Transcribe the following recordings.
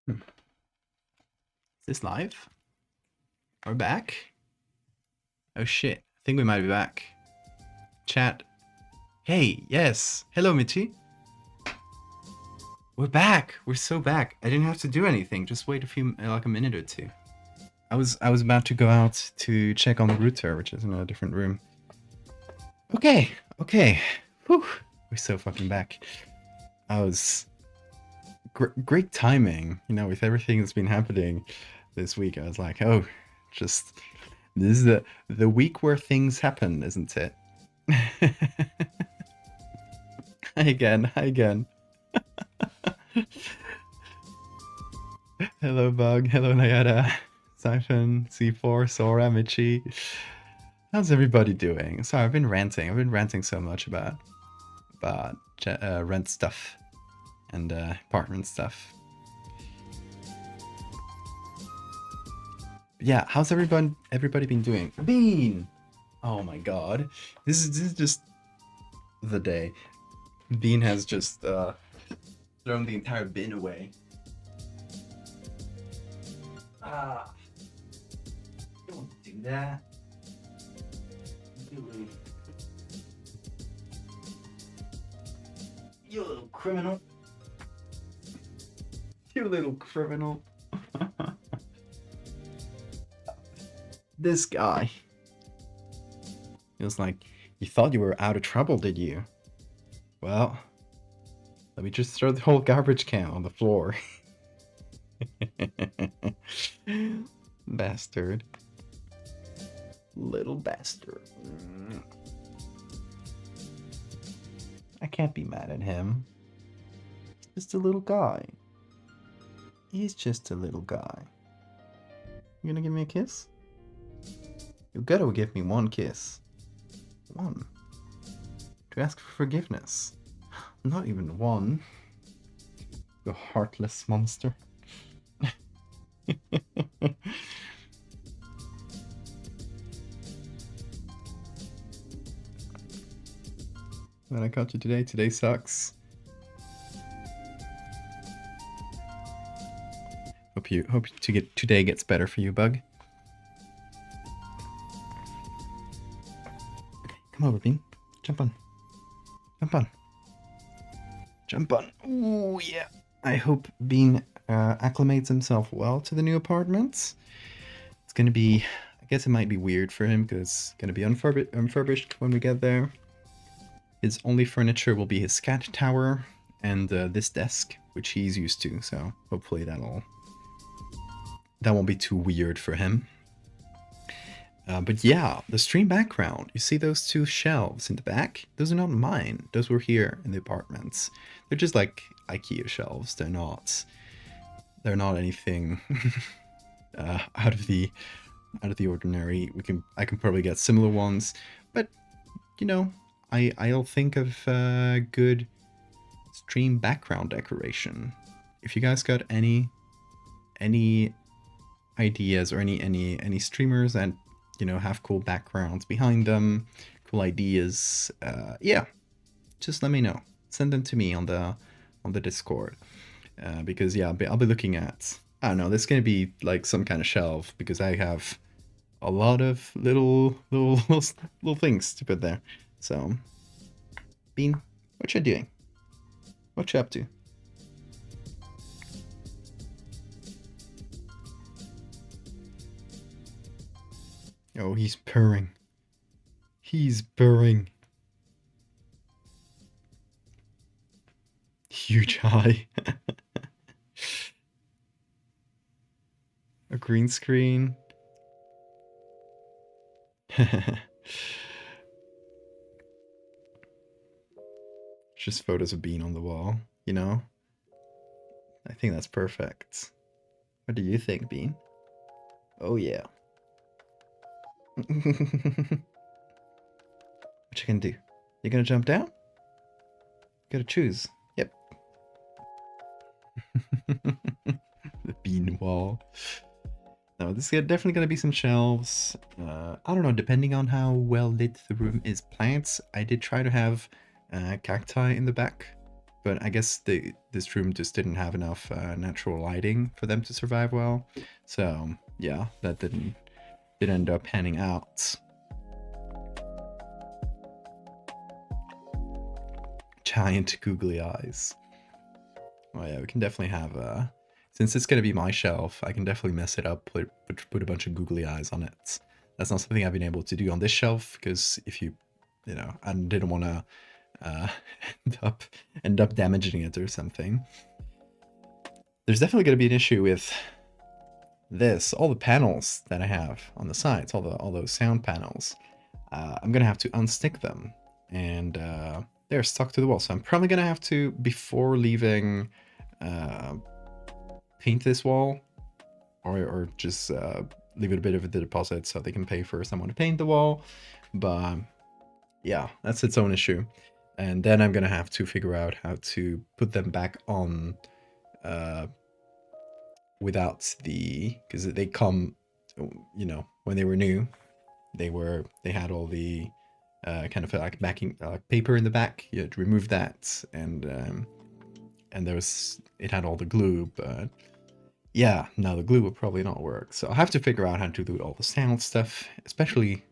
Is this live? We're back? Oh shit, I think we might be back. Chat. Hey, yes. Hello, Michi. We're back. We're so back. I didn't have to do anything. Just wait like a minute or two. I was about to go out to check on the router, which is in a different room. Okay. Whew. We're so fucking back. I was great timing, with everything that's been happening this week. I was like, oh, just this is the week where things happen, isn't it? Hi again. Hello, Bug. Hello, Nayada. Siphon, C4, Sora, Michi. How's everybody doing? Sorry, I've been ranting so much about rent stuff and apartment stuff. Yeah, how's everybody been doing? Bean! Oh my god. This is just the day. Bean has just thrown the entire bin away. Don't do that. You little criminal. You little criminal. This guy. He was like, you thought you were out of trouble, did you? Well, let me just throw the whole garbage can on the floor. Bastard. Little bastard. I can't be mad at him. He's just a little guy. He's just a little guy. You gonna give me a kiss? You gotta give me one kiss. One. To ask for forgiveness. Not even one. You heartless monster. When I caught you today, today sucks. Hope today gets better for you, Bug. Come over, Bean. Jump on. Ooh, yeah. I hope Bean acclimates himself well to the new apartments. It's gonna be, I guess it might be weird for him because it's gonna be unfurbished when we get there. His only furniture will be his cat tower and this desk, which he's used to. So hopefully that won't be too weird for him. But yeah, the stream background. You see those two shelves in the back? Those are not mine. Those were here in the apartments. They're just like IKEA shelves. They're not anything out of the ordinary. I can probably get similar ones, but I'll think of good stream background decoration. If you guys got any ideas or any streamers that have cool backgrounds behind them, cool ideas, yeah, just let me know. Send them to me on the Discord, because yeah, I'll be looking at, I don't know, there's gonna be like some kind of shelf because I have a lot of little things to put there. So, Bean, what you doing? What you up to? Oh, he's purring. He's purring. Huge eye. A green screen. Just photos of Bean on the wall, I think that's perfect. What do you think, Bean? Oh yeah. What you gonna do? You gonna jump down? You gotta choose. Yep. The bean wall. No, this is definitely gonna be some shelves. I don't know, depending on how well lit the room is. Plants. I did try to have cacti in the back, but I guess this room just didn't have enough natural lighting for them to survive well. So yeah, that didn't end up panning out. Giant googly eyes. Oh yeah, we can definitely have since it's gonna be my shelf, I can definitely mess it up, put a bunch of googly eyes on it. That's not something I've been able to do on this shelf, because if you know, I didn't want to uh, end up damaging it or something. There's definitely going to be an issue with this. All the panels that I have on the sides, all those sound panels, I'm gonna have to unstick them, and they're stuck to the wall. So I'm probably gonna have to, before leaving, paint this wall, or just leave it a bit of a deposit so they can pay for someone to paint the wall. But yeah, that's its own issue. And then I'm gonna have to figure out how to put them back on without because they come, you know, when they were new, they had all the kind of like backing paper in the back. You had to remove that, and it had all the glue, but yeah, no, the glue would probably not work. So I'll have to figure out how to do all the sound stuff, especially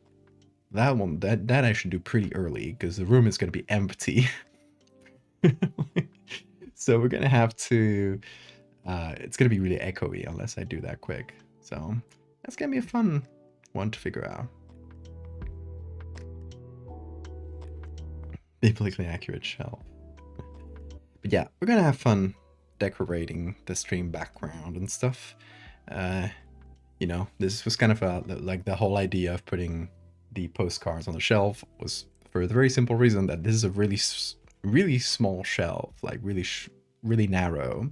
that one. That I should do pretty early, because the room is going to be empty. So we're gonna have to. It's gonna be really echoey unless I do that quick. So that's gonna be a fun one to figure out. Biblically accurate shelf. But yeah, we're gonna have fun decorating the stream background and stuff. You know, this was kind of like the whole idea of putting the postcards on the shelf was for the very simple reason that this is a really small shelf, like really narrow.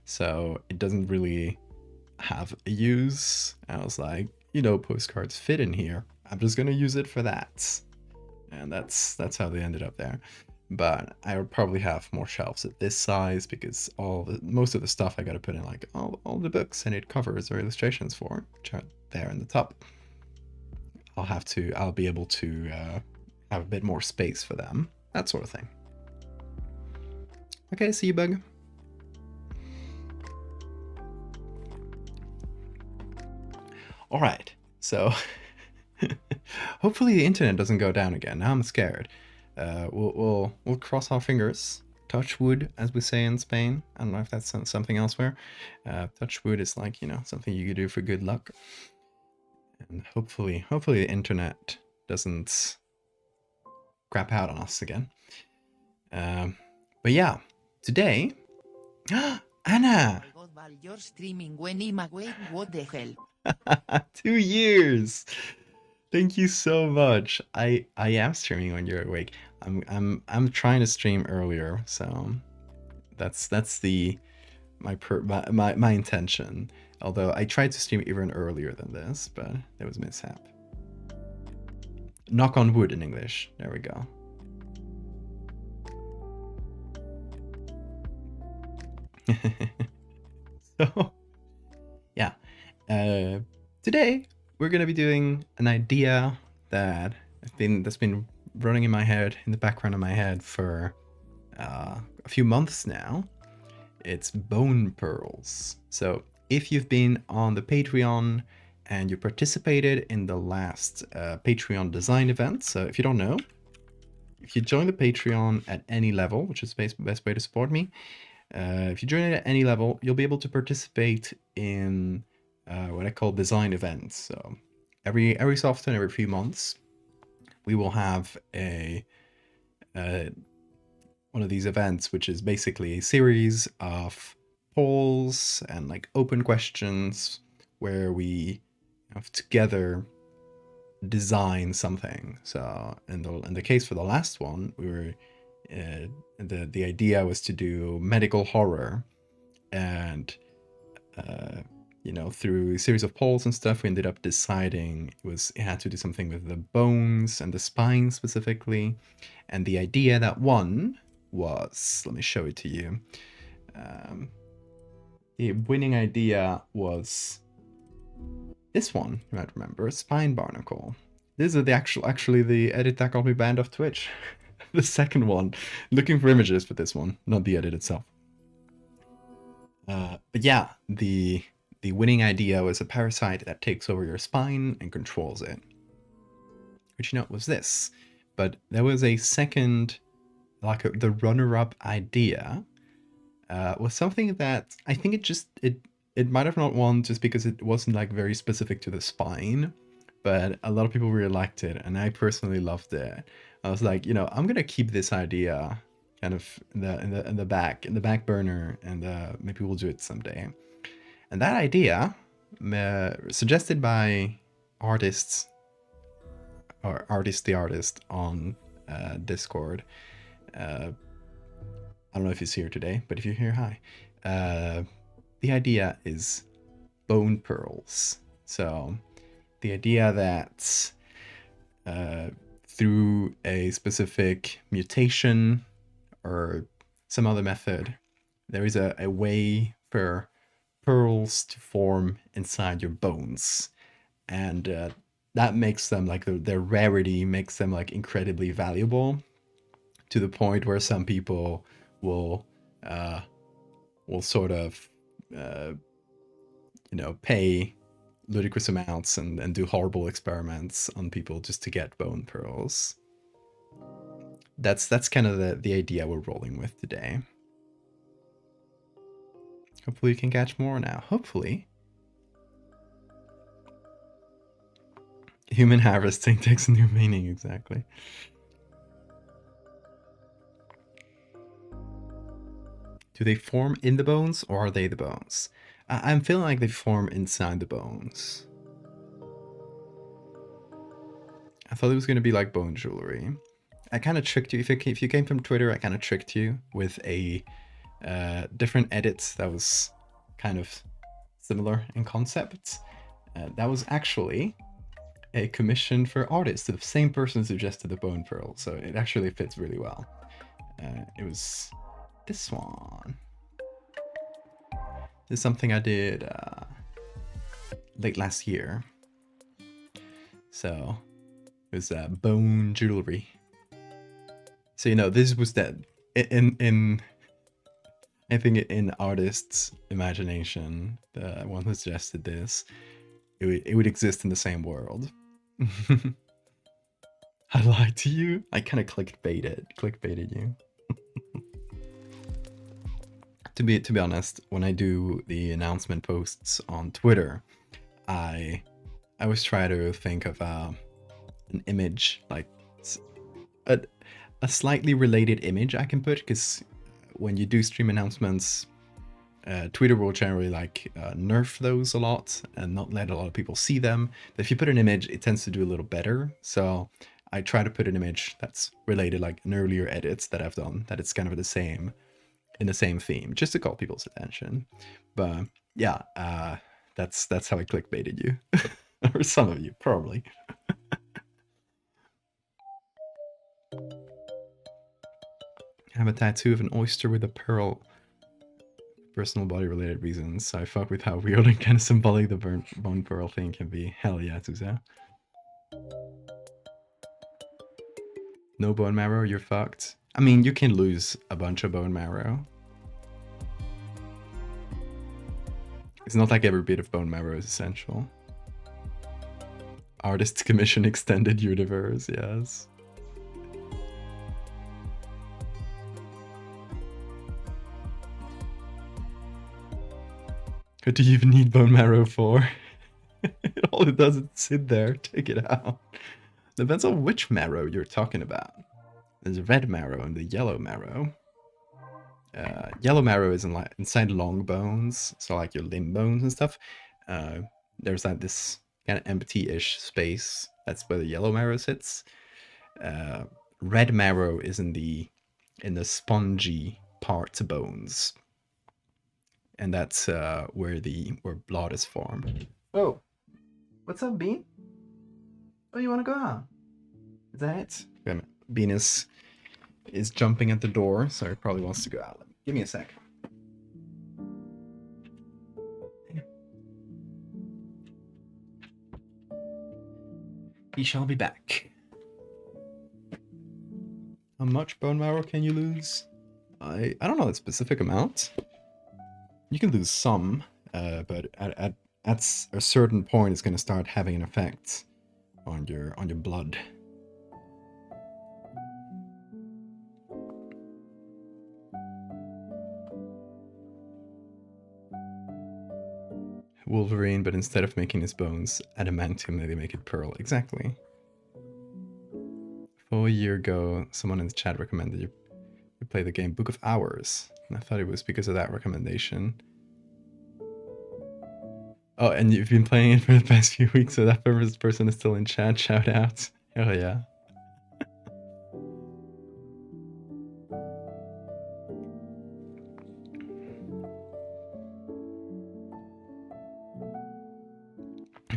So it doesn't really have a use. I was like, you know, postcards fit in here. I'm just gonna use it for that. And that's how they ended up there. But I would probably have more shelves at this size, because most of the stuff I gotta put in, like all the books I need covers or illustrations for, which are there in the top. I'll be able to have a bit more space for them, that sort of thing. Okay, see you, Bug. All right, so hopefully the internet doesn't go down again. Now I'm scared. We'll cross our fingers. Touch wood, as we say in Spain. I don't know if that's something elsewhere. Touch wood is like, you know, something you could do for good luck. And hopefully the internet doesn't crap out on us again. But yeah, today, Anna. Oh my God, you're streaming when what the hell? 2 years. Thank you so much. I am streaming when you're awake. I'm trying to stream earlier, so that's my intention. Although I tried to stream even earlier than this, but there was a mishap. Knock on wood in English. There we go. So yeah, today we're gonna be doing an idea that's been running in my head, in the background of my head for a few months now. It's bone pearls. So if you've been on the Patreon and you participated in the last Patreon design event, so if you don't know, if you join the Patreon at any level, which is the best way to support me, if you join it at any level, you'll be able to participate in what I call design events. So every so often, every few months, we will have one of these events, which is basically a series of polls and like open questions where we have together design something. So in the case for the last one, we were the idea was to do medical horror, and you know, through a series of polls and stuff, we ended up deciding it had to do something with the bones and the spine specifically. And the idea that won was, let me show it to you. The winning idea was this one. You might remember, Spine Barnacle. This is actually the edit that got me banned off Twitch. the second one, looking for images for this one, not the edit itself. But yeah, the winning idea was a parasite that takes over your spine and controls it. Which, you know, was this. But there was a second, like the runner-up idea, was something that I think it might have not won just because it wasn't like very specific to the spine, but a lot of people really liked it, and I personally loved it. I was like, you know, I'm gonna keep this idea kind of in the back burner, and maybe we'll do it someday. And that idea, suggested by artists or artist the artist on Discord. I don't know if he's here today, but if you're here, hi. The idea is bone pearls. So the idea that through a specific mutation or some other method, there is a way for pearls to form inside your bones. And that makes them, like, their rarity makes them like incredibly valuable, to the point where some people will sort of pay ludicrous amounts and do horrible experiments on people just to get bone pearls. That's kind of the idea we're rolling with today. Hopefully you can catch more now. Hopefully. Human harvesting takes a new meaning, exactly. Do they form in the bones, or are they the bones? I'm feeling like they form inside the bones. I thought it was going to be like bone jewelry. I kind of tricked you. If you came from Twitter, I kind of tricked you with a different edit that was kind of similar in concept. That was actually a commission for artists. The same person suggested the bone pearl, so it actually fits really well. It was this one. This is something I did late last year. So it was bone jewelry. So, you know, this was that in I think in artists' imagination, the one who suggested this, it would exist in the same world. I lied to you. I kind of clickbaited you. To be honest, when I do the announcement posts on Twitter, I always try to think of an image, like a slightly related image I can put, because when you do stream announcements, Twitter will generally like nerf those a lot and not let a lot of people see them. But if you put an image, it tends to do a little better. So I try to put an image that's related, like in earlier edits that I've done, that it's kind of the same, in the same theme, just to call people's attention. But yeah, that's how I clickbaited you, or some of you probably. I have a tattoo of an oyster with a pearl. Personal body related reasons. So I fuck with how weird and kind of symbolic the bone pearl thing can be. Hell yeah, Tuzo. No bone marrow, you're fucked. I mean, you can lose a bunch of bone marrow. It's not like every bit of bone marrow is essential. Artist's commission extended universe, yes. What do you even need bone marrow for? All it does is sit there, take it out. Depends on which marrow you're talking about. There's red marrow and the yellow marrow. Yellow marrow is inside long bones, so like your limb bones and stuff. There's like this kind of empty-ish space. That's where the yellow marrow sits. Red marrow is in the spongy parts of bones, and that's where blood is formed. Oh, what's up, Bean? Oh, you want to go out? Is that it? Bean is jumping at the door, so he probably wants to go out. Give me a sec. He shall be back. much bone marrow can you lose? I don't know the specific amount. You can lose some, but at a certain point, it's gonna start having an effect on your blood. Wolverine, but instead of making his bones adamantium, they make it pearl. Exactly. 4 years ago, someone in the chat recommended you play the game Book of Hours. And I thought it was because of that recommendation. Oh, and you've been playing it for the past few weeks, so that person is still in chat. Shout out. Oh, yeah.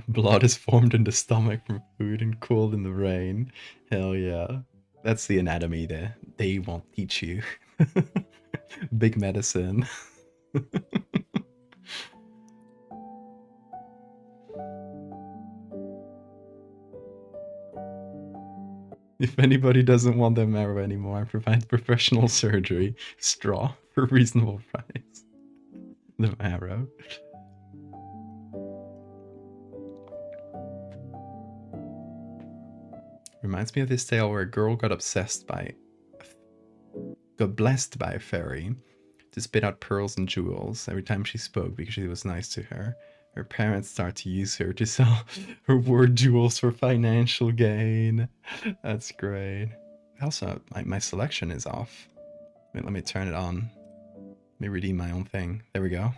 Blood is formed in the stomach from food and cooled in the brain. Hell yeah. That's the anatomy there. They won't teach you. Big medicine. If anybody doesn't want their marrow anymore, I provide professional surgery. Straw for reasonable price. The marrow. Reminds me of this tale where a girl got blessed by a fairy to spit out pearls and jewels every time she spoke because she was nice to her. Her parents start to use her to sell her word jewels for financial gain. That's great. Also, my selection is off. Wait, let me turn it on. Let me redeem my own thing. There we go.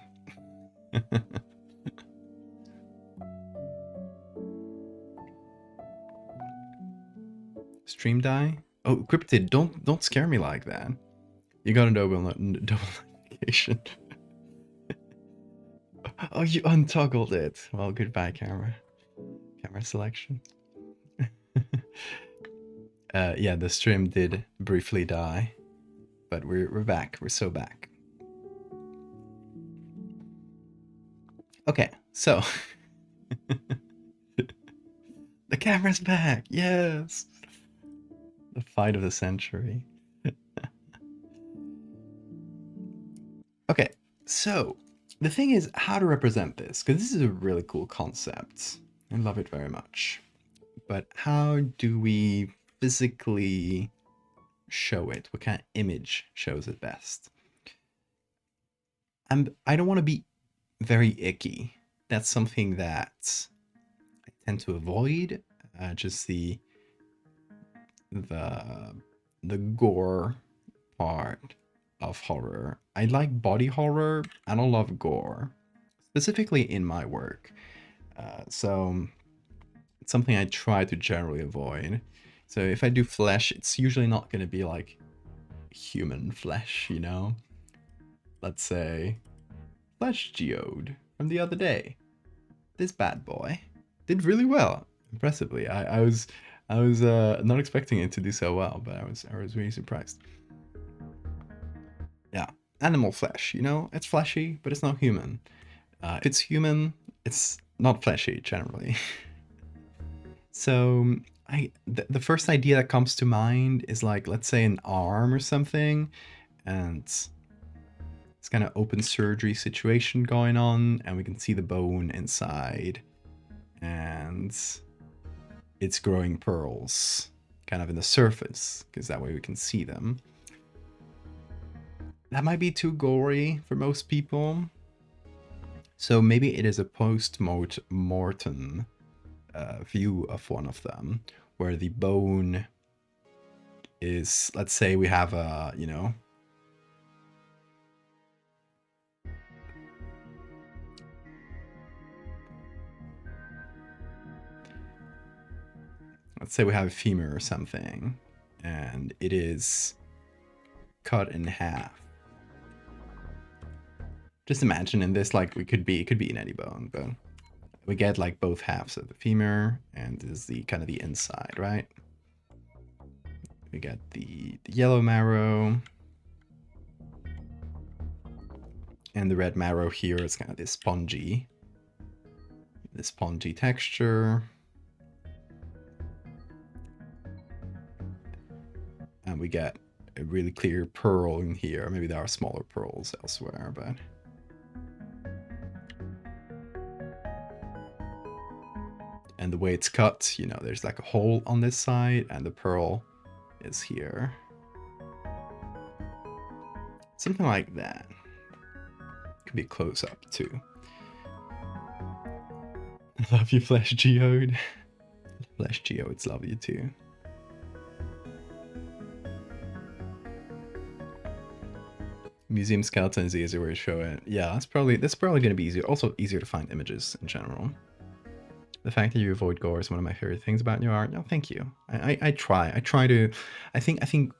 Stream die? Oh, Cryptid, don't scare me like that. You got a double notification. Oh, you untoggled it. Well, goodbye, camera. Camera selection. Yeah, the stream did briefly die, but we're back. We're so back. Okay, so the camera's back. Yes, the fight of the century. Okay, so the thing is how to represent this, because this is a really cool concept. I love it very much. But how do we physically show it? What kind of image shows it best? And I don't want to be very icky. That's something that I tend to avoid. Just the gore part of horror. I like body horror. I don't love gore, specifically in my work. So it's something I try to generally avoid. So if I do flesh, it's usually not going to be like human flesh, you know? Let's say Flesh Geode from the other day. This bad boy did really well, impressively. I was not expecting it to do so well, but I was really surprised. Yeah, animal flesh, you know, it's fleshy, but it's not human. If it's human, it's not fleshy generally. So the first idea that comes to mind is like, let's say an arm or something, and it's kind of open surgery situation going on, and we can see the bone inside, and it's growing pearls kind of in the surface, because that way we can see them. That might be too gory for most people. So maybe it is a post-mortem view of one of them, where the bone is, let's say we have a, you know, let's say we have a femur or something, and it is cut in half. Just imagine in this, like, it could be in any bone, but we get like both halves of the femur, and this is the kind of the inside, right? We get the yellow marrow, and the red marrow here is kind of this spongy texture. And we get a really clear pearl in here. Maybe there are smaller pearls elsewhere, but... And the way it's cut, you know, there's like a hole on this side and the pearl is here. Something like that. Could be a close-up too. I love you, Flesh Geode. Flesh Geodes love you too. Museum skeleton is the easier way to show it. Yeah, that's probably going to be easier. Also easier to find images in general. The fact that you avoid gore is one of my favorite things about your art. No, thank you. I try. I try to. I think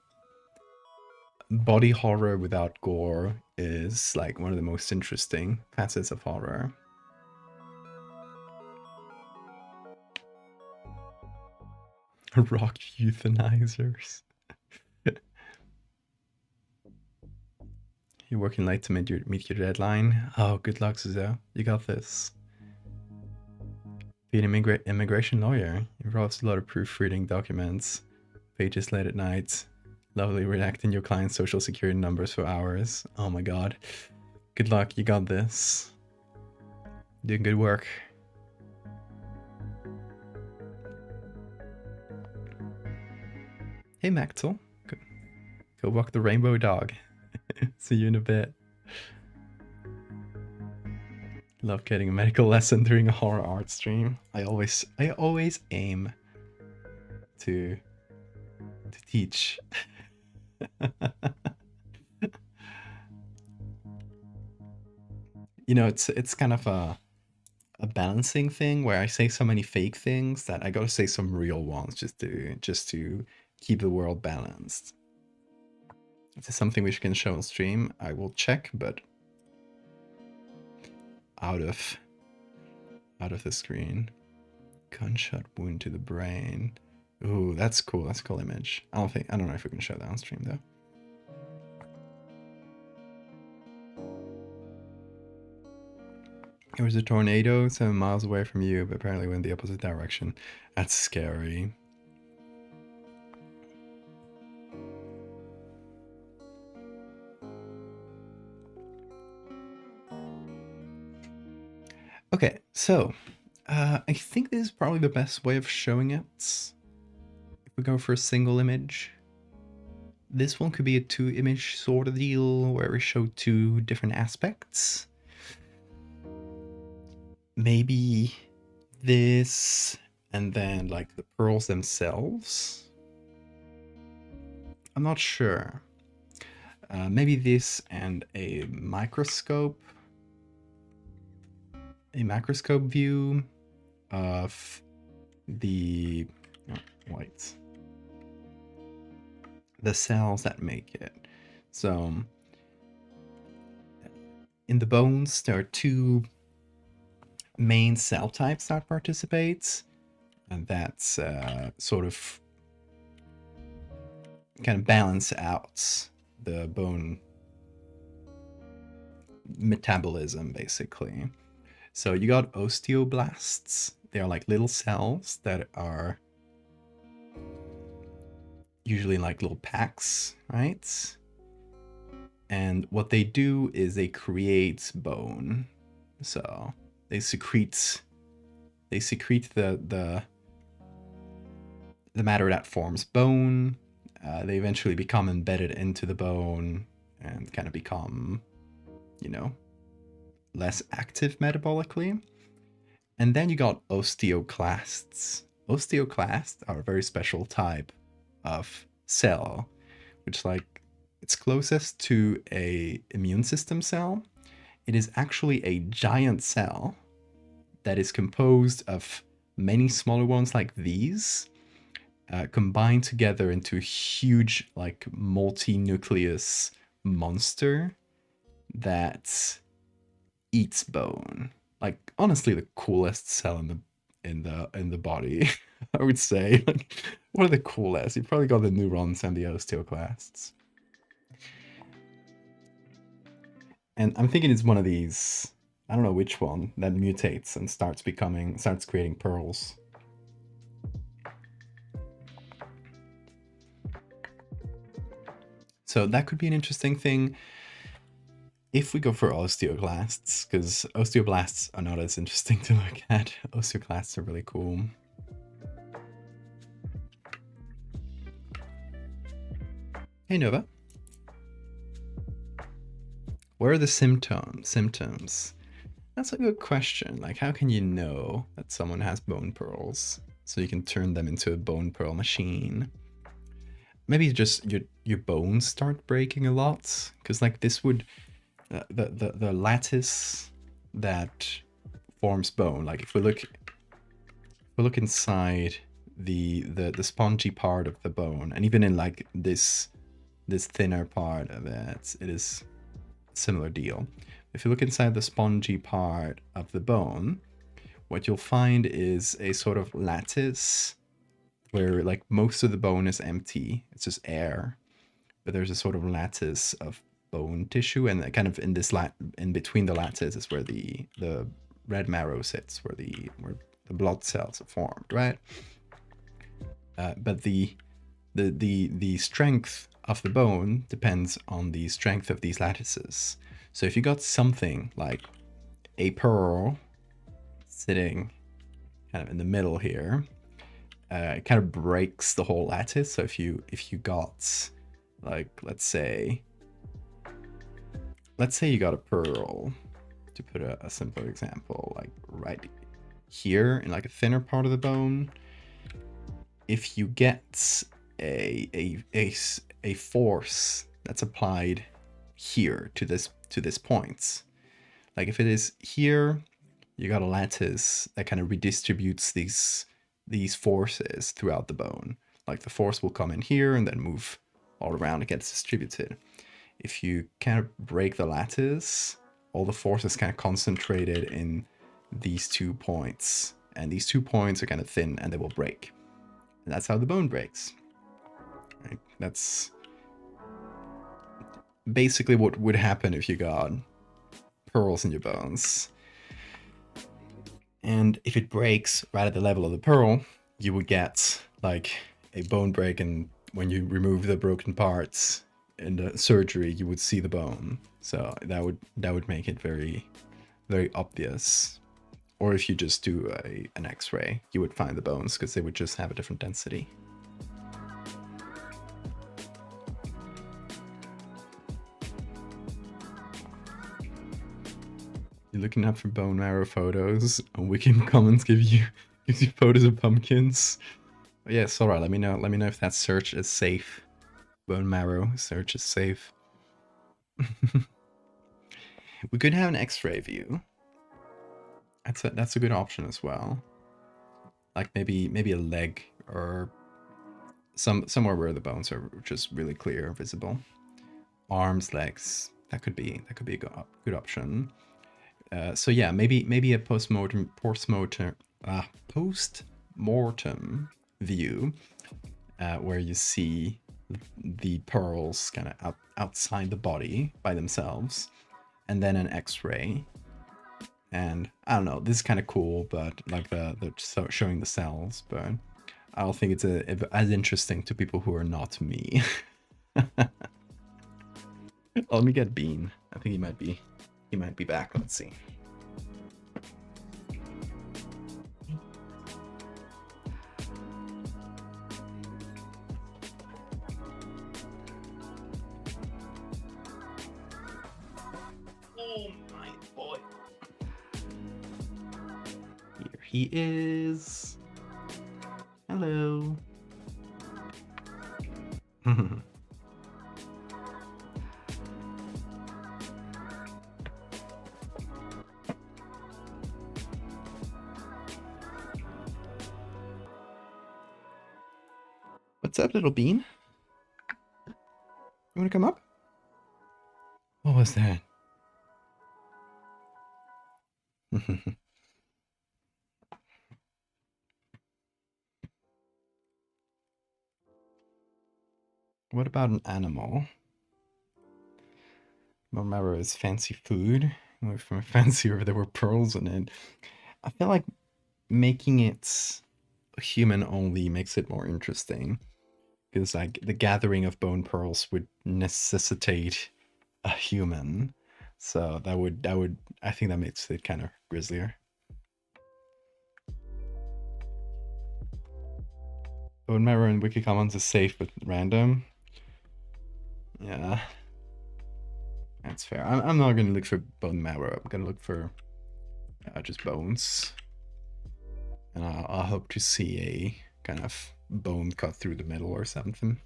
body horror without gore is like one of the most interesting facets of horror. Rock euthanizers. You're working late to meet your deadline. Oh, good luck, Suzo. You got this. Be an immigration lawyer. Involves a lot of proofreading documents, pages late at night, lovely redacting your client's social security numbers for hours. Oh my god. Good luck, you got this. Doing good work. Hey Maxwell. Go walk the rainbow dog. See you in a bit. Love getting a medical lesson during a horror art stream. I always aim to teach. You know, it's kind of a balancing thing where I say so many fake things that I gotta say some real ones just to keep the world balanced. Is this something we can show on stream? I will check, but out of the screen. Gunshot wound to the brain. Ooh, that's cool. That's a cool image. I don't know if we can show that on stream though. There was a tornado 7 miles away from you, but apparently went the opposite direction. That's scary. Okay, so I think this is probably the best way of showing it. If we go for a single image, this one could be a 2-image sort of deal where we show 2 different aspects. Maybe this and then like the pearls themselves. I'm not sure. Maybe this and a macroscope view of the the cells that make it. So in the bones, there are 2 main cell types that participate, and that's sort of kind of balance out the bone metabolism, basically. So you got osteoblasts. They are like little cells that are usually in like little packs, right? And what they do is they create bone. So they secrete the matter that forms bone. They eventually become embedded into the bone and kind of become, you know, less active metabolically. And then you got osteoclasts. Osteoclasts are a very special type of cell, which like it's closest to a immune system cell. It is actually a giant cell that is composed of many smaller ones like these, combined together into a huge like multi-nucleus monster that eats bone. Like honestly, the coolest cell in the body. I would say, like, one of the coolest. You probably got the neurons and the osteoclasts. And I'm thinking it's one of these. I don't know which one that mutates and starts creating pearls. So that could be an interesting thing if we go for osteoclasts, because osteoblasts are not as interesting to look at. Osteoclasts are really cool. Hey Nova. What are the symptoms? That's a good question. Like, how can you know that someone has bone pearls? So you can turn them into a bone pearl machine. Maybe just your bones start breaking a lot, because like this would the lattice that forms bone. Like if we look inside the spongy part of the bone, and even in like this thinner part of it, it is a similar deal. If you look inside the spongy part of the bone, what you'll find is a sort of lattice where like most of the bone is empty. It's just air, but there's a sort of lattice of bone tissue, and kind of in this in between the lattice is where the red marrow sits, where the blood cells are formed, right? But the strength of the bone depends on the strength of these lattices. So if you got something like a pearl sitting kind of in the middle here, it kind of breaks the whole lattice. So if you got, like, let's say you got a pearl, to put a simpler example, like right here in like a thinner part of the bone, if you get a force that's applied here to this point, like if it is here, you got a lattice that kind of redistributes these forces throughout the bone. Like the force will come in here and then move all around, it gets distributed. If you kind of break the lattice, all the force is kind of concentrated in these 2 points, and these 2 points are kind of thin and they will break. And that's how the bone breaks. Right? That's basically what would happen if you got pearls in your bones. And if it breaks right at the level of the pearl, you would get like a bone break, and when you remove the broken parts in the surgery, you would see the bone. So that would make it very, very obvious. Or if you just do an X-ray, you would find the bones because they would just have a different density. You're looking up for bone marrow photos, and Wiki Commons gives you photos of pumpkins. But yes, alright, let me know if that search is safe. Bone marrow search is safe. We could have an X-ray view. That's a good option as well. Like maybe a leg, or somewhere where the bones are just really clear, visible. Arms, legs. That could be a good option. So yeah, maybe a post-mortem view, where you see the pearls kind of outside the body by themselves, and then an X-ray. And I don't know, this is kind of cool, but like the showing the cells, but I don't think it's as interesting to people who are not me. Oh, let me get Bean. I think he might be back. Let's see. Oh my boy. Here he is. Hello. What's up, little Bean? You want to come up? What was that? What about an animal? Bone marrow is fancy food. Went from fancy where there were pearls in it. I feel like making it human only makes it more interesting. because like the gathering of bone pearls would necessitate a human. So that would I think that makes it kind of grislier. Bone marrow in Wiki Commons is safe but random. Yeah, that's fair. I'm not gonna look for bone marrow. I'm gonna look for just bones, and I'll hope to see a kind of bone cut through the middle or something.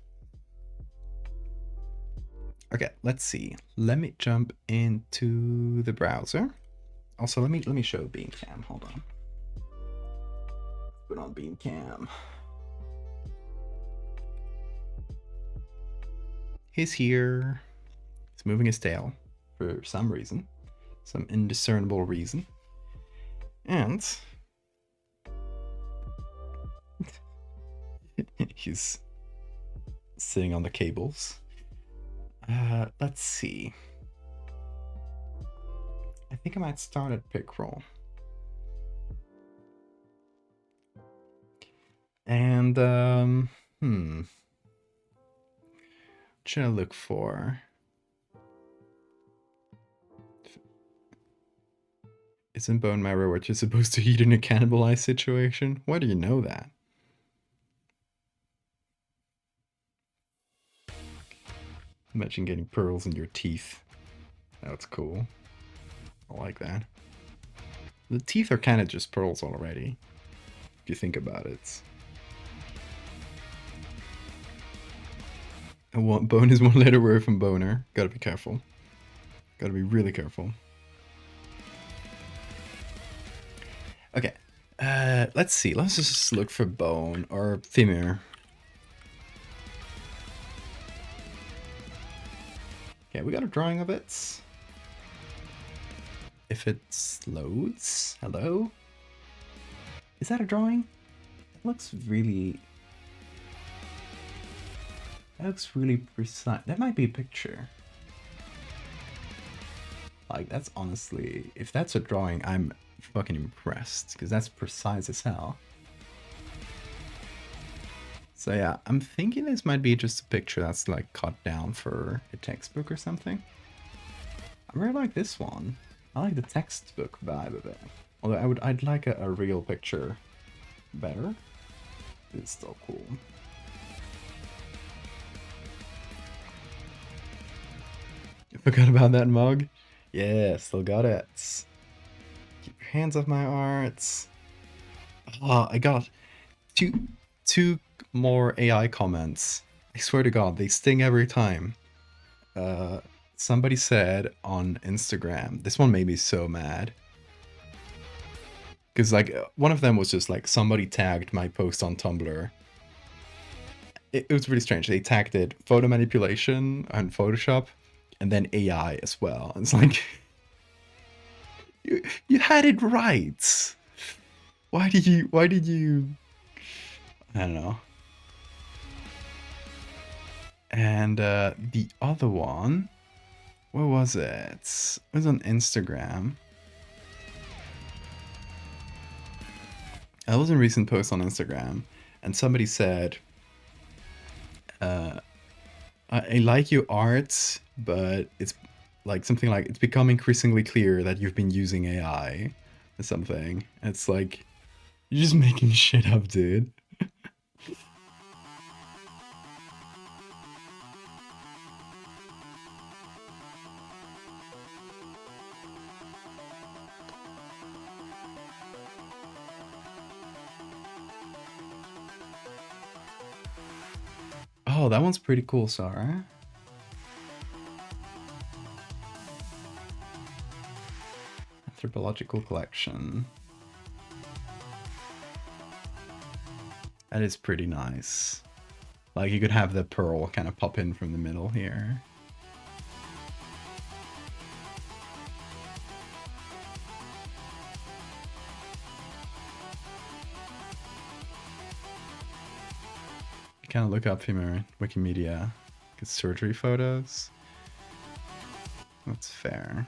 Okay, let's see. Let me jump into the browser. Also, let me show Beam Cam. Hold on. Put on Beam Cam. He's here. He's moving his tail for some reason, some indiscernible reason, and he's sitting on the cables. Let's see. I think I might start at Picroll. And, what should I look for? Isn't bone marrow what you're supposed to eat in a cannibalized situation? Why do you know that? Imagine getting pearls in your teeth. That's cool. I like that. The teeth are kind of just pearls already, if you think about it. Bone is one letter word from boner. Gotta be careful. Gotta be really careful. Okay. Let's see. Let's just look for bone or femur. Okay, we got a drawing of it. If it loads, hello? Is that a drawing? It looks really... That looks really precise. That might be a picture. Like, that's honestly... If that's a drawing, I'm fucking impressed. Because that's precise as hell. So yeah, I'm thinking this might be just a picture that's like cut down for a textbook or something. I really like this one. I like the textbook vibe of it. Although I'd like a real picture better. It's still cool. I forgot about that mug. Yeah, still got it. Keep your hands off my arts. Oh, I got two more AI comments. I swear to God, they sting every time. Somebody said on Instagram, this one made me so mad. Because like one of them was just like somebody tagged my post on Tumblr. It was really strange. They tagged it photo manipulation and Photoshop, and then AI as well. It's like you had it right. Why did you I don't know. And the other one, where was it? It was on Instagram. That was a recent post on Instagram, and somebody said, I like your art, but it's like something like, it's become increasingly clear that you've been using AI or something. It's like, you're just making shit up, dude. Oh, that one's pretty cool, Sarah. Anthropological collection. That is pretty nice. Like, you could have the pearl kind of pop in from the middle here. Kind of look up femur Wikimedia, get surgery photos. That's fair.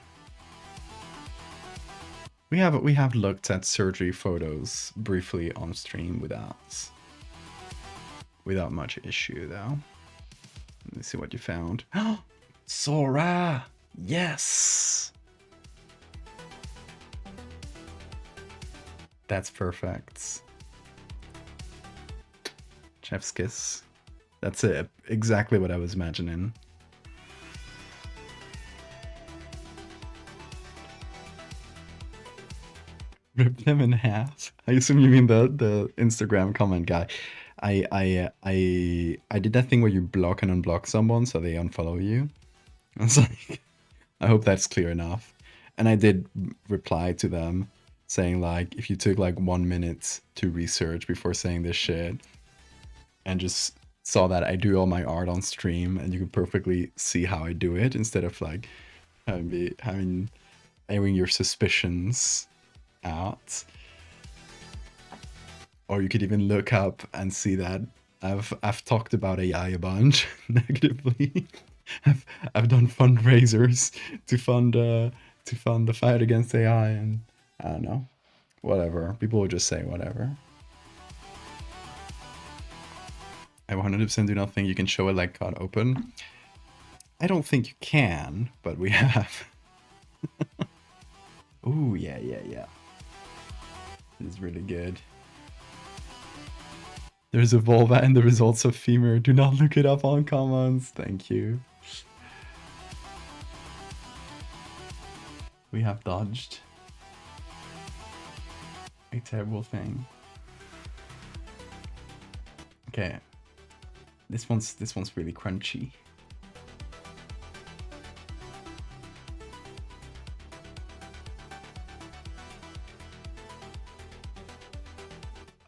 We have looked at surgery photos briefly on stream with us. without much issue, though. Let me see what you found. Sora! Yes! That's perfect. Chef's kiss. That's it. Exactly what I was imagining. Rip them in half. I assume you mean the Instagram comment guy. I did that thing where you block and unblock someone so they unfollow you. I was like, I hope that's clear enough. And I did reply to them saying like, if you took like 1 minute to research before saying this shit and just saw that I do all my art on stream and you can perfectly see how I do it instead of like having airing your suspicions out. Or you could even look up and see that I've talked about AI a bunch negatively. I've done fundraisers to fund the fight against AI, and I don't know, whatever. People will just say whatever. I 100% do not think you can show a leg card open. I don't think you can, but we have. Ooh, yeah. This is really good. There's a vulva and the results of femur. Do not look it up on comments. Thank you. We have dodged a terrible thing. Okay. This one's really crunchy.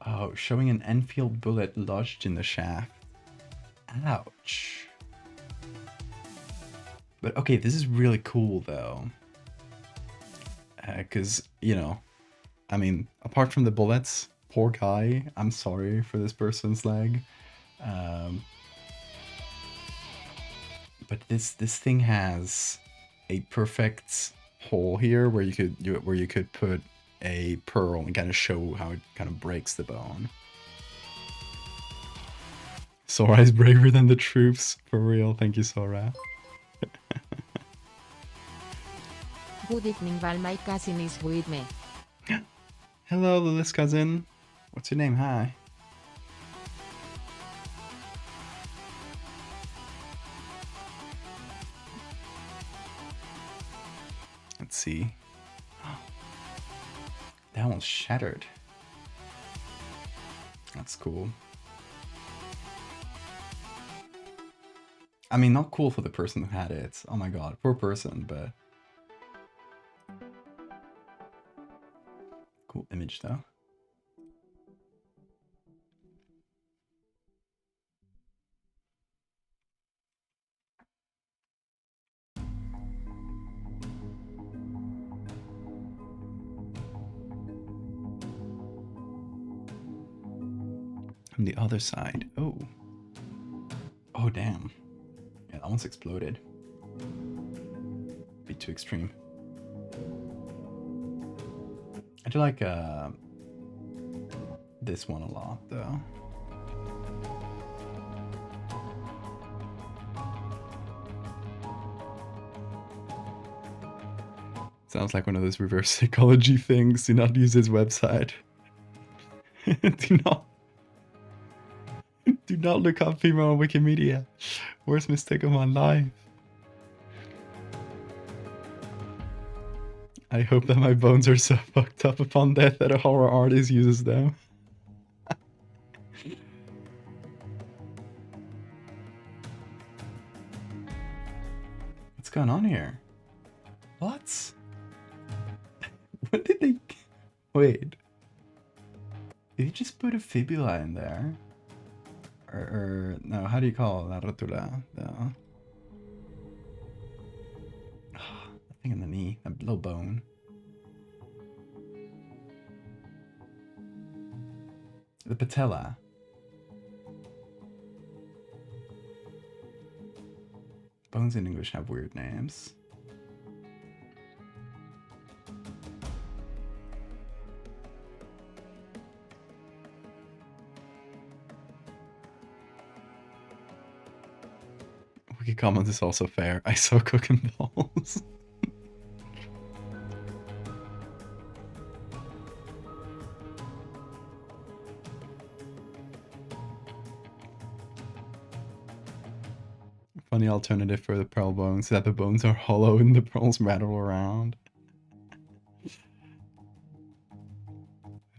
Oh, showing an Enfield bullet lodged in the shaft. Ouch. But okay, this is really cool though. Because, you know, I mean, apart from the bullets, poor guy, I'm sorry for this person's leg. But this thing has a perfect hole here where you could put a pearl and kind of show how it kind of breaks the bone. Sora is braver than the troops, for real. Thank you, Sora. Good evening, while my cousin is with me. Hello, Lily's cousin. What's your name? Hi. Let's see. That one's shattered. That's cool. I mean, not cool for the person who had it. Oh my god, poor person, but... Cool image, though. From the other side. Oh. Oh, damn. Yeah, that one's exploded. Bit too extreme. I do like this one a lot, though. Sounds like one of those reverse psychology things. Do not use his website. Do not look up female on Wikimedia. Worst mistake of my life. I hope that my bones are so fucked up upon death that a horror artist uses them. What's going on here? What? What did they... Wait. Did you just put a fibula in there? Or no, how do you call it? La rotula? No. That thing in the knee, that little bone. The patella. Bones in English have weird names. Wiki comment is also fair. I saw cooking balls. Funny alternative for the pearl bones, that the bones are hollow and the pearls rattle around.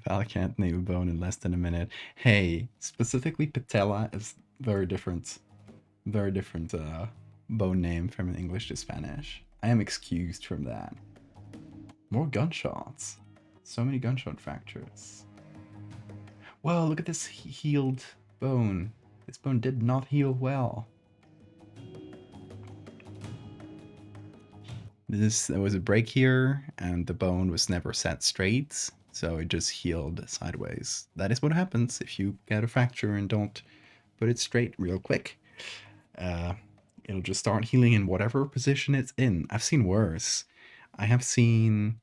Val can't name a bone in less than a minute. Hey, specifically patella is very different bone name from English to Spanish. I am excused from that. More gunshots. So many gunshot fractures. Whoa, look at this healed bone. This bone did not heal well. There was a break here, and the bone was never set straight, so it just healed sideways. That is what happens if you get a fracture and don't put it straight real quick. It'll just start healing in whatever position it's in. I've seen worse. I have seen...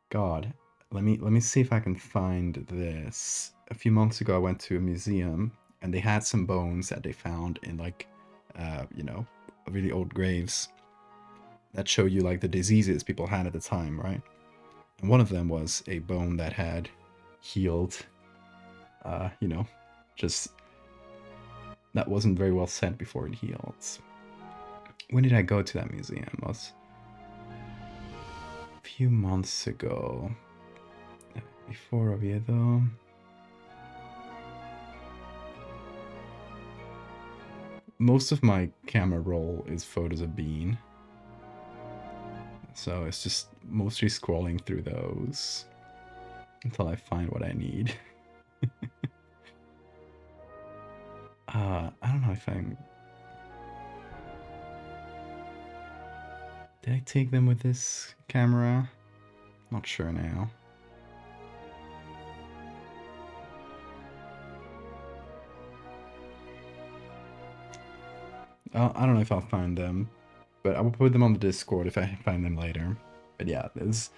God, let me see if I can find this. A few months ago, I went to a museum, and they had some bones that they found in, like, you know, really old graves that show you, like, the diseases people had at the time, right? And one of them was a bone that had healed, you know, just... that wasn't very well set before it healed. When did I go to that museum? It was a few months ago. Before Oviedo. Most of my camera roll is photos of Bean. So it's just mostly scrolling through those until I find what I need. I don't know if I'm... Did I take them with this camera? Not sure now. I don't know if I'll find them, but I will put them on the Discord if I find them later. But yeah, it's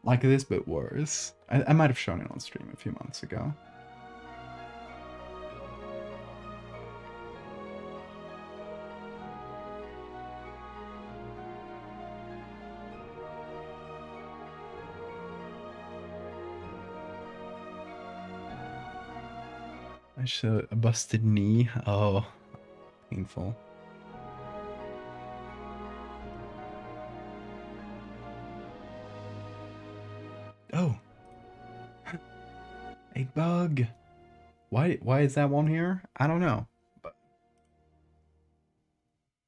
like this, but worse. I might have shown it on stream a few months ago. I showed a busted knee. Oh, painful. Oh, a bug. Why is that one here? I don't know, but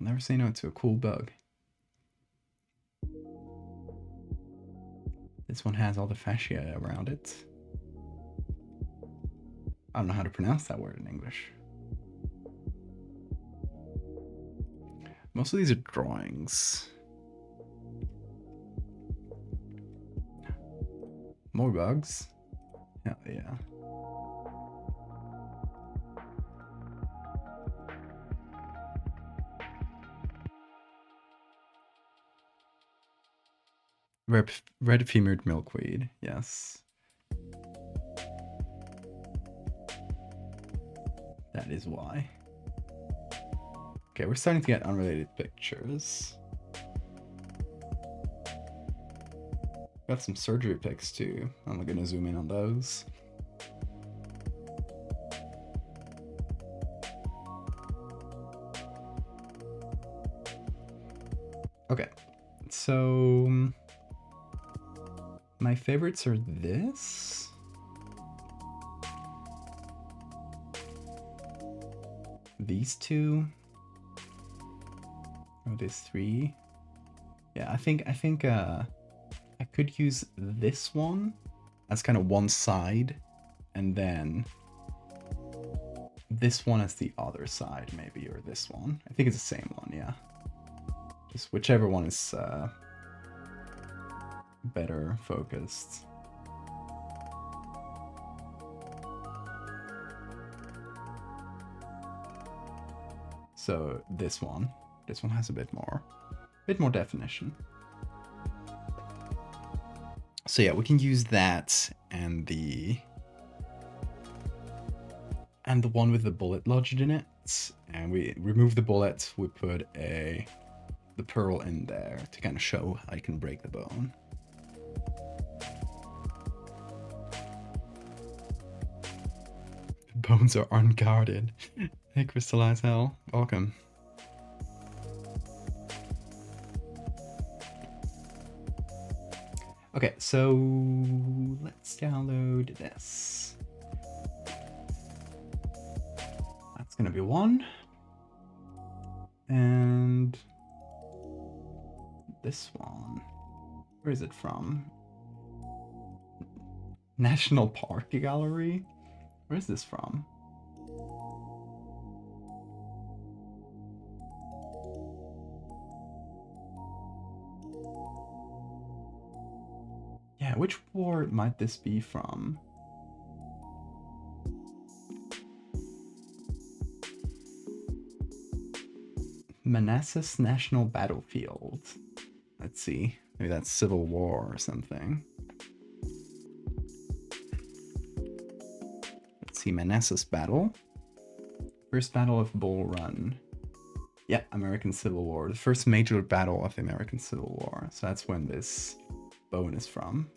I'll never say no to a cool bug. This one has all the fascia around it. I don't know how to pronounce that word in English. Most of these are drawings. More bugs? Hell yeah. Red femered milkweed, yes. That is why. Okay, we're starting to get unrelated pictures. Got some surgery pics too. I'm gonna zoom in on those. Okay, so my favorites are this. These two. Oh, there's three. Yeah, I think I could use this one as kind of one side, and then this one as the other side, maybe, or this one. I think it's the same one, yeah. Just whichever one is better focused. So this one has a bit more definition. So yeah, we can use that and the one with the bullet lodged in it. bullet, and we remove the bullet. We put the pearl in there to kind of show how you can break the bone. The bones are unguarded. Hey, Crystallized Hell, welcome. Okay, so let's download this. That's gonna be one. And this one. Where is it from? National Park Gallery? Where is this from? Yeah, which war might this be from? Manassas National Battlefield. Let's see. Maybe that's Civil War or something. Let's see. Manassas Battle. First Battle of Bull Run. Yeah, American Civil War. The first major battle of the American Civil War. So that's when this bone is from.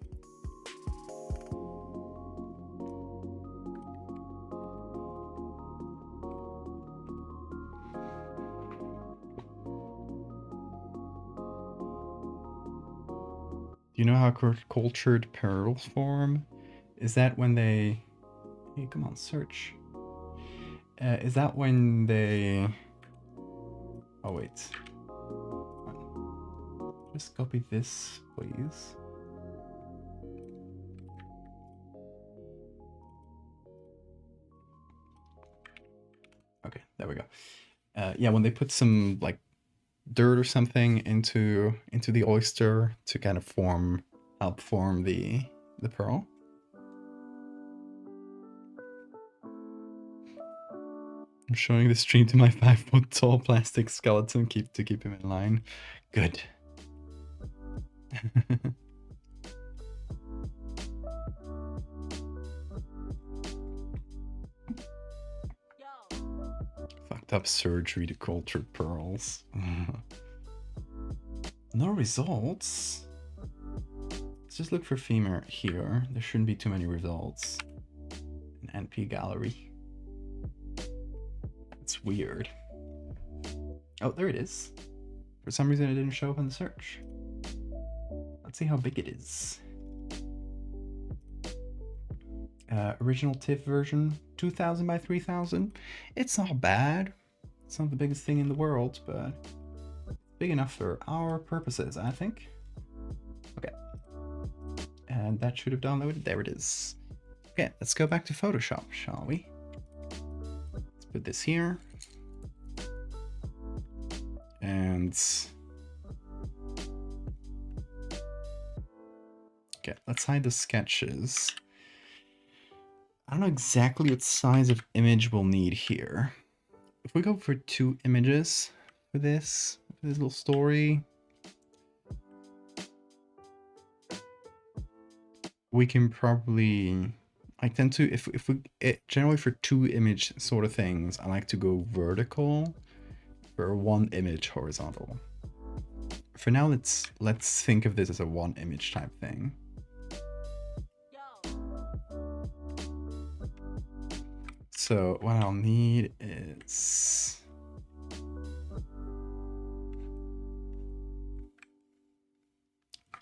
Do you know how cultured pearls form? Is that when they... Hey, come on, search. Is that when they... Oh, wait. Just copy this, please. Okay, there we go. Yeah, when they put some, like, dirt or something into the oyster to kind of help form the pearl. I'm showing the stream to my 5-foot tall plastic skeleton to keep him in line. Good. Fucked up surgery to culture pearls. No results. Let's just look for femur here. There shouldn't be too many results. An NP gallery. It's weird. Oh, there it is. For some reason it didn't show up in the search. Let's see how big it is. Original TIFF version, 2000 by 3000. It's not bad. It's not the biggest thing in the world, but big enough for our purposes, I think. Okay. And that should have downloaded. There it is. Okay, let's go back to Photoshop, shall we? Let's put this here. And... okay, let's hide the sketches. I don't know exactly what size of image we'll need here. If we go for 2 images for this little story, we can probably... I tend to, if we generally for 2 image sort of things, I like to go vertical for 1 image horizontal. For now, let's think of this as a 1 image type thing. So what I'll need is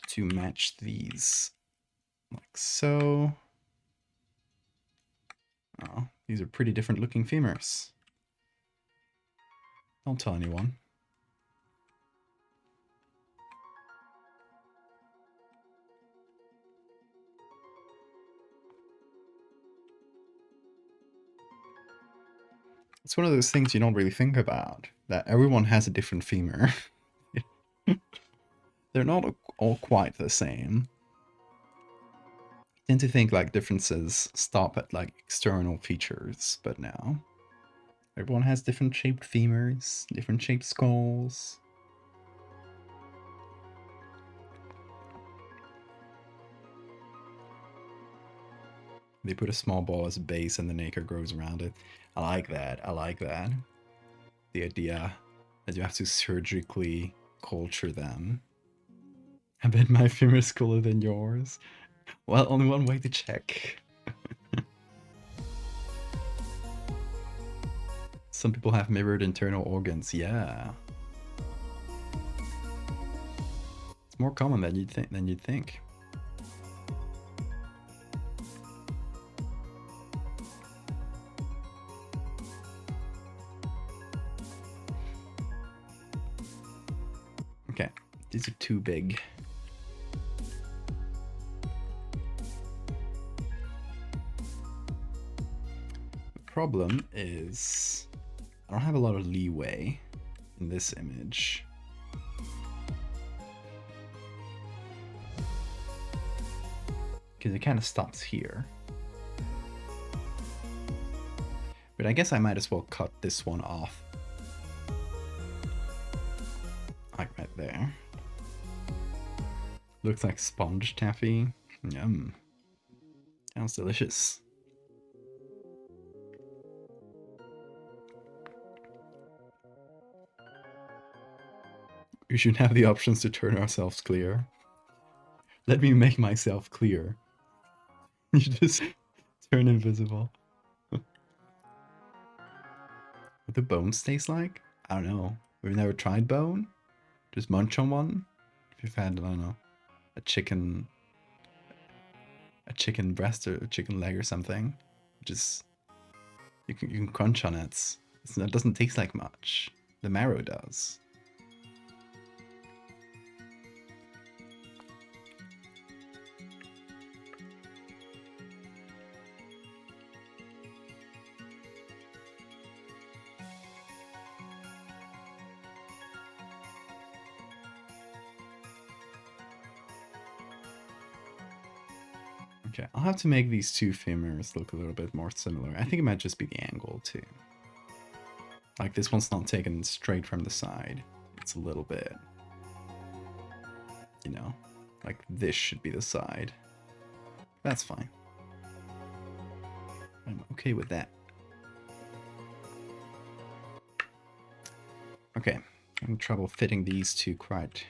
to match these like so. Oh, these are pretty different looking femurs. Don't tell anyone. It's one of those things you don't really think about, that everyone has a different femur. They're not all quite the same. I tend to think like differences stop at like external features, but no. Everyone has different shaped femurs, different shaped skulls. They put a small ball as a base and the nacre grows around it. I like that. I like that. the idea that you have to surgically culture them. I bet my femur is cooler than yours. Well, only one way to check. Some people have mirrored internal organs, yeah. It's more common than you'd think. Okay, these are too big. The problem is I don't have a lot of leeway in this image. Because it kind of stops here. But I guess I might as well cut this one off. Like right there. Looks like sponge taffy. Yum. Sounds delicious. We should have the options to turn ourselves clear. Let me make myself clear. You just turn invisible. What the bones taste like? I don't know. We've never tried bone? Just munch on one? If you've had, I don't know, a chicken breast or a chicken leg or something. Just you can crunch on it. It doesn't taste like much. The marrow does. Okay, I'll have to make these two femurs look a little bit more similar. I think it might just be the angle too. Like this one's not taken straight from the side. It's a little bit, you know, like this should be the side. That's fine. I'm okay with that. Okay, I'm having trouble fitting these two quite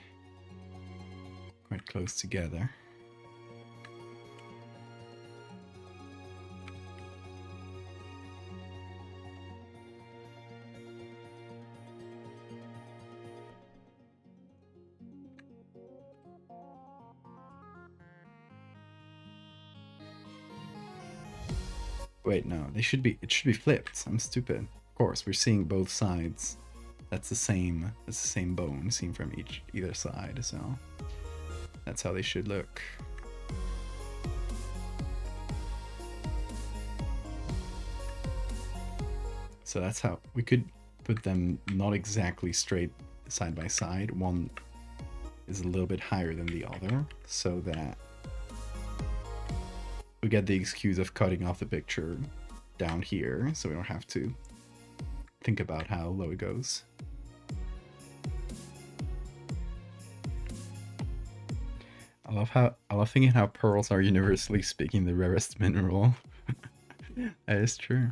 close together. Wait, no, it should be flipped. I'm stupid. Of course, we're seeing both sides. That's the same bone seen from either side, so that's how they should look. So that's how we could put them not exactly straight side by side. One is a little bit higher than the other, so that we get the excuse of cutting off the picture down here, so we don't have to think about how low it goes. I love thinking how pearls are universally speaking the rarest mineral. That is true.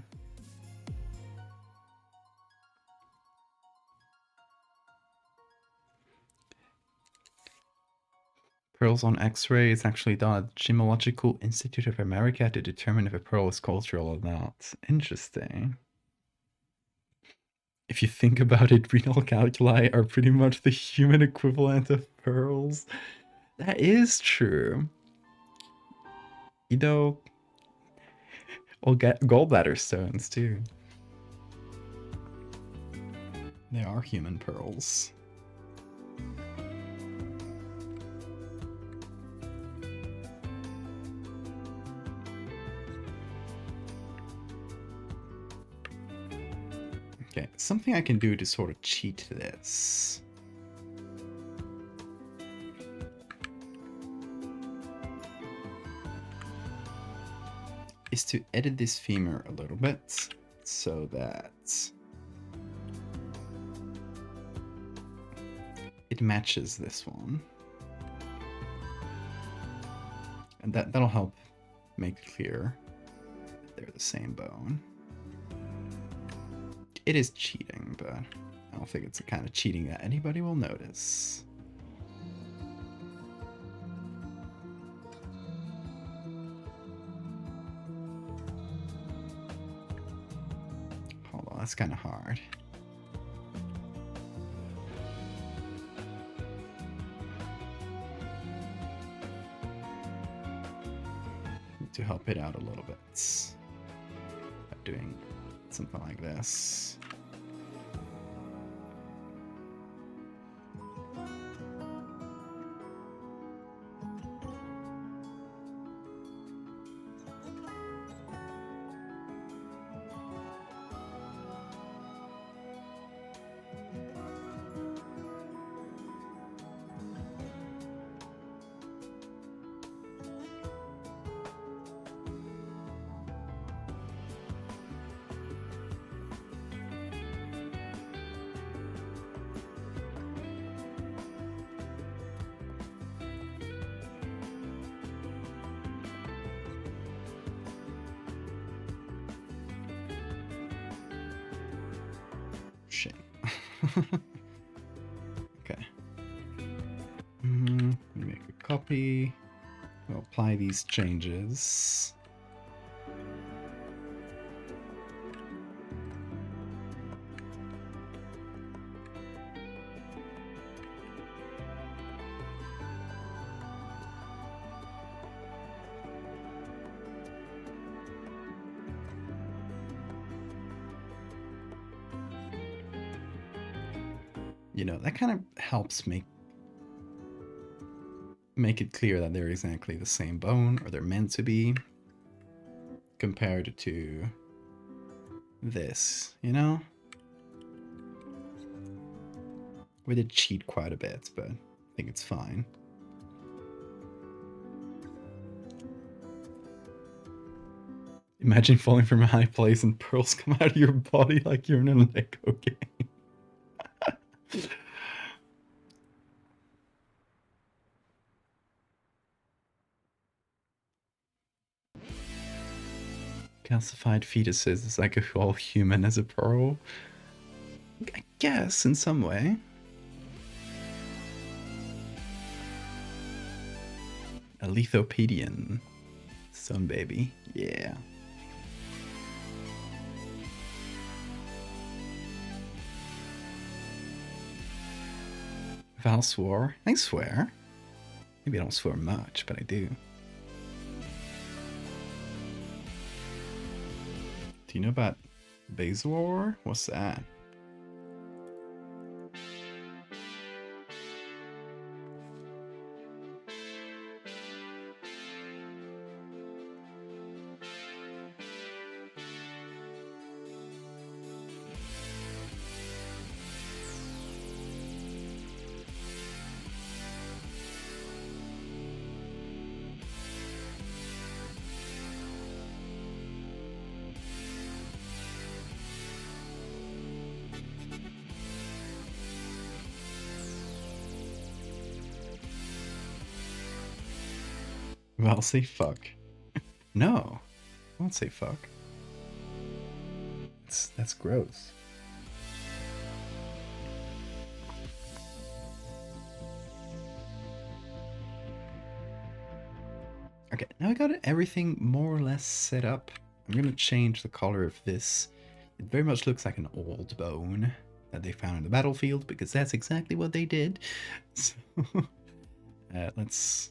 Pearls on X-ray is actually done at Gemological Institute of America to determine if a pearl is cultural or not. Interesting. If you think about it, renal calculi are pretty much the human equivalent of pearls. That is true. You know, we'll get gallbladder stones too. They are human pearls. Okay, something I can do to sort of cheat this. Is to edit this femur a little bit so that it matches this one. And that'll help make it clear that they're the same bone. it is cheating, but I don't think it's the kind of cheating that anybody will notice. Hold on, that's kind of hard. Need to help it out a little bit by doing something like this. Shame. Okay. Let me make a copy. We'll apply these changes. You know, that kind of helps make it clear that they're exactly the same bone, or they're meant to be, compared to this, you know? We did cheat quite a bit, but I think it's fine. Imagine falling from a high place and pearls come out of your body like you're in a Lego game. Calcified fetuses is like a whole human as a pearl. I guess, in some way. A lithopedian. Sun baby. Yeah. Val swore. I swear. Maybe I don't swear much, but I do. Do you know about Bazor? What's that? Well, say fuck. No, I won't say fuck. That's gross. Okay, now I got everything more or less set up. I'm gonna change the color of this. It very much looks like an old bone that they found in the battlefield, because that's exactly what they did. So, let's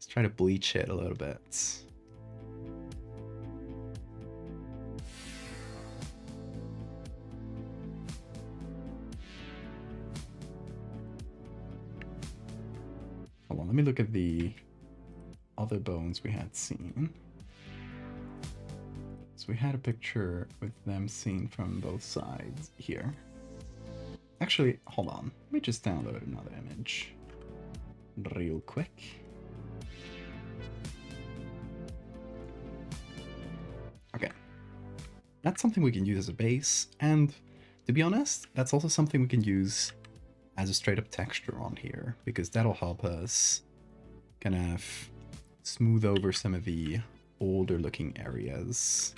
try to bleach it a little bit. Hold on, let me look at the other bones we had seen. So we had a picture with them seen from both sides here. Actually, hold on. Let me just download another image real quick. Okay. That's something we can use as a base, and to be honest, that's also something we can use as a straight up texture on here, because that'll help us kind of smooth over some of the older looking areas.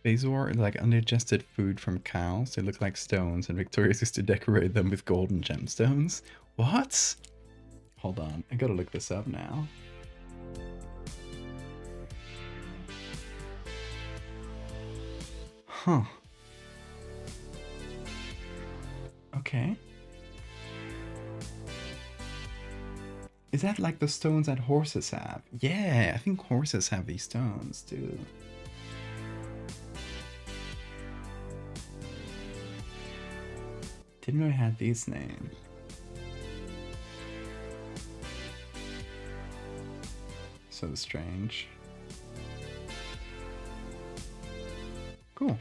Bezoar are like undigested food from cows. They look like stones, and Victorious used to decorate them with golden gemstones. What? Hold on, I gotta look this up now. Huh. Okay. Is that like the stones that horses have? Yeah, I think horses have these stones too. Didn't know it had these names. So strange. Cool.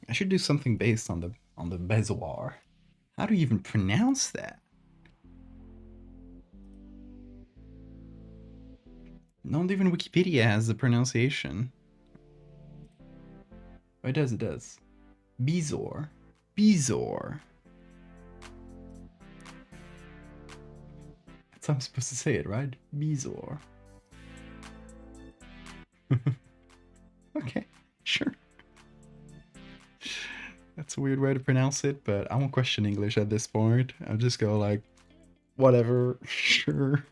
I should do something based on the bezoar. How do you even pronounce that? Not even Wikipedia has the pronunciation. Oh, it does, it does. Bezoar. Bezoar. That's how I'm supposed to say it, right? Bezoar. Okay, sure. That's a weird way to pronounce it, but I won't question English at this point. I'll just go like, whatever, sure.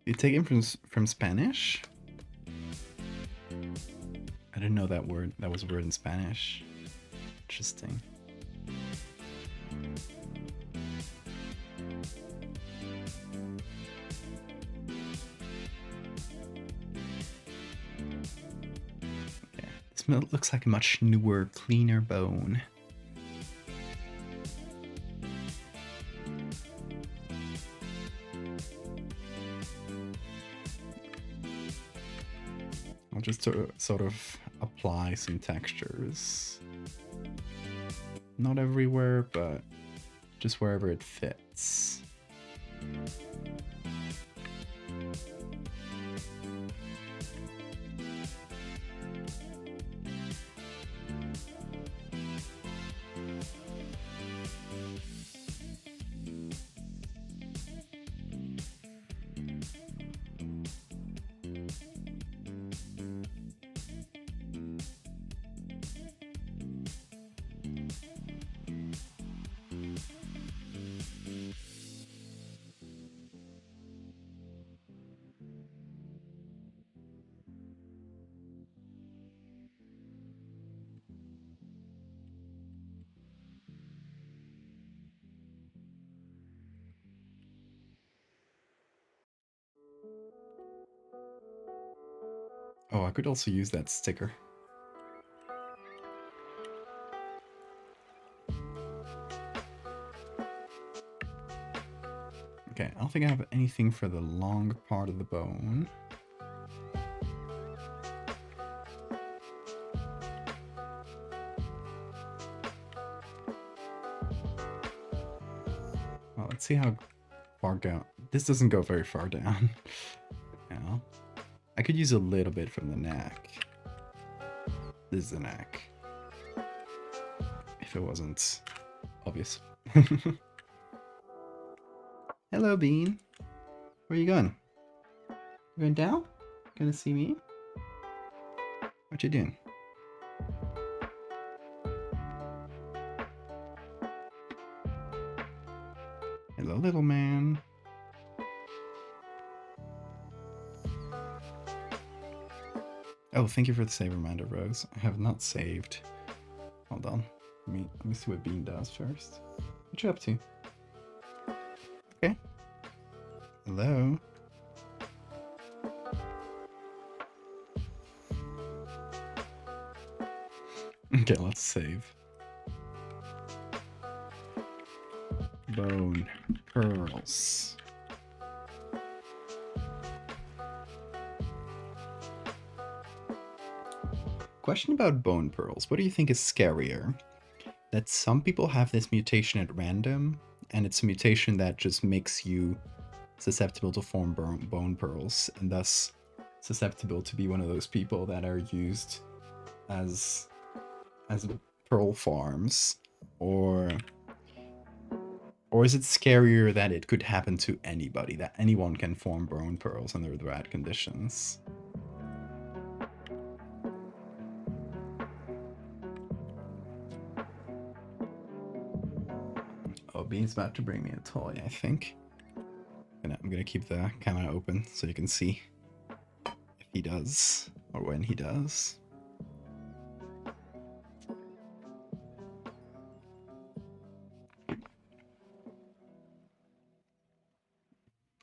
You take it from Spanish? I didn't know that word. That was a word in Spanish. Interesting. Yeah, this looks like a much newer, cleaner bone. I'll just sort of apply some textures. Not everywhere, but just wherever it fits. Oh, I could also use that sticker. Okay, I don't think I have anything for the long part of the bone. Well, let's see how far down. This doesn't go very far down. Yeah. I could use a little bit from the neck. This is the neck. If it wasn't obvious. Hello, Bean. Where are you going? You going down? Gonna see me? What you doing? Hello, little man. Oh, thank you for the save reminder, Rose. I have not saved. Hold on. Let me see what Bean does first. What you up to? Okay. Hello. Okay, let's save. Bone pearls. Question about bone pearls. What do you think is scarier? that some people have this mutation at random, and it's a mutation that just makes you susceptible to form bone pearls, and thus susceptible to be one of those people that are used as pearl farms, or is it scarier that it could happen to anybody, that anyone can form bone pearls under the right conditions? Oh, Bean's about to bring me a toy, I think. I'm gonna keep the camera open so you can see if he does, or when he does.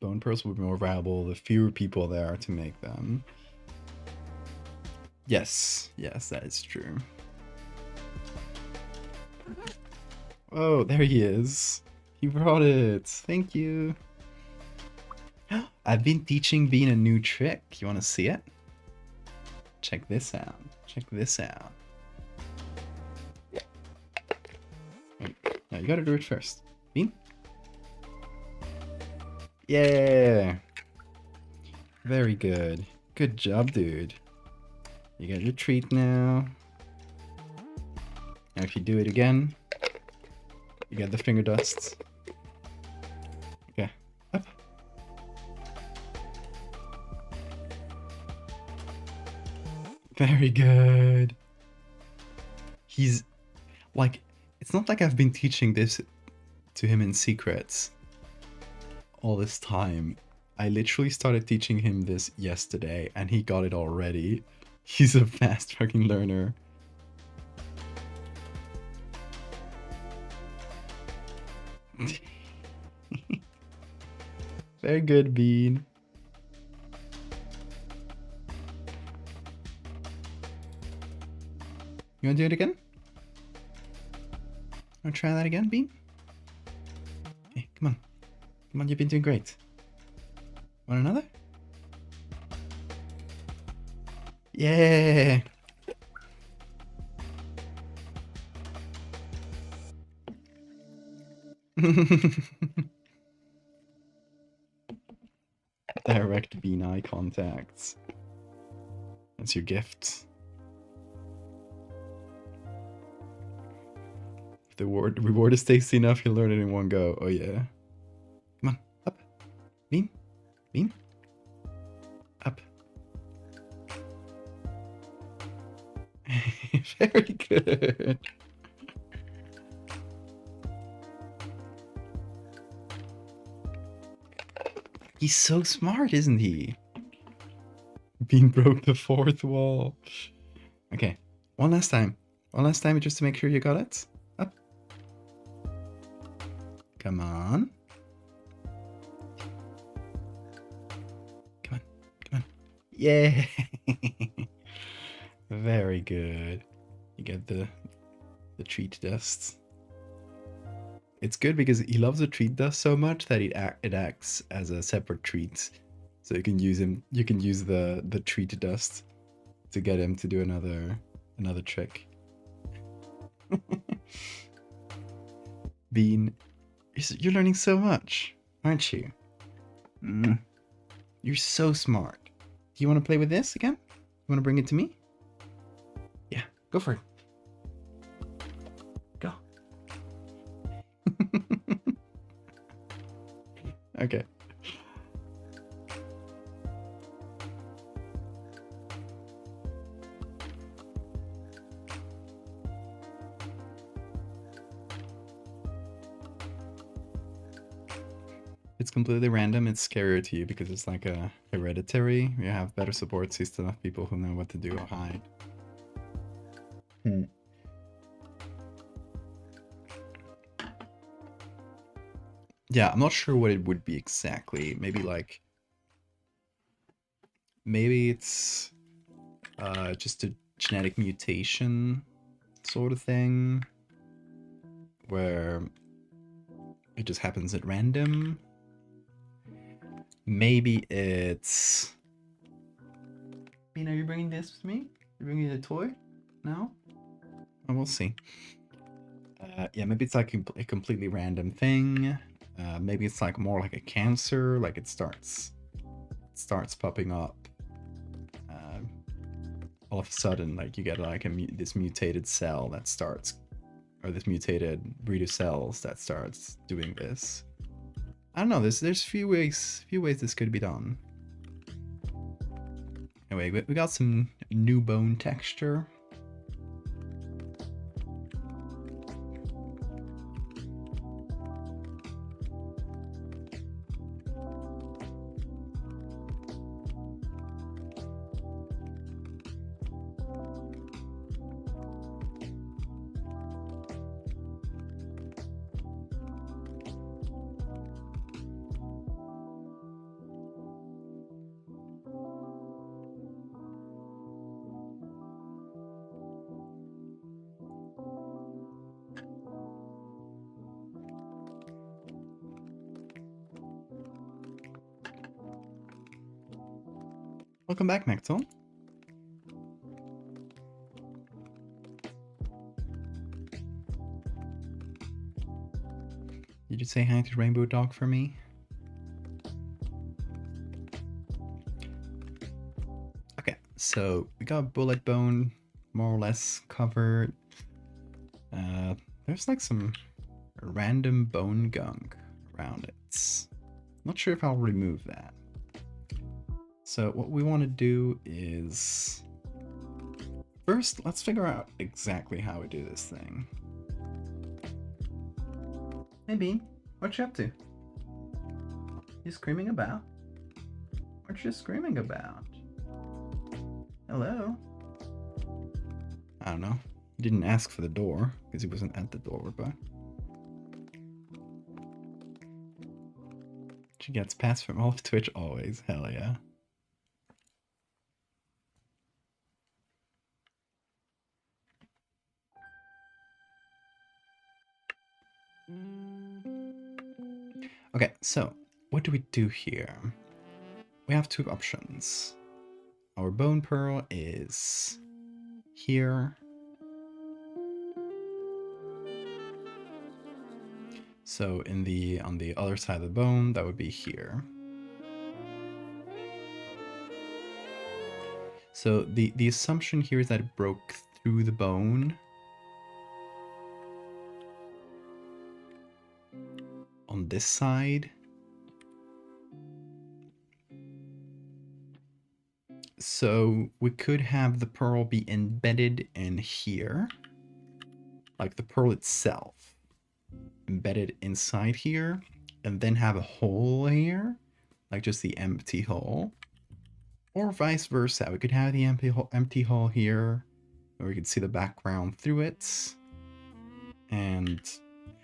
Bone pearls will be more valuable the fewer people there are to make them. Yes, that is true. Oh, there he is. He brought it. Thank you. I've been teaching Bean a new trick. You want to see it? Check this out. Check this out. Wait, no, you gotta do it first. Bean? Yeah. Very good. Good job, dude. You got your treat now. Now if you do it again, you get the finger dust. Okay, up. Very good. He's like, it's not like I've been teaching this to him in secrets all this time. I literally started teaching him this yesterday and he got it already. He's a fast fucking learner. Very good, Bean. You wanna do it again? Wanna try that again, Bean? Okay, come on. Come on, you've been doing great. Want another? Yeah! Direct Bean eye contacts. That's your gift. If the reward is tasty enough, you'll learn it in one go. Oh yeah. Come on, up. Bean. Bean. Up. Very good. He's so smart, isn't he? Bean broke the fourth wall. Okay, one last time. One last time just to make sure you got it. Up. Come on. Come on. Come on. Yeah. Very good. You get the treat dust. It's good because he loves the treat dust so much that it acts as a separate treat. So you can use the treat dust to get him to do another trick. Bean, you're learning so much, aren't you? You're so smart. Do you want to play with this again? You want to bring it to me? Yeah, go for it. Go. Okay. It's completely random. It's scarier to you because it's like a hereditary. You have better support system of people who know what to do or hide. Yeah, I'm not sure what it would be exactly. Maybe it's just a genetic mutation sort of thing where it just happens at random. Maybe it's... Bean, are you bringing this with me? You're bringing the toy now? Oh, we'll see. Yeah, maybe it's like a completely random thing. Maybe it's like more like a cancer, like it starts popping up. All of a sudden, like you get like this mutated cell that starts, or this mutated breed of cells that starts doing this. I don't know. There's few ways this could be done. Anyway, we got some new bone texture. Welcome back, Maxwell. Did you say hi to Rainbow Dog for me? Okay, so we got bullet bone more or less covered. There's like some random bone gunk around it. Not sure if I'll remove that. So what we want to do is first, let's figure out exactly how we do this thing. Hey Bean, what you up to? You screaming about? What you screaming about? Hello? I don't know. He didn't ask for the door because he wasn't at the door, but she gets passed from all of Twitch always. Hell yeah. Okay, so what do we do here? We have two options. Our bone pearl is here. So on the other side of the bone, that would be here. So the assumption here is that it broke through the bone. On this side. So we could have the pearl be embedded in here. Like the pearl itself. Embedded inside here. And then have a hole here. Like just the empty hole. Or vice versa. We could have the empty hole here. Or we could see the background through it. And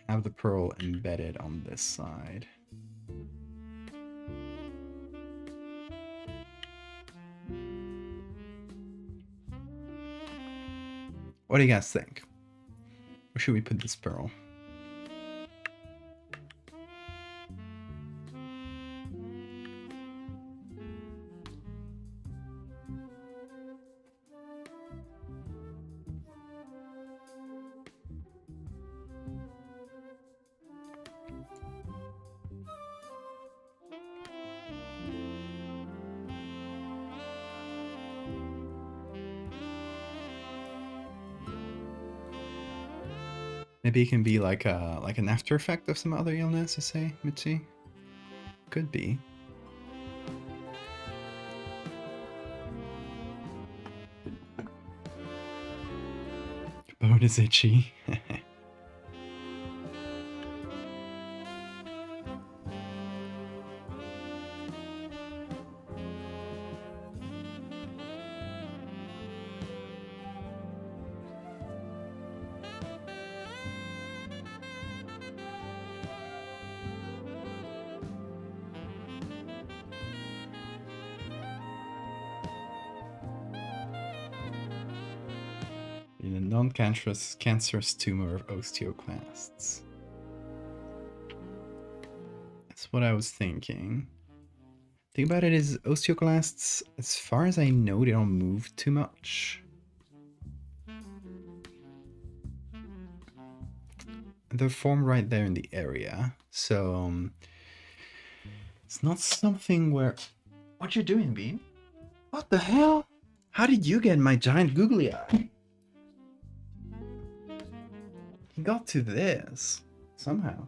have the pearl embedded on this side. What do you guys think? Where should we put this pearl? Maybe it can be like an after effect of some other illness, you say, Mitzi? Could be. Your bone is itchy. In a non-cancerous tumor of osteoclasts. That's what I was thinking. Thing about it is osteoclasts, as far as I know, they don't move too much. they're formed right there in the area. So it's not something where... What you doing, Bean? What the hell? How did you get my giant googly eye? He got to this somehow.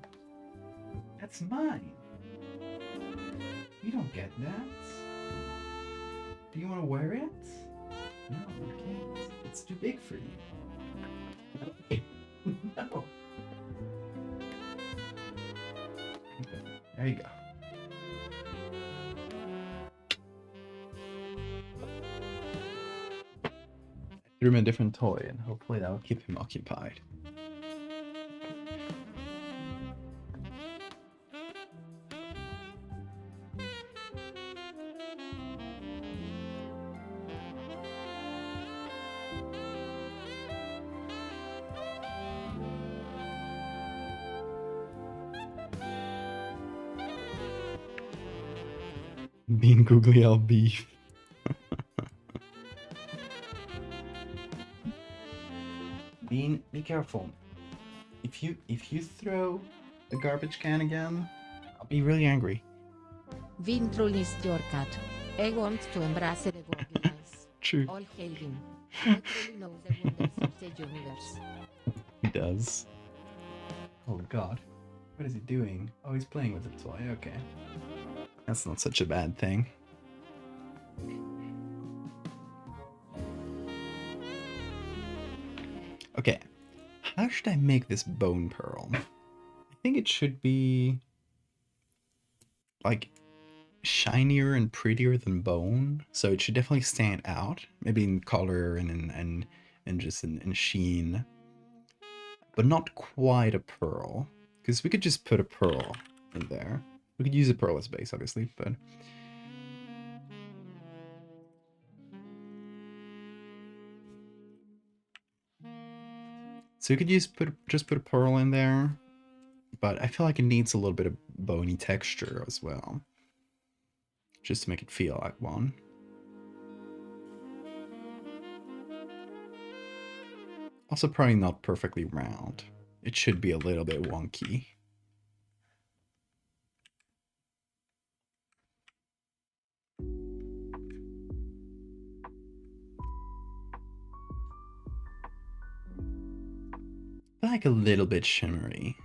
That's mine. You don't get that. Do you want to wear it? No, you can't. It's too big for you. No. Okay, there you go. I threw him a different toy, and hopefully that will keep him occupied. Bean googly eye beef. Bean, be careful. If you throw the garbage can again, I'll be really angry. Vin truly is your cat. I want to embrace the googly eyes. True. All hail Vin. I truly know the wonders of the universe. He does. Oh god. What is he doing? Oh, he's playing with the toy. Okay. That's not such a bad thing. Okay. How should I make this bone pearl? I think it should be like shinier and prettier than bone. So it should definitely stand out. Maybe in color and just in sheen. But not quite a pearl. Because we could just put a pearl in there. We could use a pearl as base, obviously, but... So you could just put a pearl in there, but I feel like it needs a little bit of bony texture as well. Just to make it feel like one. Also probably not perfectly round. It should be a little bit wonky. Like a little bit shimmery.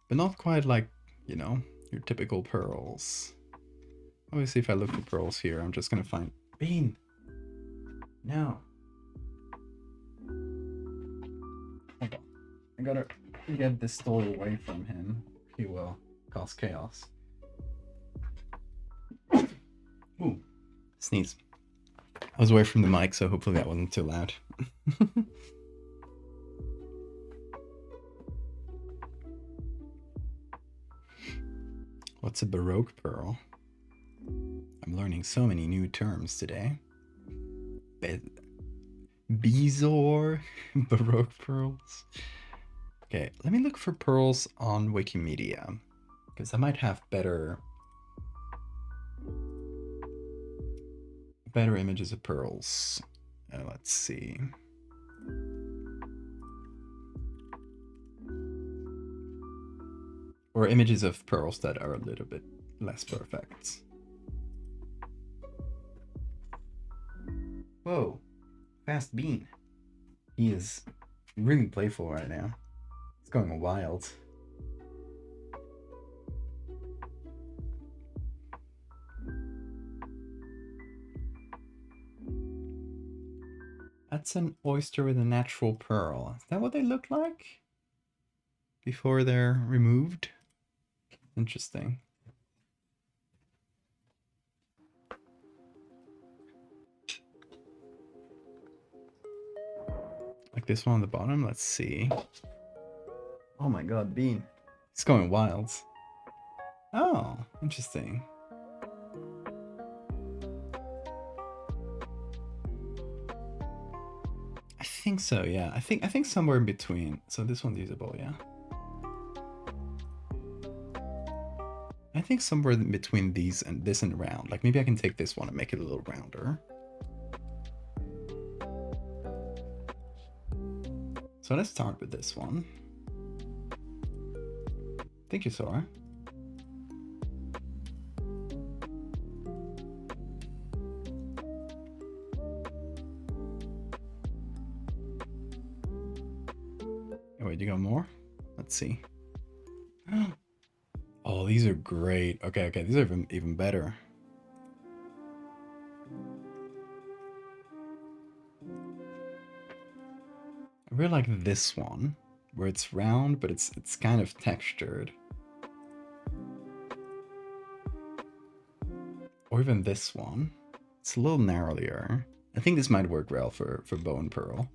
But not quite like, you know, your typical pearls. Obviously if I look for pearls here, I'm just gonna find... Bean! No. Hold on. I gotta get this toy away from him. He will cause chaos. Ooh. Sneeze. I was away from the mic, so hopefully that wasn't too loud. What's a Baroque pearl? I'm learning so many new terms today. Bezoar, Baroque pearls. Okay, let me look for pearls on Wikimedia, because I might have better images of pearls. Let's see. Or images of pearls that are a little bit less perfect. Whoa, fast Bean. He is really playful right now. He's going wild. That's an oyster with a natural pearl. Is that what they look like? Before they're removed? Interesting. Like this one on the bottom, let's see. Oh my god, Bean. It's going wild. Oh, interesting. I think so, yeah. I think somewhere in between. So this one's usable, yeah. I think somewhere in between these and this and round. Like maybe I can take this one and make it a little rounder. So let's start with this one. Thank you, Sora. Oh, wait, you got more? Let's see. Oh, these are great. Okay, these are even better. I really like this one, where it's round, but it's kind of textured. Or even this one. It's a little narrower. I think this might work well for Bone Pearl.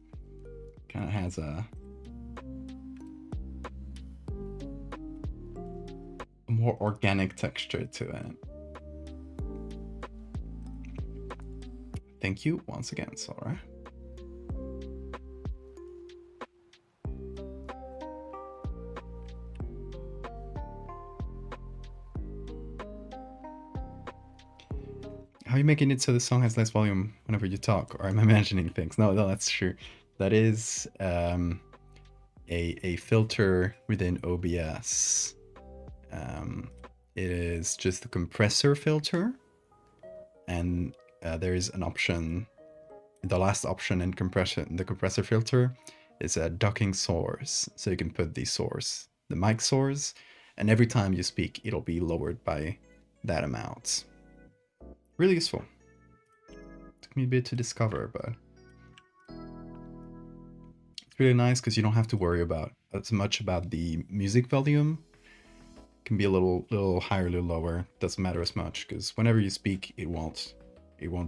Kind of has a more organic texture to it. Thank you once again, Sora. How are you making it so the song has less volume whenever you talk? Or am I imagining things? No, that's true. That is a filter within OBS. It is just the compressor filter, and there is an option. The last option in the compressor filter is a ducking source, so you can put the source, the mic source, and every time you speak, it'll be lowered by that amount. Really useful. Took me a bit to discover, but it's really nice because you don't have to worry about as much about the music volume. It can be a little higher, a little lower. Doesn't matter as much because whenever you speak, it won't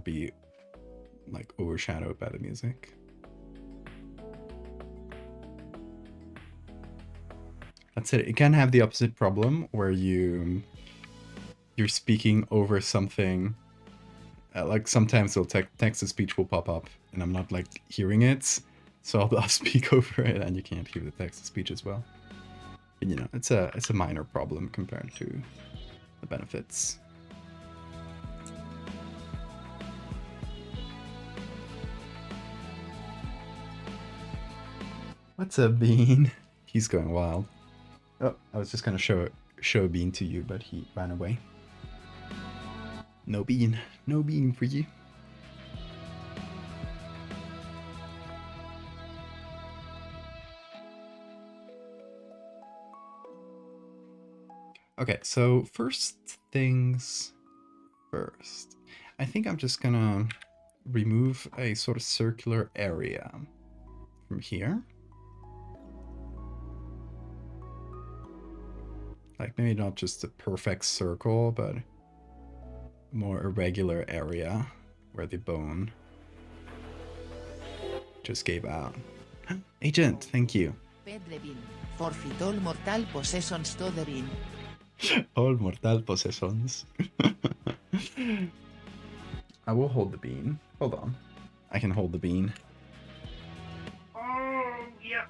be like overshadowed by the music. That's it. It can have the opposite problem where you're speaking over something. Like sometimes text to speech will pop up and I'm not like hearing it, so I'll speak over it and you can't hear the text to speech as well. And you know, it's a minor problem compared to the benefits. What's up, Bean? He's going wild. Oh, I was just gonna show a Bean to you, but he ran away. No bean for you. Okay, so first things first. I think I'm just gonna remove a sort of circular area from here. Like maybe not just a perfect circle, but more irregular area where the bone just gave out. Agent, thank you. Pedrevin, forfeit all mortal possessions to the bin. All mortal possessions. I will hold the bean. Hold on. I can hold the bean. Oh, yeah.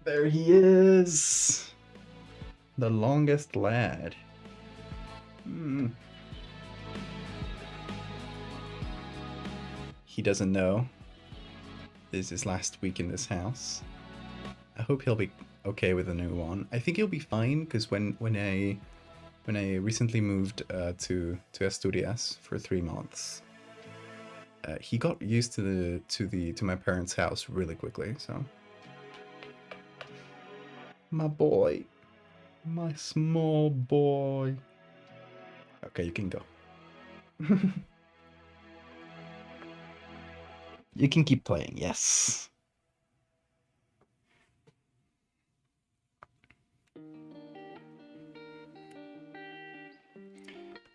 There he is. The longest lad. He doesn't know this is his last week in this house. I hope he'll be okay with the new one. I think he'll be fine because when I recently moved to Asturias for 3 months, he got used to my parents' house really quickly. So my boy, my small boy. Okay, you can go. You can keep playing, yes.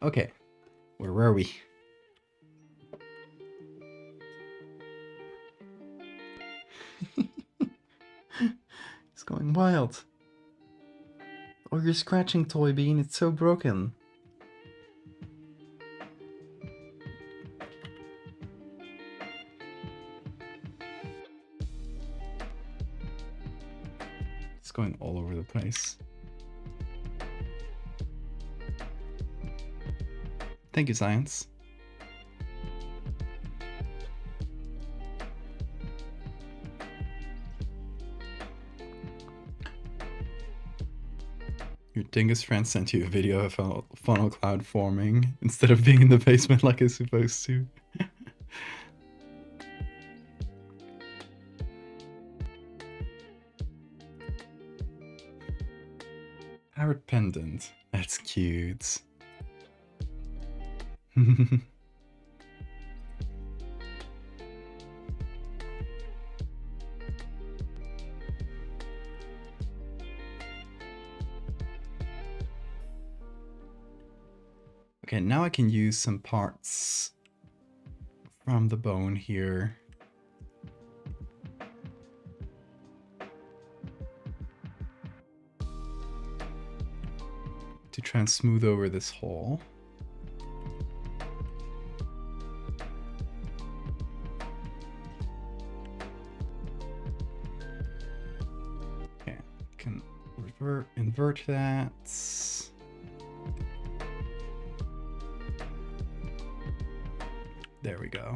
Okay, where were we? It's going wild. Oh, your scratching toy, Bean, it's so broken. It's going all over the place. Thank you, Science. Your dingus friend sent you a video of a funnel cloud forming instead of being in the basement like it's supposed to. Parrot pendant. That's cute. Okay, now I can use some parts from the bone here. To try and smooth over this hole. Okay, can invert that. There we go.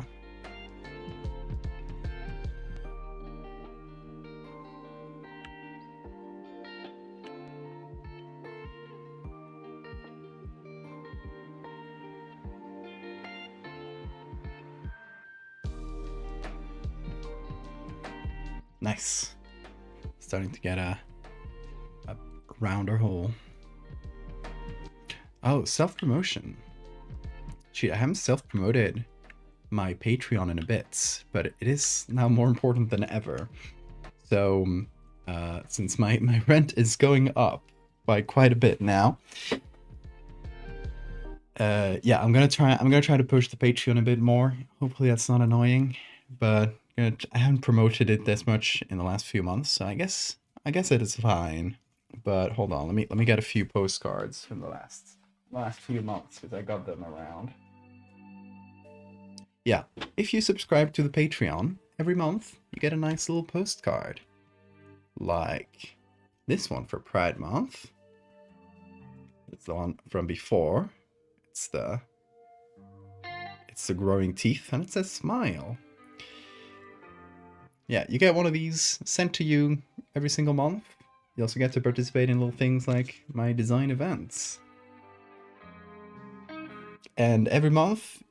Nice. Starting to get a rounder hole. Oh, self-promotion. Gee, I haven't self-promoted my Patreon in a bit, but it is now more important than ever. So, since my rent is going up by quite a bit now, yeah, I'm gonna try to push the Patreon a bit more. Hopefully that's not annoying, but I haven't promoted it this much in the last few months, so I guess it is fine. But hold on, let me get a few postcards from the last few months because I got them around. Yeah, if you subscribe to the Patreon every month, you get a nice little postcard, like this one for Pride Month. It's the one from before. It's the growing teeth, and it says smile. Yeah, you get one of these sent to you every single month. You also get to participate in little things like my design events. And every month,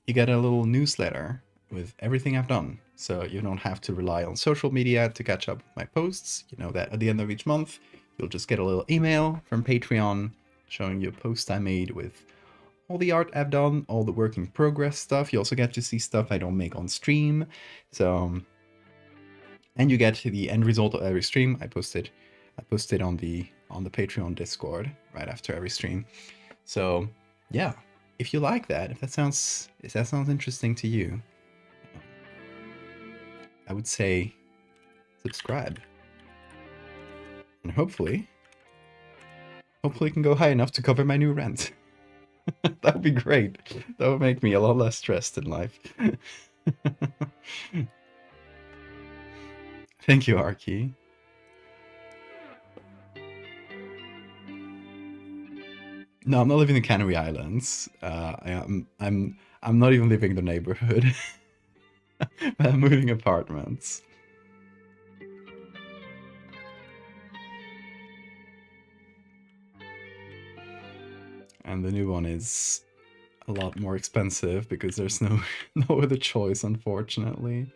you get a little newsletter with everything I've done. So you don't have to rely on social media to catch up with my posts. You know that at the end of each month, you'll just get a little email from Patreon showing you a post I made with all the art I've done, all the work in progress stuff. You also get to see stuff I don't make on stream. So, and you get the end result of every stream. I post it on the Patreon Discord right after every stream. So yeah, if you like that, if that sounds interesting to you, I would say subscribe, and hopefully it can go high enough to cover my new rent. That would be great. That would make me a lot less stressed in life. Thank you, Arky. No, I'm not living in the Canary Islands. I'm not even living in the neighborhood. I'm moving apartments. And the new one is a lot more expensive because there's no other choice, unfortunately.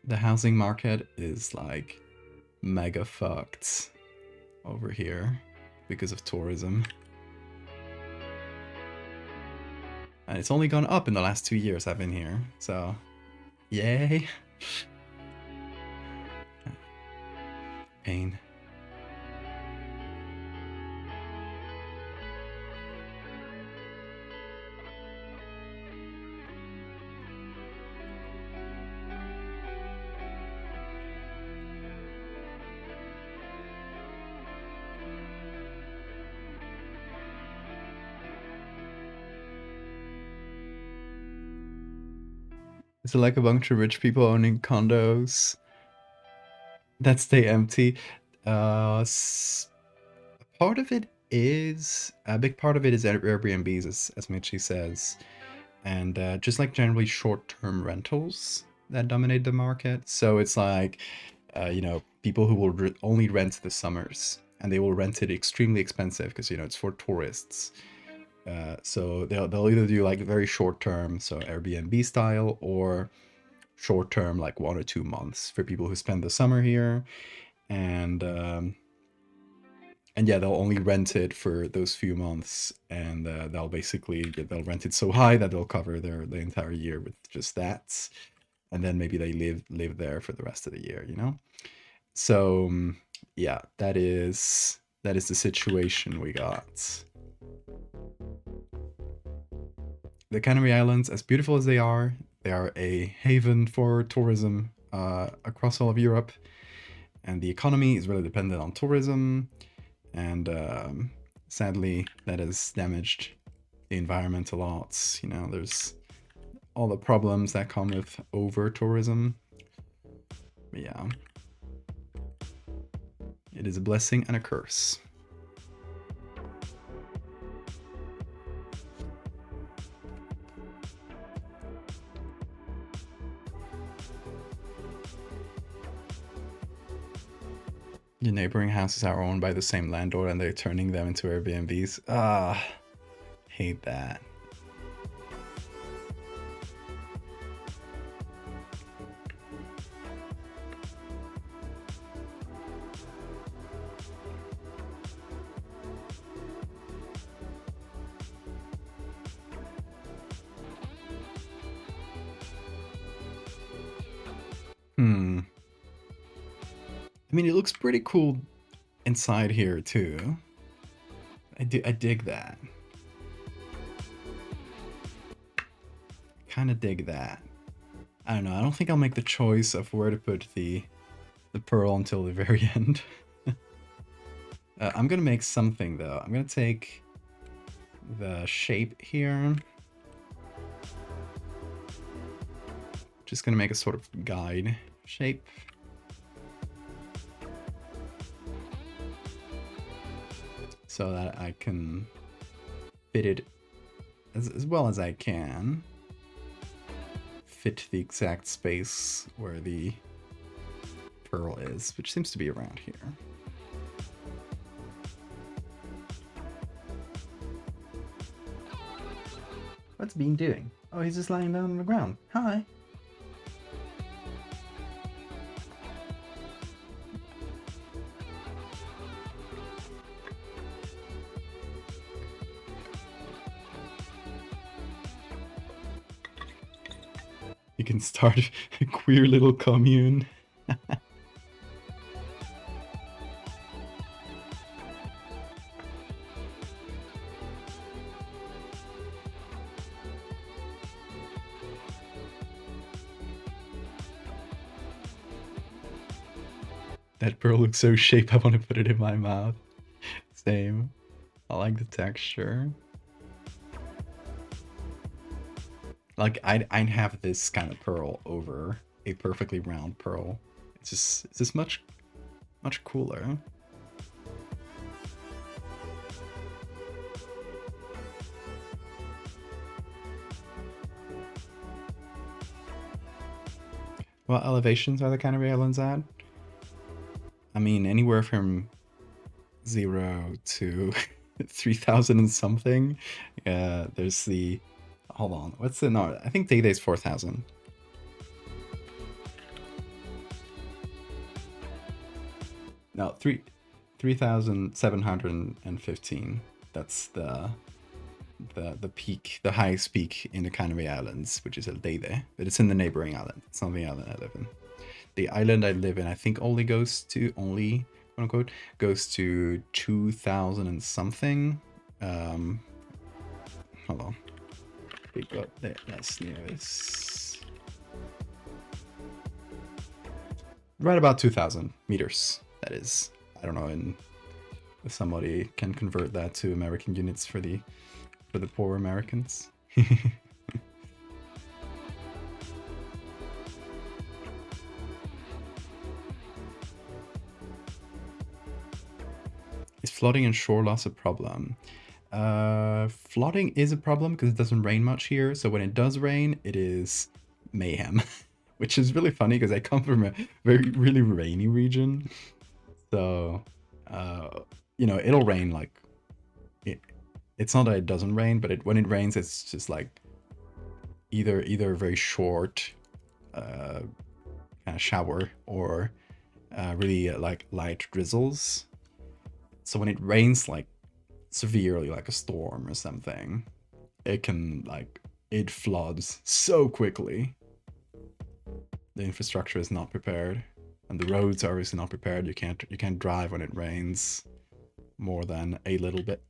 The housing market is like mega fucked over here because of tourism. And it's only gone up in the last 2 years I've been here, so yay. Pain. Is it like a bunch of rich people owning condos that stay empty? A part of it is, a big part of it is Airbnbs, as Mitchie says. And just like generally short-term rentals that dominate the market. So it's like you know, people who will only rent the summers, and they will rent it extremely expensive because, you know, it's for tourists. So they'll either do like very short term, so Airbnb style, or short term, like 1 or 2 months for people who spend the summer here. And yeah, they'll only rent it for those few months, and they'll rent it so high that they'll cover the entire year with just that, and then maybe they live there for the rest of the year, you know. So yeah, that is the situation we got. The Canary Islands, as beautiful as they are a haven for tourism across all of Europe, and the economy is really dependent on tourism. And sadly, that has damaged the environment a lot. You know, there's all the problems that come with over tourism. But yeah, it is a blessing and a curse. The neighboring houses are owned by the same landlord and they're turning them into Airbnbs. Ah, hate that. I mean, it looks pretty cool inside here too. I dig that. Kind of dig that. I don't know. I don't think I'll make the choice of where to put the pearl until the very end. I'm gonna make something though. I'm gonna take the shape here. Just gonna make a sort of guide shape. So that I can fit it as well as I can. Fit the exact space where the pearl is, which seems to be around here. What's Bean doing? Oh, he's just lying down on the ground. Hi. You can start a queer little commune. That pearl looks so shaped, I want to put it in my mouth. Same. I like the texture. Like, I'd have this kind of pearl over a perfectly round pearl. It's just much cooler. What elevations are the Canary Islands at? I mean, anywhere from 0 to 3,000 and something. There's the... Hold on, what's the... No, I think Day-Day's 4,000. No, 3,715. That's the peak, the highest peak in the Canary Islands, which is El Teide, but it's in the neighboring island. It's not the island I live in. The island I live in, I think, only goes to, quote unquote, goes to 2,000 and something. Hold on. We got there. That's nearest. Right about 2,000 meters. That is. I don't know. And if somebody can convert that to American units for the poor Americans. Is flooding and shore loss a problem? Flooding is a problem because it doesn't rain much here. So when it does rain, it is mayhem. which is really funny because I come from a really rainy region. So, you know, it'll rain like it's not that it doesn't rain, but when it rains, it's just like either a very short kind of shower or really like light drizzles. So when it rains like severely, like a storm or something, it can like it floods so quickly. The infrastructure is not prepared, and the roads are obviously not prepared. You can't drive when it rains more than a little bit.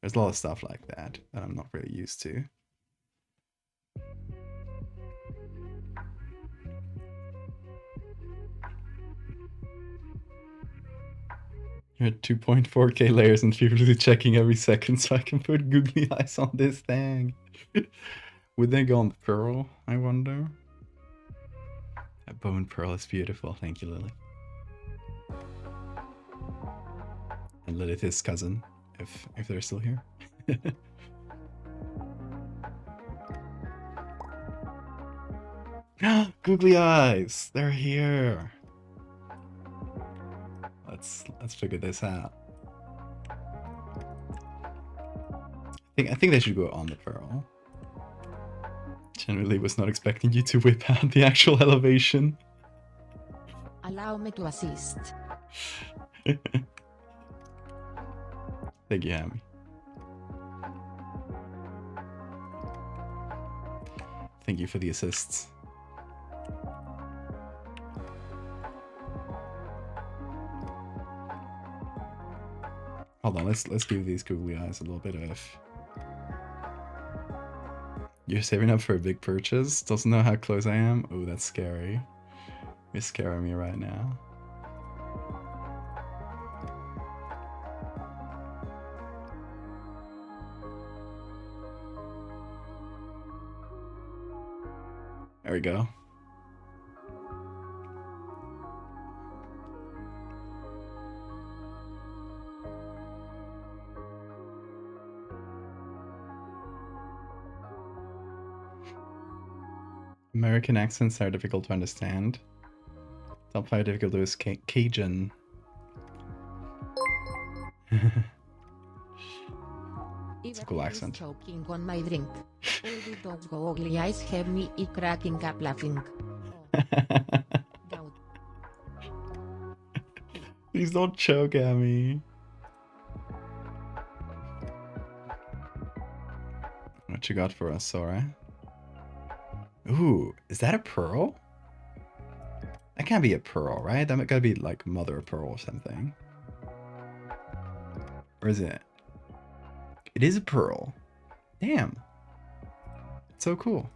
There's a lot of stuff like that I'm not really used to. You're at 2.4k layers and feverishly checking every second so I can put googly eyes on this thing. Would they go on the pearl, I wonder? That bone pearl is beautiful, thank you, Lily. And Lilith's cousin, if they're still here. Googly eyes! They're here! Let's figure this out. I think they should go on the pearl. Generally was not expecting you to whip out the actual elevation. Allow me to assist. Thank you, Hammy. Thank you for the assists. Hold on, let's give these googly eyes a little bit of... You're saving up for a big purchase? Doesn't know how close I am? Oh, that's scary. You're scaring me right now. There we go. American accents are difficult to understand. Top 5 difficulty is Cajun. It's a cool accent. Choking on my drink. All the dogs go ugly eyes have me cracking up laughing. Oh. Please don't choke at me. What you got for us, Sora? Ooh, is that a pearl? That can't be a pearl, right? That gotta be like mother of pearl or something. Or is it? It is a pearl. Damn. It's so cool.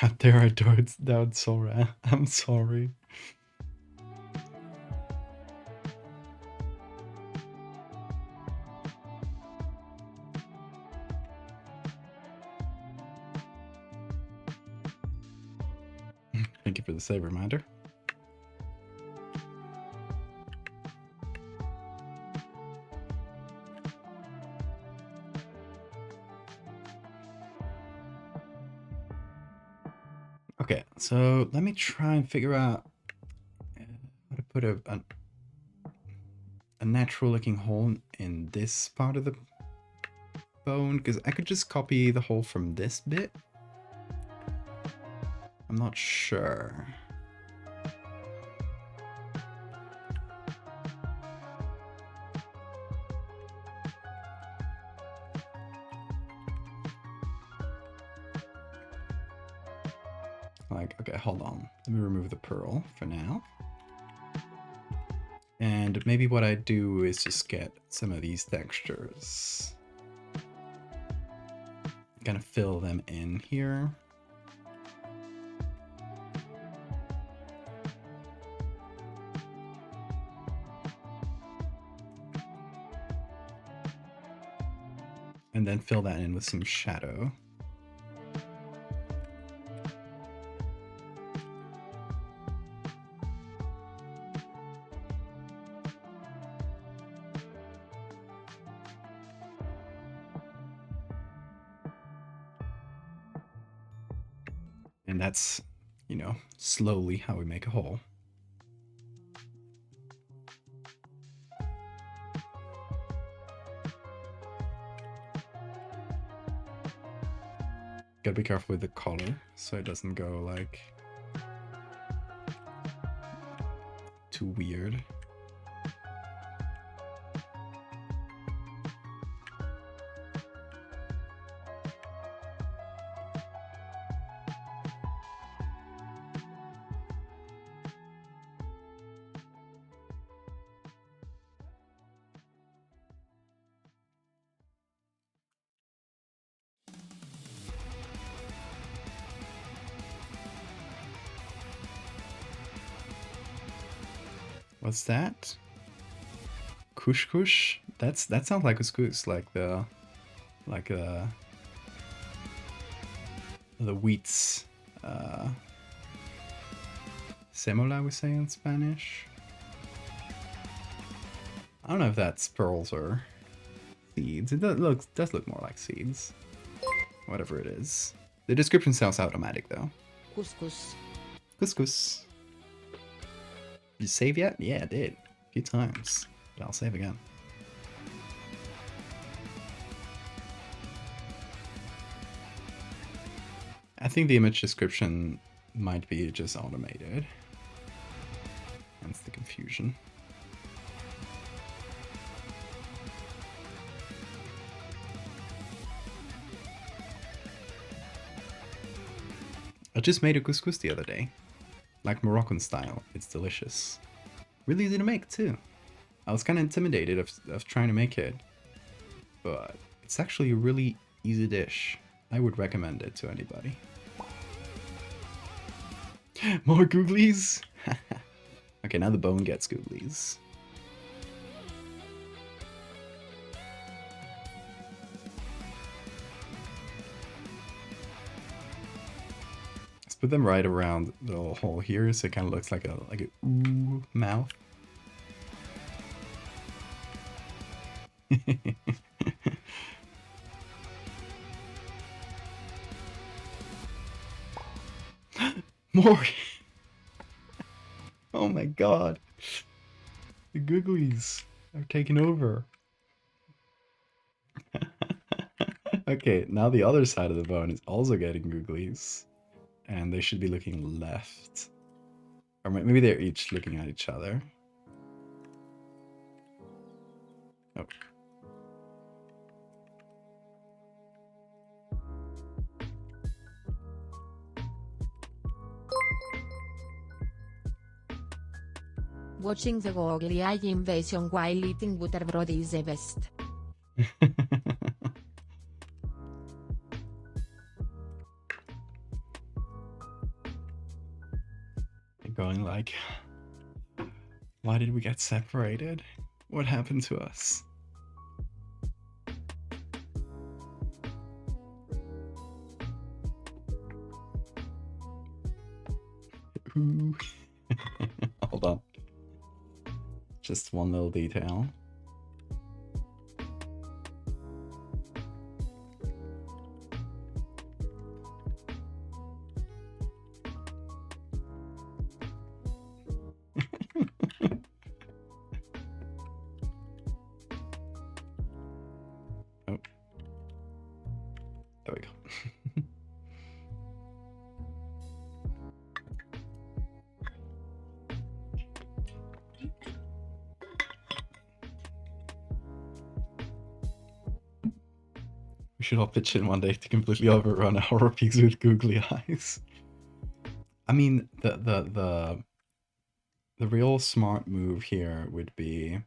Out there, I doubt Sora. I'm sorry. Thank you for the save reminder. Okay, so let me try and figure out how to put a natural looking hole in this part of the bone, because I could just copy the hole from this bit. I'm not sure. like, okay, hold on. Let me remove the pearl for now. And maybe what I do is just get some of these textures. Kind of fill them in here. And then fill that in with some shadow. And that's, you know, slowly how we make a hole. Gotta be careful with the color so it doesn't go like too weird. What's that? Kush? That sounds like couscous, like the wheats semola we say in Spanish. I don't know if that's pearls or seeds. It does look more like seeds. Whatever it is. The description sounds automatic though. Couscous. Couscous. Did you save yet? Yeah, I did. A few times. But I'll save again. I think the image description might be just automated. Hence the confusion. I just made a couscous the other day. Like Moroccan style. It's delicious. Really easy to make too. I was kind of intimidated of trying to make it. But it's actually a really easy dish. I would recommend it to anybody. More googlies? Okay, now the bone gets googlies. Let's put them right around the little hole here so it kind of looks like a ooh mouth. More! Oh my god. The googlies are taking over. Okay, now the other side of the bone is also getting googlies. And they should be looking left. Or maybe they're each looking at each other. Oh. Watching the googly eye invasion while eating butterbrot is the best. Going like, why did we get separated? What happened to us? Ooh. Hold on. Just one little detail. Oh. There we go. We should all pitch in one day to completely overrun our pigs with googly eyes. I mean, the real smart move here would be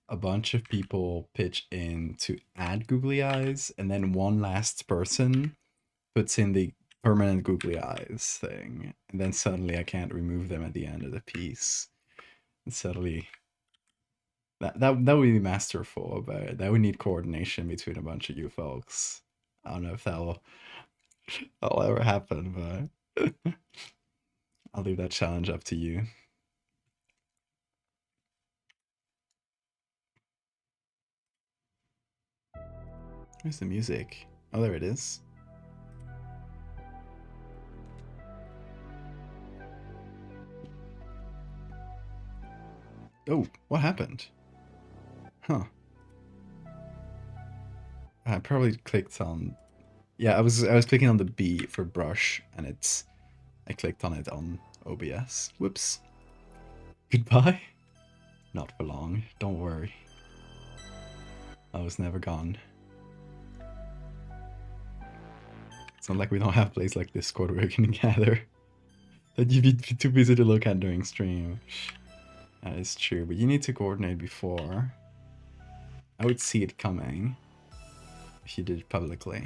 a bunch of people pitch in to add googly eyes, and then one last person puts in the permanent googly eyes thing, and then suddenly I can't remove them at the end of the piece. And suddenly, that would be masterful, but that would need coordination between a bunch of you folks. I don't know if that'll ever happen, but I'll leave that challenge up to you. Where's the music? Oh, there it is. Oh, what happened? Huh. I probably clicked on... Yeah, I was clicking on the B for brush, and I clicked on it on OBS. Whoops. Goodbye? Not for long, don't worry. I was never gone. It's not like we don't have places like Discord where we can gather. That you'd be too busy to look at during stream. That is true, but you need to coordinate before. I would see it coming if you did it publicly.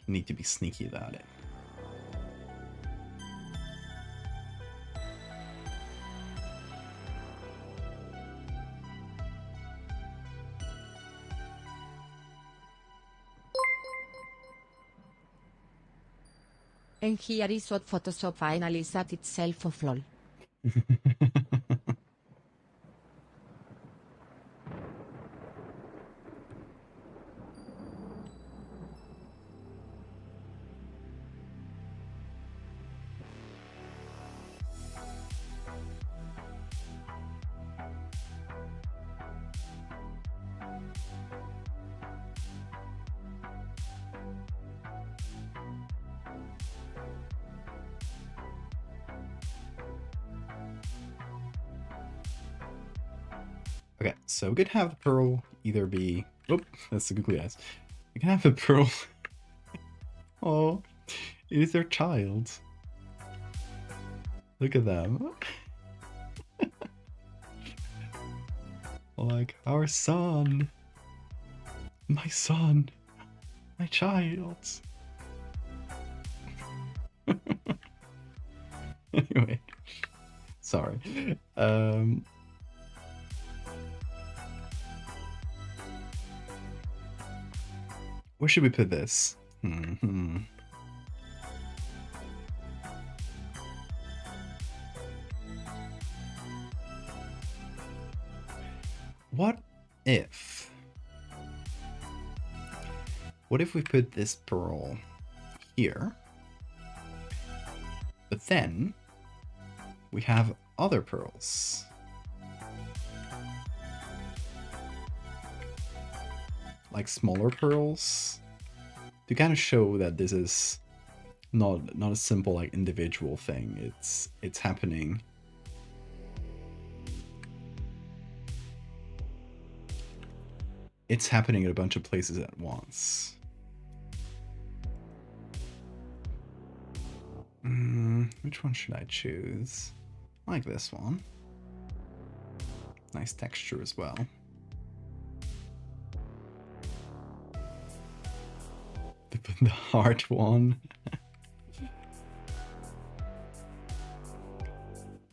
You need to be sneaky about it. And here is what Photoshop finally set itself of lol. Okay, so we could have the pearl either be... Oh, that's the googly eyes. We can have the pearl... Oh, it is their child. Look at them. Like, our son. My son. My child. Anyway. Sorry. Where should we put this? What if... What if we put this pearl here? But then we have other pearls. Like smaller pearls to kind of show that this is not a simple like individual thing. It's happening. It's happening at a bunch of places at once. Which one should I choose? I like this one. Nice texture as well. The heart one.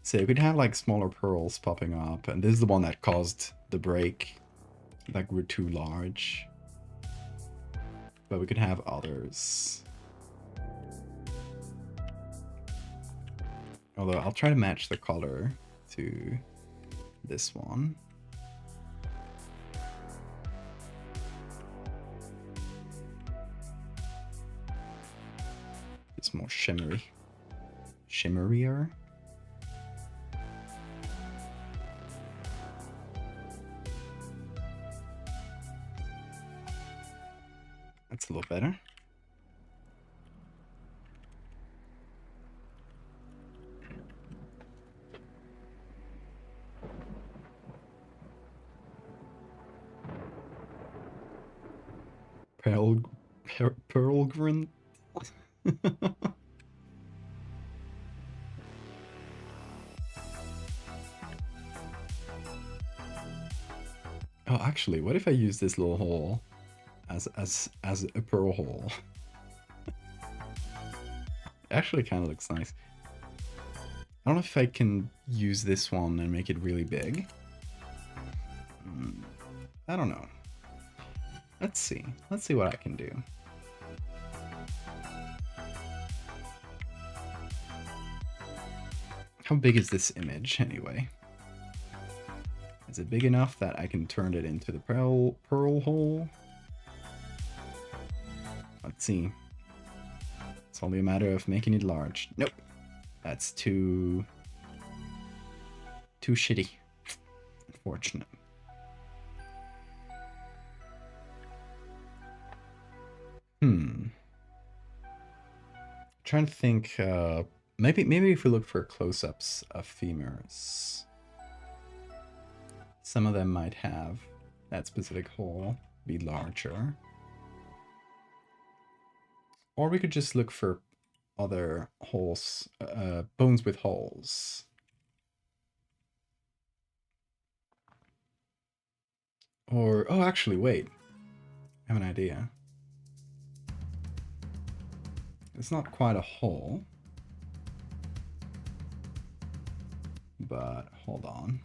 So you could have like smaller pearls popping up, and this is the one that caused the break. That grew too large. But we could have others. Although I'll try to match the color to this one. It's more shimmery. Shimmerier. That's a little better. Pearlgrin. Oh, actually, what if I use this little hole as a pearl hole? It actually kind of looks nice. I don't know if I can use this one and make it really big. I don't know. Let's see. Let's see what I can do. How big is this image anyway? Is it big enough that I can turn it into the pearl hole? Let's see. It's only a matter of making it large. Nope. That's too shitty. Unfortunate. Trying to think, maybe if we look for close-ups of femurs. Some of them might have that specific hole be larger. Or we could just look for other holes, bones with holes. Or, oh, actually, wait. I have an idea. It's not quite a hole. But, hold on.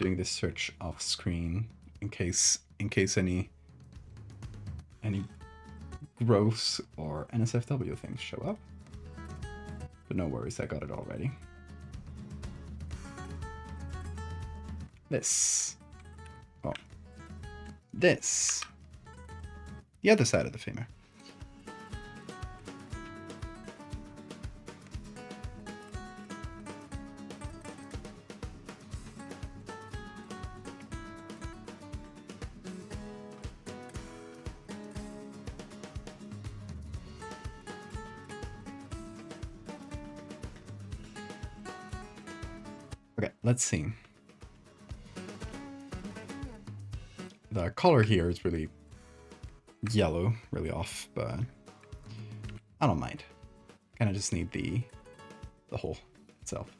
Doing this search off screen in case any gross or NSFW things show up. But no worries, I got it already. This. Oh. This. The other side of the femur. Okay, let's see. The color here is really yellow, really off, but I don't mind. Kind of just need the hole itself.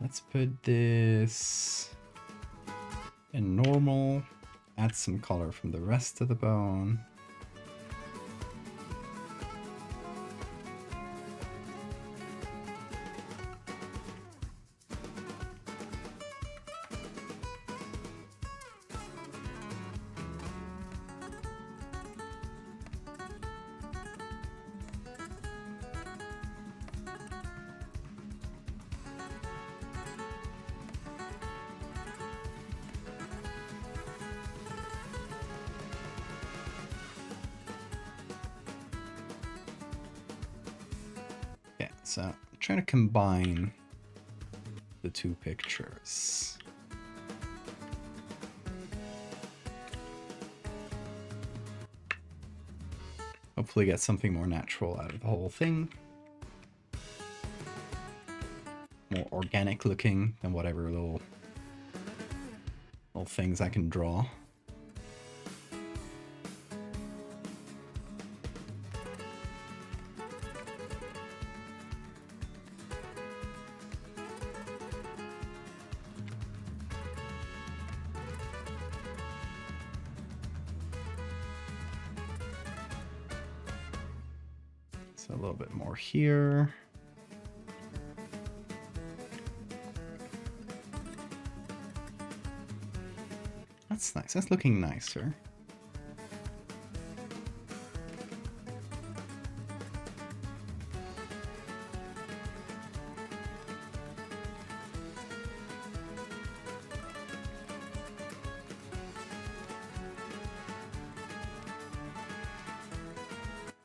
Let's put this in normal, add some color from the rest of the bone. So I'm trying to combine the two pictures. Hopefully get something more natural out of the whole thing. More organic looking than whatever little things I can draw. So a little bit more here. That's nice. That's looking nicer.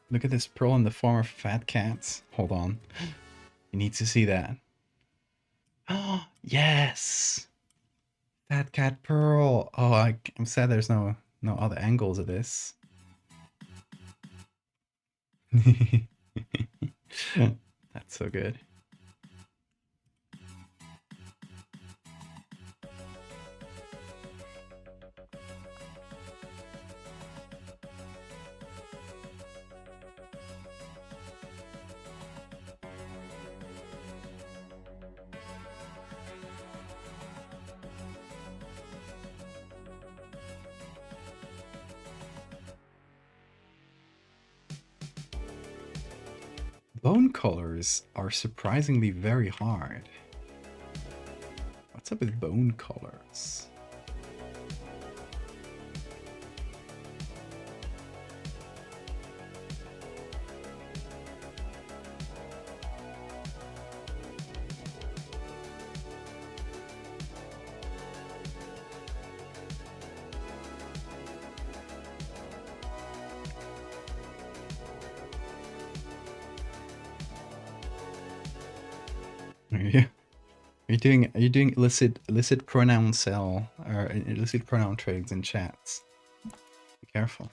Look at this pearl in the form of fat cats. Hold on. You need to see that. Oh, yes! Fat cat pearl. Oh, I'm sad there's no other angles of this. That's so good. Bone colors are surprisingly very hard. What's up with bone colors? Yeah. Are you doing illicit pronoun sell or illicit pronoun trades in chats? Be careful.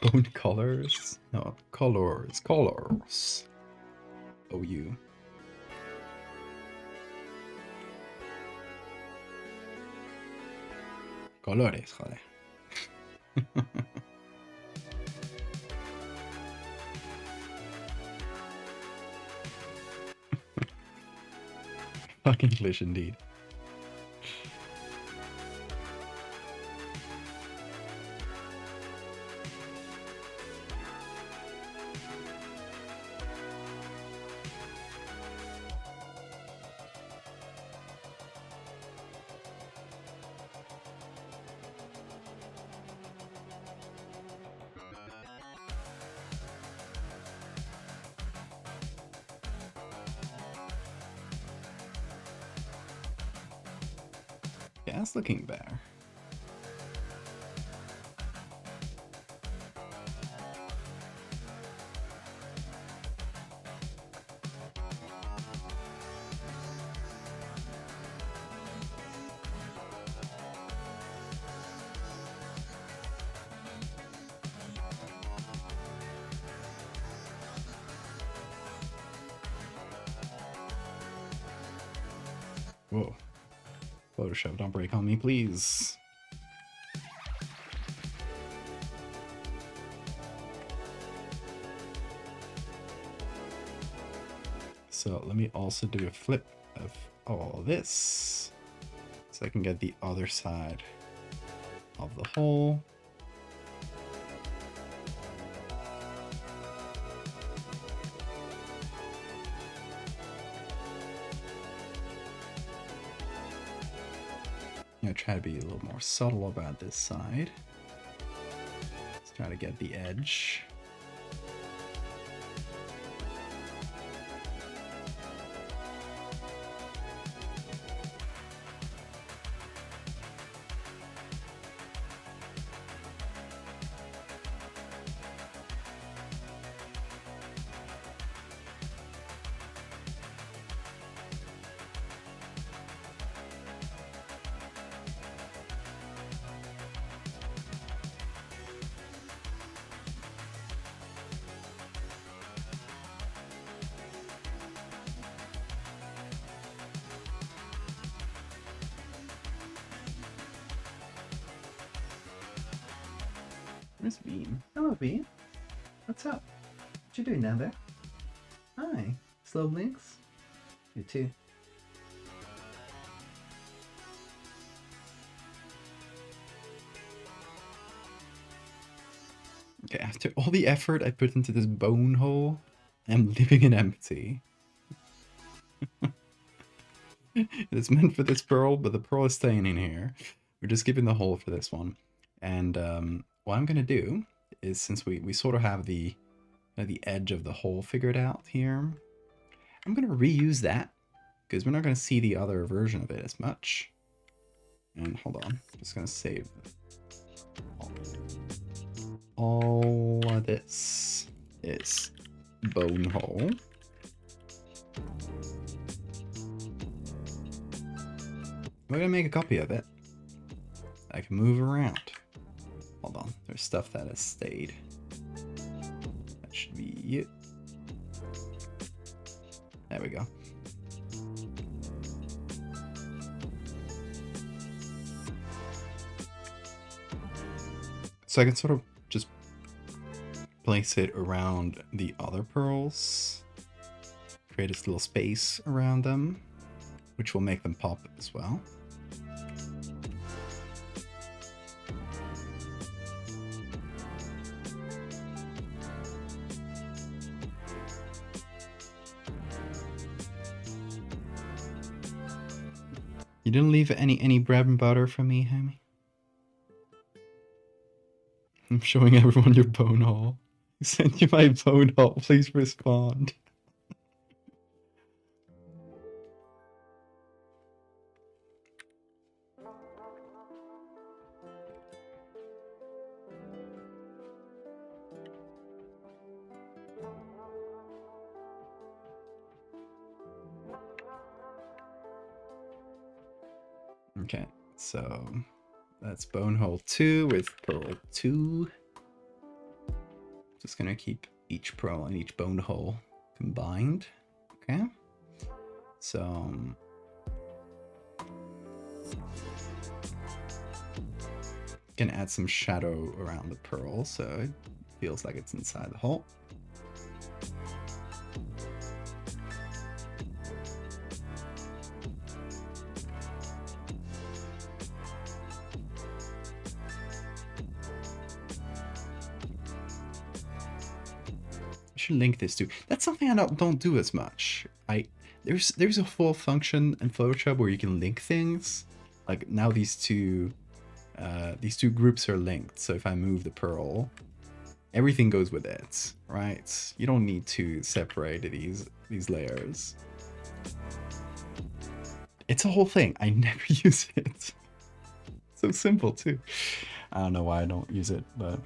Bone colors? No, colors. Oh, you. Colores, joder. Fucking English indeed. Yeah, it's looking better. Whoa. Photoshop, don't break on me, please. So let me also do a flip of all this so I can get the other side of the hole. I'm gonna try to be a little more subtle about this side. Let's try to get the edge. Miss Bean. Hello, Bean. What's up? What you doing down there? Hi. Slow blinks? You too. Okay, after all the effort I put into this bone hole, I'm leaving it empty. It's meant for this pearl, but the pearl is staying in here. We're just keeping the hole for this one. And what I'm gonna do is, since we sort of have the edge of the hole figured out here, I'm gonna reuse that because we're not gonna see the other version of it as much. And hold on, I'm just gonna save all of this is bone hole. We're gonna make a copy of it. I can move around. Hold on, there's stuff that has stayed. That should be it. There we go. So I can sort of just place it around the other pearls, create this little space around them, which will make them pop as well. You didn't leave any bread and butter for me, Hammy? I'm showing everyone your bone hole. I sent you my bone hole. Please respond. Okay, so that's bone hole 2 with pearl 2. Just gonna keep each pearl and each bone hole combined. Okay, so gonna add some shadow around the pearl so it feels like it's inside the hole. Should link this to. That's something I don't do as much. There's a full function in Photoshop where you can link things. Like now these two groups are linked. So if I move the pearl, everything goes with it, right? You don't need to separate these layers. It's a whole thing. I never use it. So simple too. I don't know why I don't use it, but.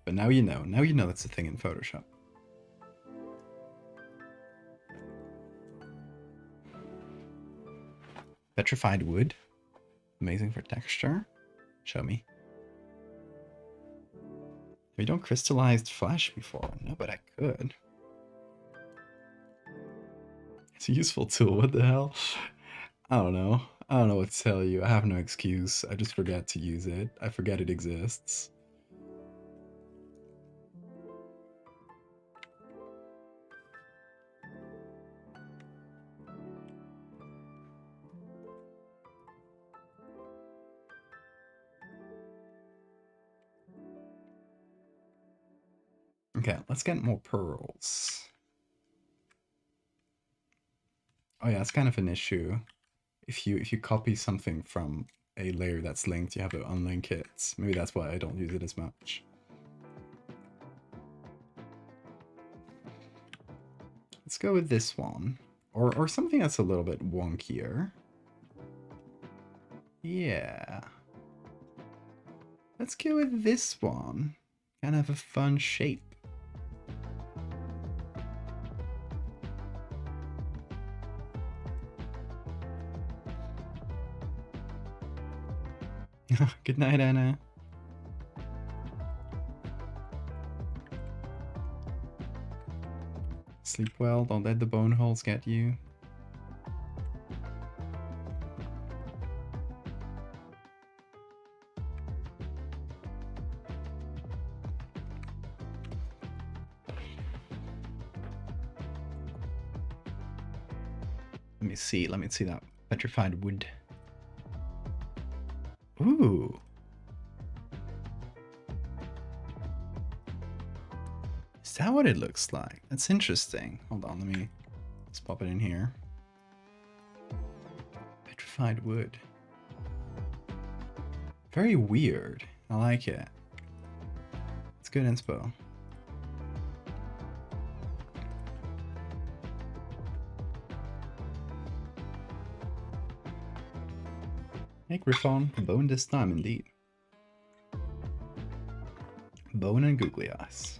But now you know. Now you know that's a thing in Photoshop. Petrified wood. Amazing for texture. Show me. Have you done crystallized flesh before? No, but I could. It's a useful tool. What the hell? I don't know. I don't know what to tell you. I have no excuse. I just forget to use it. I forget it exists. Okay, let's get more pearls. Oh yeah, it's kind of an issue. If you copy something from a layer that's linked, you have to unlink it. Maybe that's why I don't use it as much. Let's go with this one. Or something that's a little bit wonkier. Yeah. Let's go with this one. Kind of a fun shape. Good night, Anna. Sleep well, don't let the bone holes get you. Let me see that Petrified wood. Ooh. Is that what it looks like? That's interesting. Hold on, let's pop it in here. Petrified wood. Very weird. I like it. It's good inspo. Hey Griffon, bone this time indeed. Bone and googly eyes.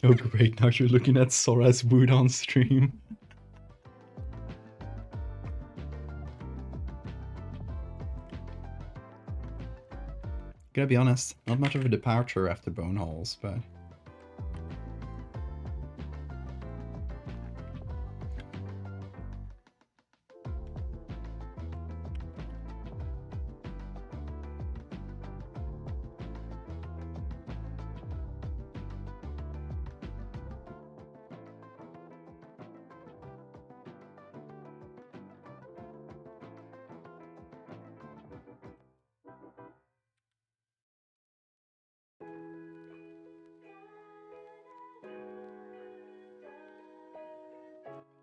Oh great, now you're looking at Sora's wood on stream. Gotta be honest, not much of a departure after bone holes, but...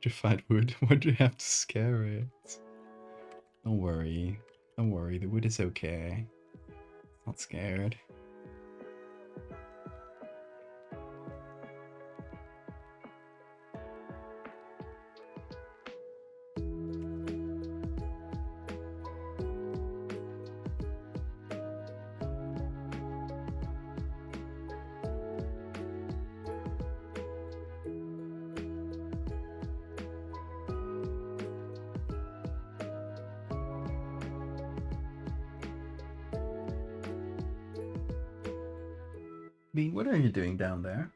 Petrified wood, why do you have to scare it? Don't worry, the wood is okay. It's not scared. Bean, what are you doing down there?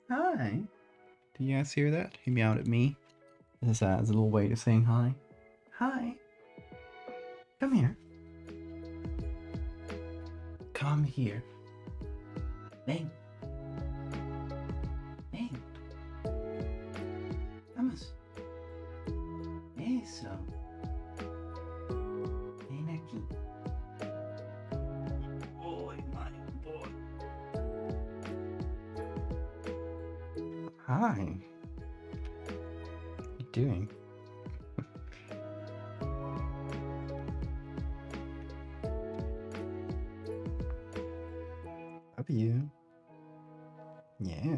Hi. Do you guys hear that? He meowed at me. As a little way of saying hi. Hi. Come here. Come here. Bang. Bang. Vamos. Eso. Ven aquí. Boy, my boy. Hi. What are you doing? Love you. Yeah.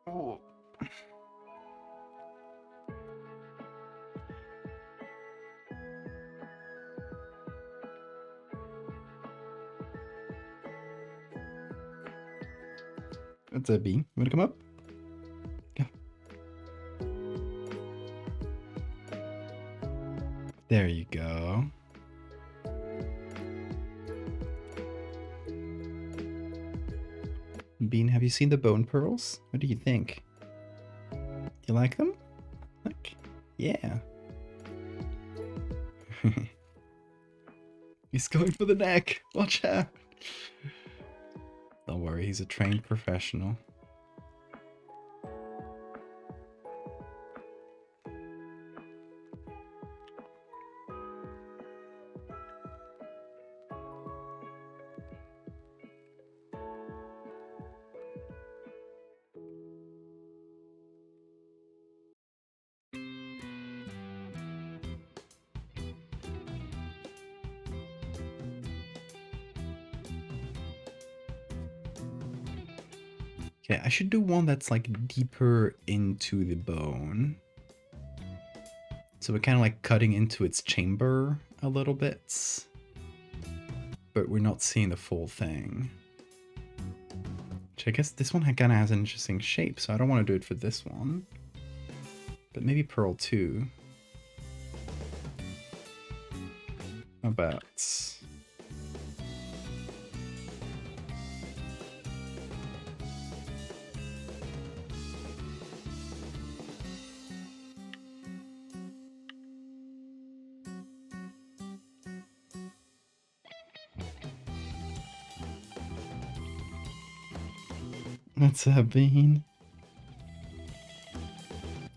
Oh. What's up, Bean? You wanna come up? Go. There you go. Bean, have you seen the bone pearls? What do you think? Do you like them? Look. Yeah. He's going for the neck. Watch out. Don't worry, he's a trained professional. Okay, I should do one that's like deeper into the bone. So we're kind of like cutting into its chamber a little bit. But we're not seeing the full thing. Which I guess this one kind of has an interesting shape, so I don't want to do it for this one. But maybe Pearl 2. How about... What's up, Bean?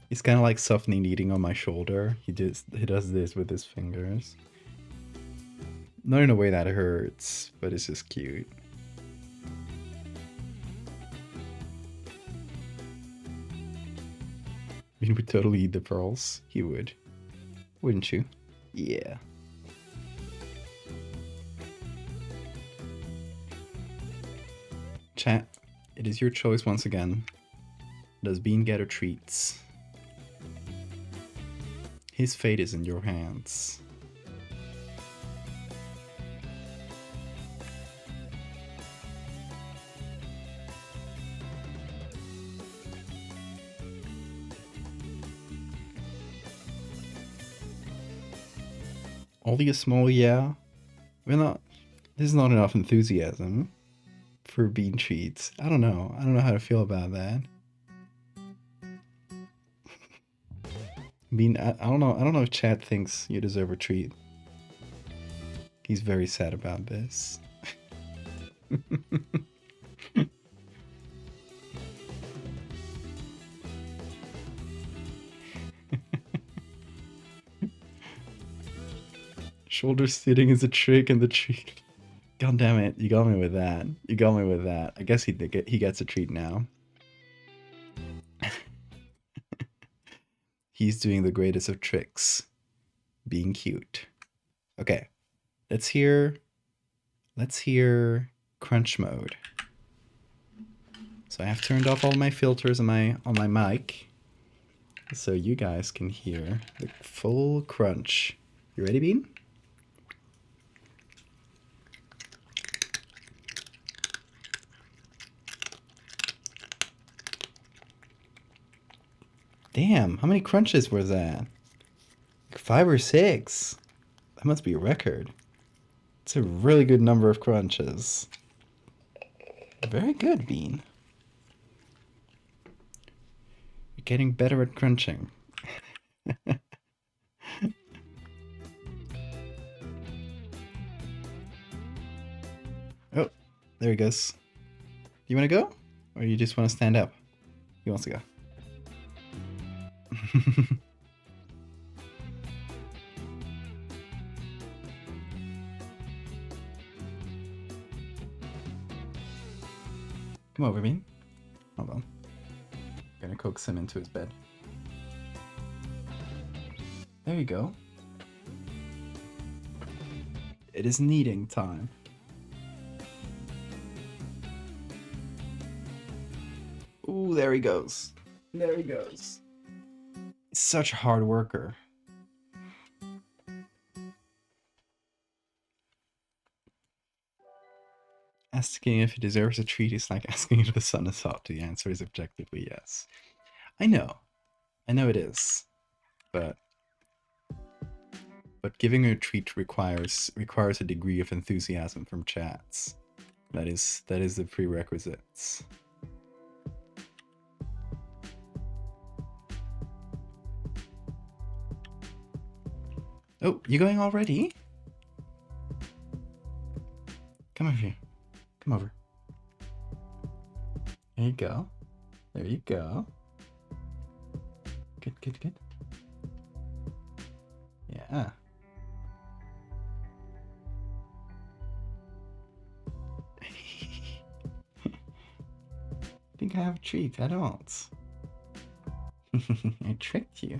He's kind of like softly kneading on my shoulder. He does this with his fingers. Not in a way that hurts, but it's just cute. Bean would totally eat the pearls. He would. Wouldn't you? Yeah. Chat, it is your choice once again. Does Bean get a treat? His fate is in your hands. Only a small yeah? We're not. This is not enough enthusiasm for Bean treats. I don't know. I don't know how to feel about that. Bean, I don't know. I don't know if Chad thinks you deserve a treat. He's very sad about this. Shoulder sitting is a trick in the treat. God damn it, you got me with that. You got me with that. I guess he gets a treat now. He's doing the greatest of tricks. Being cute. Okay. Let's hear crunch mode. So I have turned off all my filters on my mic, so you guys can hear the full crunch. You ready, Bean? Damn, how many crunches was that? Like 5 or 6. That must be a record. It's a really good number of crunches. Very good, Bean. You're getting better at crunching. Oh, there he goes. You want to go? Or you just want to stand up? He wants to go. Come over, Bean. Hold on. I'm gonna coax him into his bed. There you go. It is kneading time. Ooh, there he goes. There he goes. He's such a hard worker. Asking if he deserves a treat is like asking if the sun is hot. The answer is objectively yes. I know it is, but giving a treat requires a degree of enthusiasm from chats. That is the prerequisites. Oh, you going already? Come over here. Come over. There you go. There you go. Good, good, good. Yeah. Think I have a treat. I don't. I tricked you.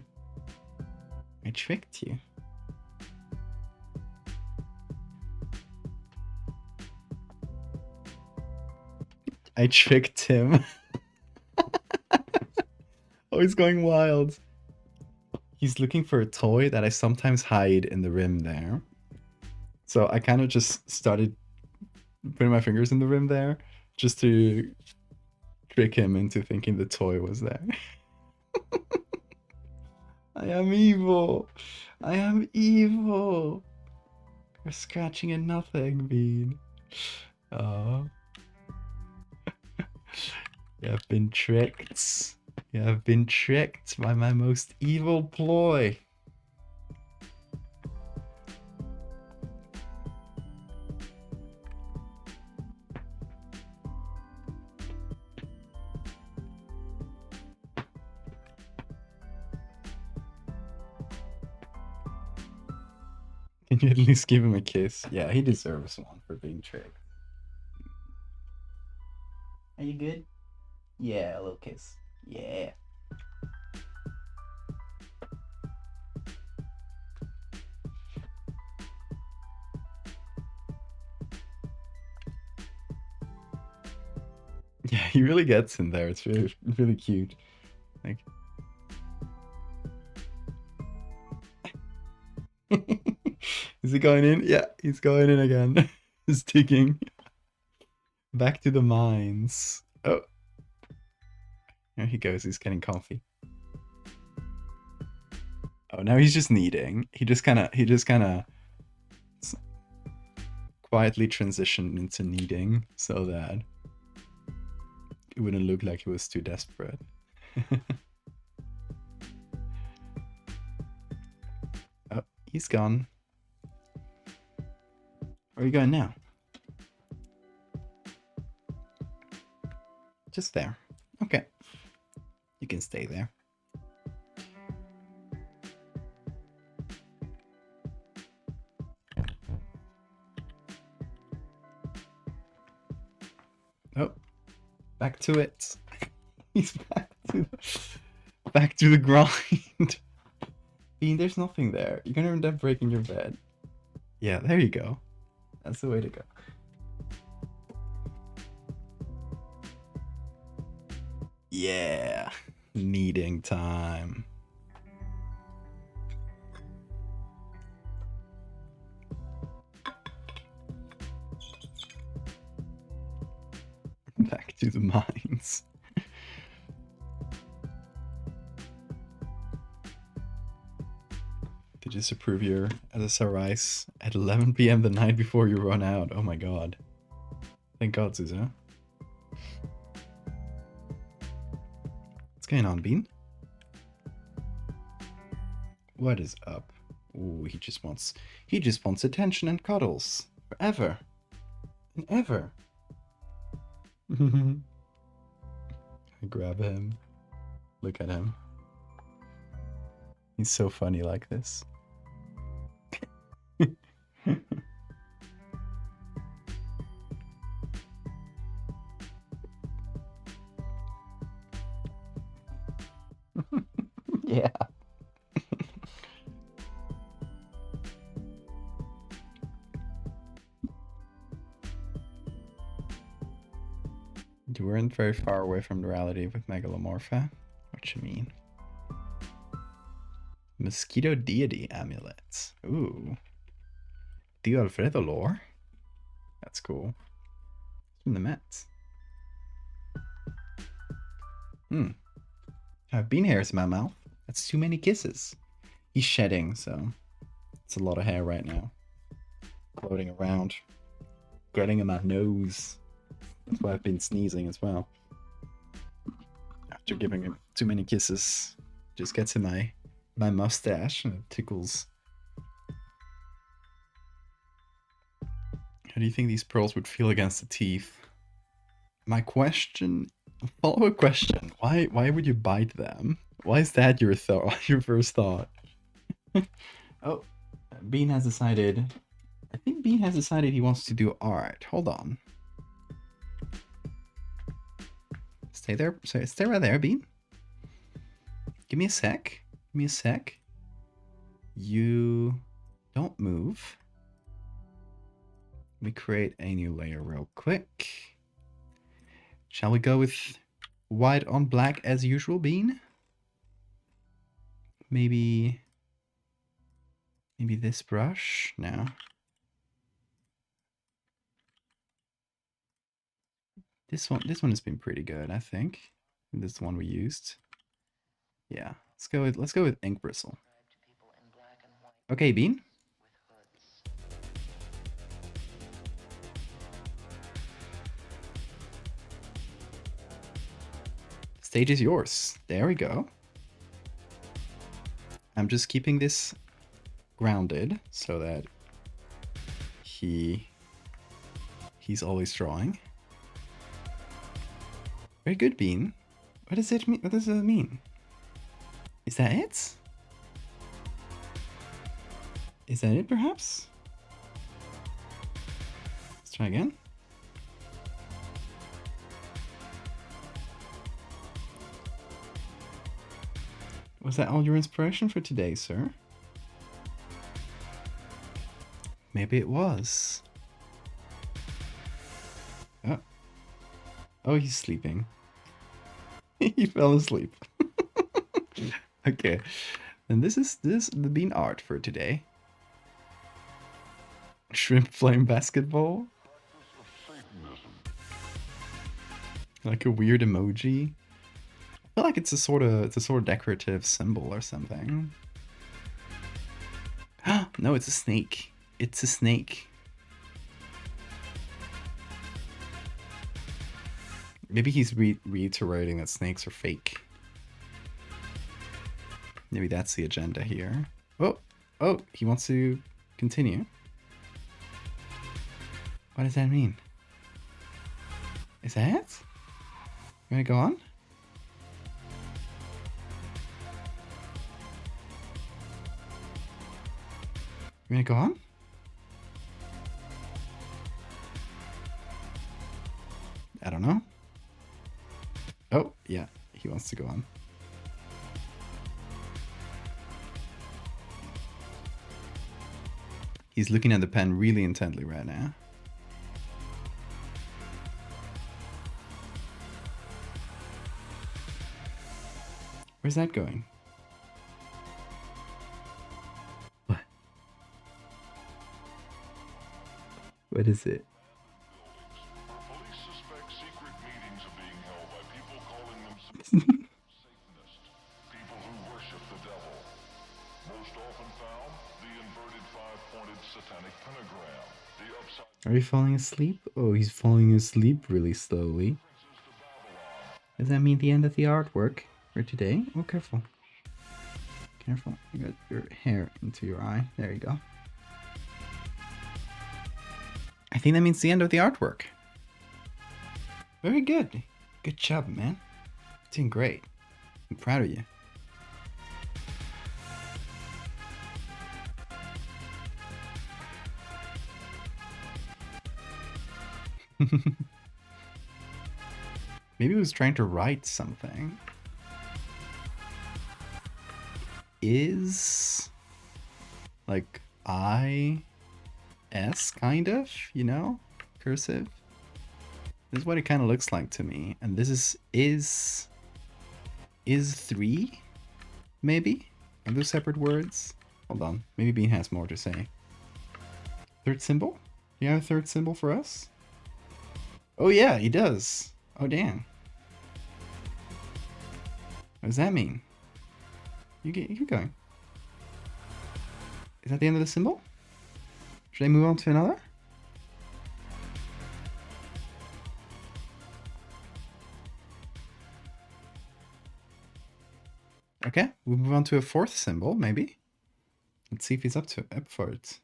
I tricked you. I tricked him. Oh, he's going wild. He's looking for a toy that I sometimes hide in the rim there. So I kind of just started putting my fingers in the rim there just to trick him into thinking the toy was there. I am evil. I am evil. You're scratching at nothing, Bean. Oh. You have been tricked. You have been tricked by my most evil ploy. Can you at least give him a kiss? Yeah, he deserves one for being tricked. Are you good? Yeah, a little kiss. Yeah. Yeah, he really gets in there. It's really, really cute. Like, is he going in? Yeah, he's going in again. He's digging. Back to the mines. Oh, there he goes. He's getting comfy. Oh, now he's just kneading. He just kind of quietly transitioned into kneading so that it wouldn't look like he was too desperate. Oh, he's gone. Where are you going now? Just there. Okay. You can stay there. Oh, back to it. He's back to the grind. Bean, there's nothing there. You're gonna end up breaking your bed. Yeah, there you go. That's the way to go. Yeah, kneading time. Back to the mines. To disapprove your SSRIs at 11 p.m. the night before you run out. Oh my god. Thank god, Susan. What's going on, Bean? What is up? Ooh, he just wants attention and cuddles. Forever. And ever. I grab him. Look at him. He's so funny like this. Yeah. You weren't very far away from the reality with Megalomorpha. What you mean? Mosquito deity amulets. Ooh. Dio Alfredo lore? That's cool. From the Mets. I have bean hairs in my mouth. That's too many kisses. He's shedding, so it's a lot of hair right now. Floating around. Getting in my nose. That's why I've been sneezing as well. After giving him too many kisses, just gets in my mustache and it tickles. How do you think these pearls would feel against the teeth? My question, follow-up question: Why would you bite them? Why is that your your first thought? Oh, Bean has decided. I think Bean has decided he wants to do art. Hold on. Stay there. Stay right there, Bean. Give me a sec. Give me a sec. You don't move. Let me create a new layer real quick. Shall we go with white on black as usual, Bean? Maybe this brush? No. This one has been pretty good, I think. This is the one we used. Yeah. Let's go with ink bristle. Okay, Bean. Stage is yours. There we go. I'm just keeping this grounded so that he's always drawing. Very good, Bean. What does it mean? What does it mean? Is that it? Is that it, perhaps? Let's try again. Was that all your inspiration for today, sir? Maybe it was. Oh, oh, he's sleeping. He fell asleep. Okay, and this is the bean art for today. Shrimp playing basketball. Like a weird emoji. I feel like it's a sort of decorative symbol or something. No, it's a snake. It's a snake. Maybe he's reiterating that snakes are fake. Maybe that's the agenda here. Oh, he wants to continue. What does that mean? Is that it? You wanna go on? You wanna go on? I don't know. Oh, yeah, he wants to go on. He's looking at the pen really intently right now. Where's that going? What? What is it? Police suspect secret meetings are being held by people calling themselves Satanists, people who worship the devil. Most often found, the inverted five-pointed satanic pentagram, the upside Are you falling asleep? Oh, he's falling asleep really slowly. Does that mean the end of the artwork for today? Oh, careful. Careful. You got your hair into your eye. There you go. I think that means the end of the artwork. Very good. Good job, man. Doing great. I'm proud of you. Maybe he was trying to write something. Is like I-S kind of, you know? Cursive. This is what it kind of looks like to me. And this is 3? Maybe? Are those separate words? Hold on. Maybe Bean has more to say. Third symbol? You have a third symbol for us? Oh yeah, he does. Oh damn. What does that mean? You keep going. Is that the end of the symbol? Should I move on to another? Okay, we'll move on to a fourth symbol, maybe. Let's see if he's up for it.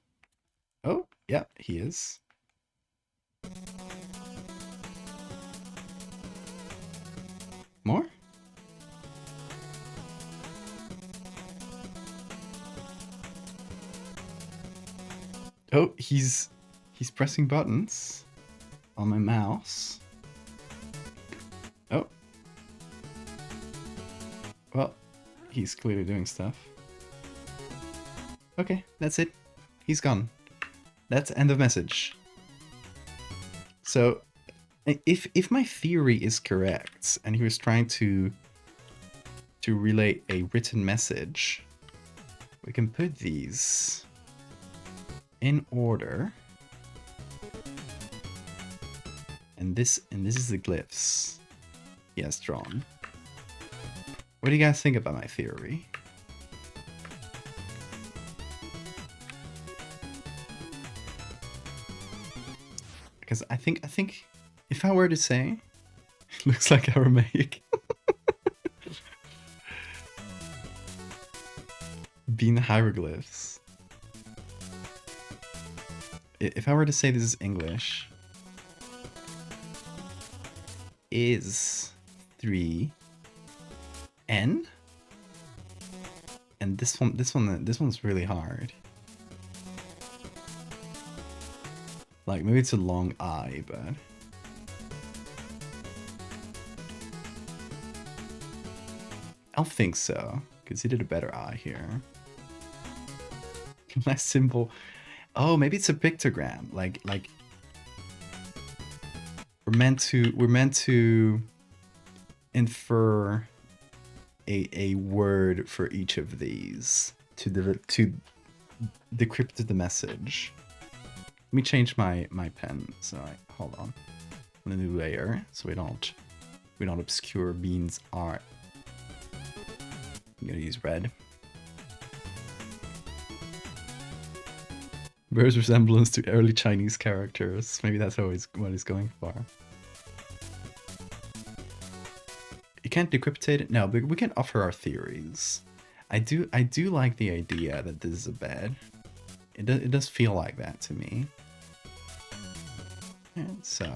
Oh, yeah, he is. More? Oh, he's pressing buttons on my mouse. Oh. Well, he's clearly doing stuff. Okay, that's it. He's gone. That's end of message. So, if my theory is correct, and he was trying to relay a written message, we can put these in order, and this is the glyphs he has drawn. What do you guys think about my theory? Because I think if I were to say, it looks like Aramaic. Being hieroglyphs. If I were to say this is English, is 3 N, and this one's really hard. Like, maybe it's a long I, but... I don't think so, because he did a better I here. Less simple. Oh, maybe it's a pictogram. Like we're meant to infer a word for each of these to decrypt the message. Let me change my pen. So hold on. On a new layer, so we don't obscure Bean's art. I'm gonna use red. Bears resemblance to early Chinese characters. Maybe that's always what he's going for. You can't decryptate it? No, but we can offer our theories. I do like the idea that this is a bed. It does feel like that to me. And so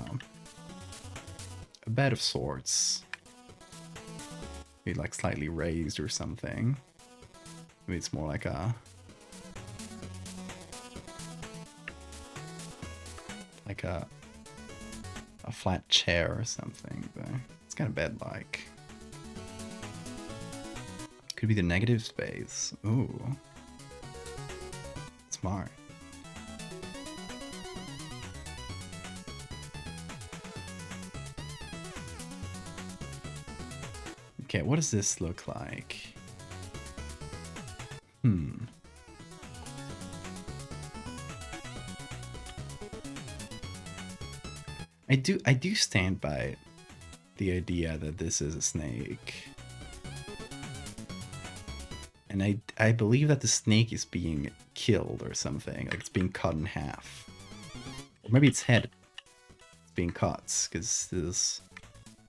a bed of sorts. Maybe like slightly raised or something. Maybe it's more like a flat chair or something, but it's kind of bed-like. Could be the negative space. Ooh. Smart. Okay, what does this look like? I do stand by the idea that this is a snake. And I believe that the snake is being killed or something, like it's being cut in half. Or maybe its head is being cut, because this is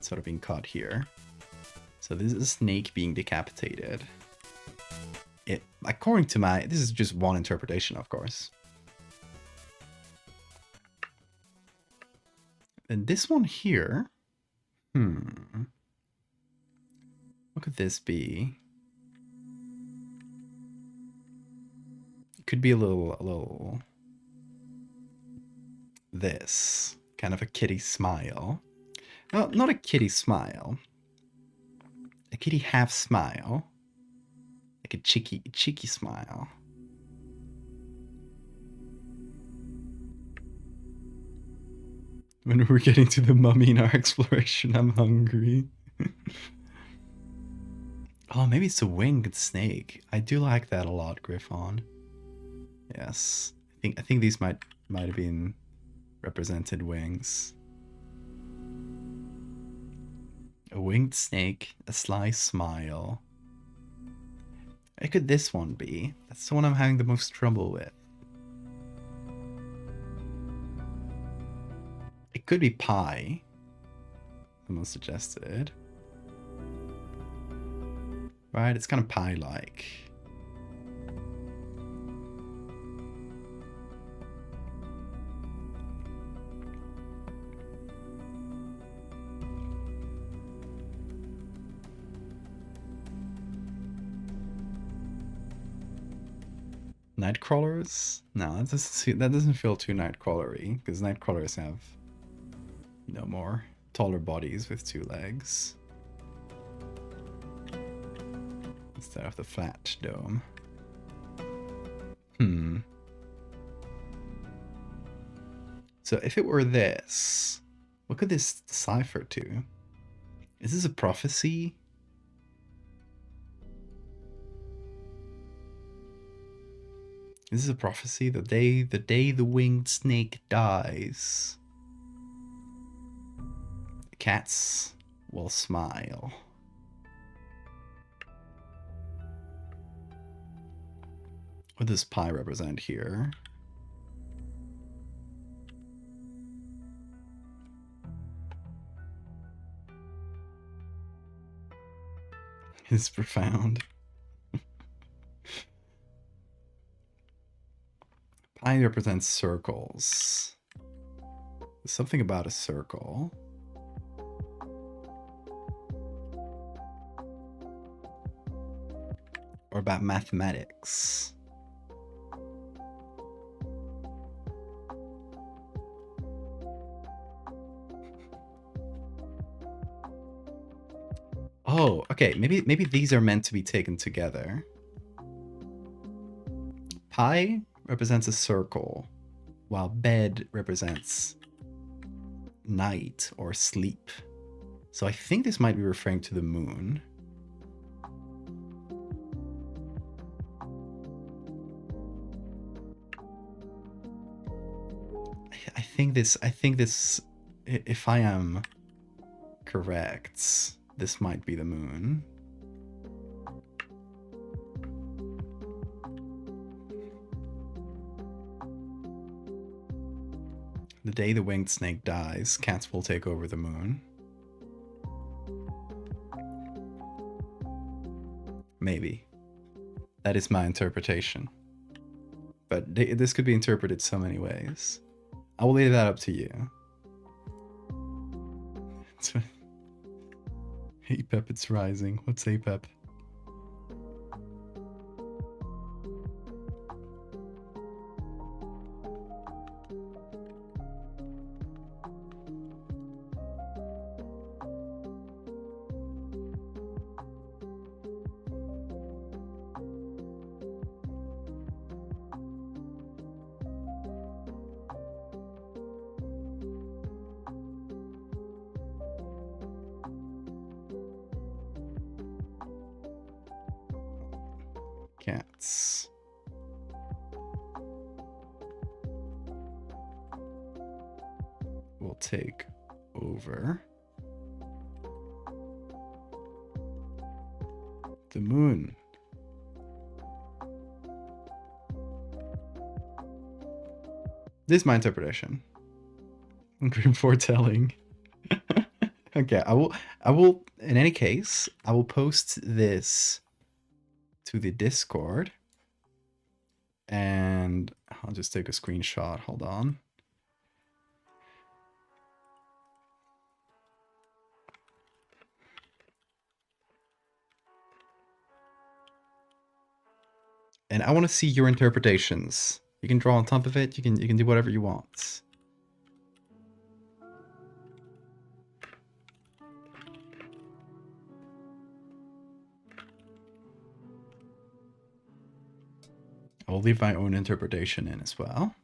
sort of being cut here. So this is a snake being decapitated. According to this is just one interpretation, of course. And this one here, what could this be? It could be a little this kind of a kitty smile. No, not a kitty smile. A kitty half smile. Like a cheeky smile. When we're getting to the mummy in our exploration, I'm hungry. Oh, maybe it's a winged snake. I do like that a lot, Griffon. Yes. I think these might have been represented wings. A winged snake, a sly smile. What could this one be? That's the one I'm having the most trouble with. It could be pie. Someone suggested. Right, it's kind of pie-like. Nightcrawlers? No, that doesn't feel too nightcrawlery, because nightcrawlers have, you know, more taller bodies with 2 legs instead of the flat dome. So if it were this, what could this decipher to? Is this a prophecy? This is a prophecy. The day the winged snake dies, the cats will smile. What does pie represent here? It's profound. Pie represents circles. There's something about a circle. Or about mathematics. Oh, okay. Maybe these are meant to be taken together. Pi represents a circle, while bed represents night or sleep. So I think this might be referring to the moon. I think this, if I am correct, this might be the moon. The day the winged snake dies, cats will take over the moon. Maybe. That is my interpretation. But this could be interpreted so many ways. I will leave that up to you. APEP, it's rising. What's APEP? Cats. Will take over the moon. This is my interpretation. Grim foretelling. Okay, I will in any case, I will post this to the Discord and I'll just take a screenshot. Hold on. And I want to see your interpretations. You can draw on top of it. You can do whatever you want. I'll leave my own interpretation in as well.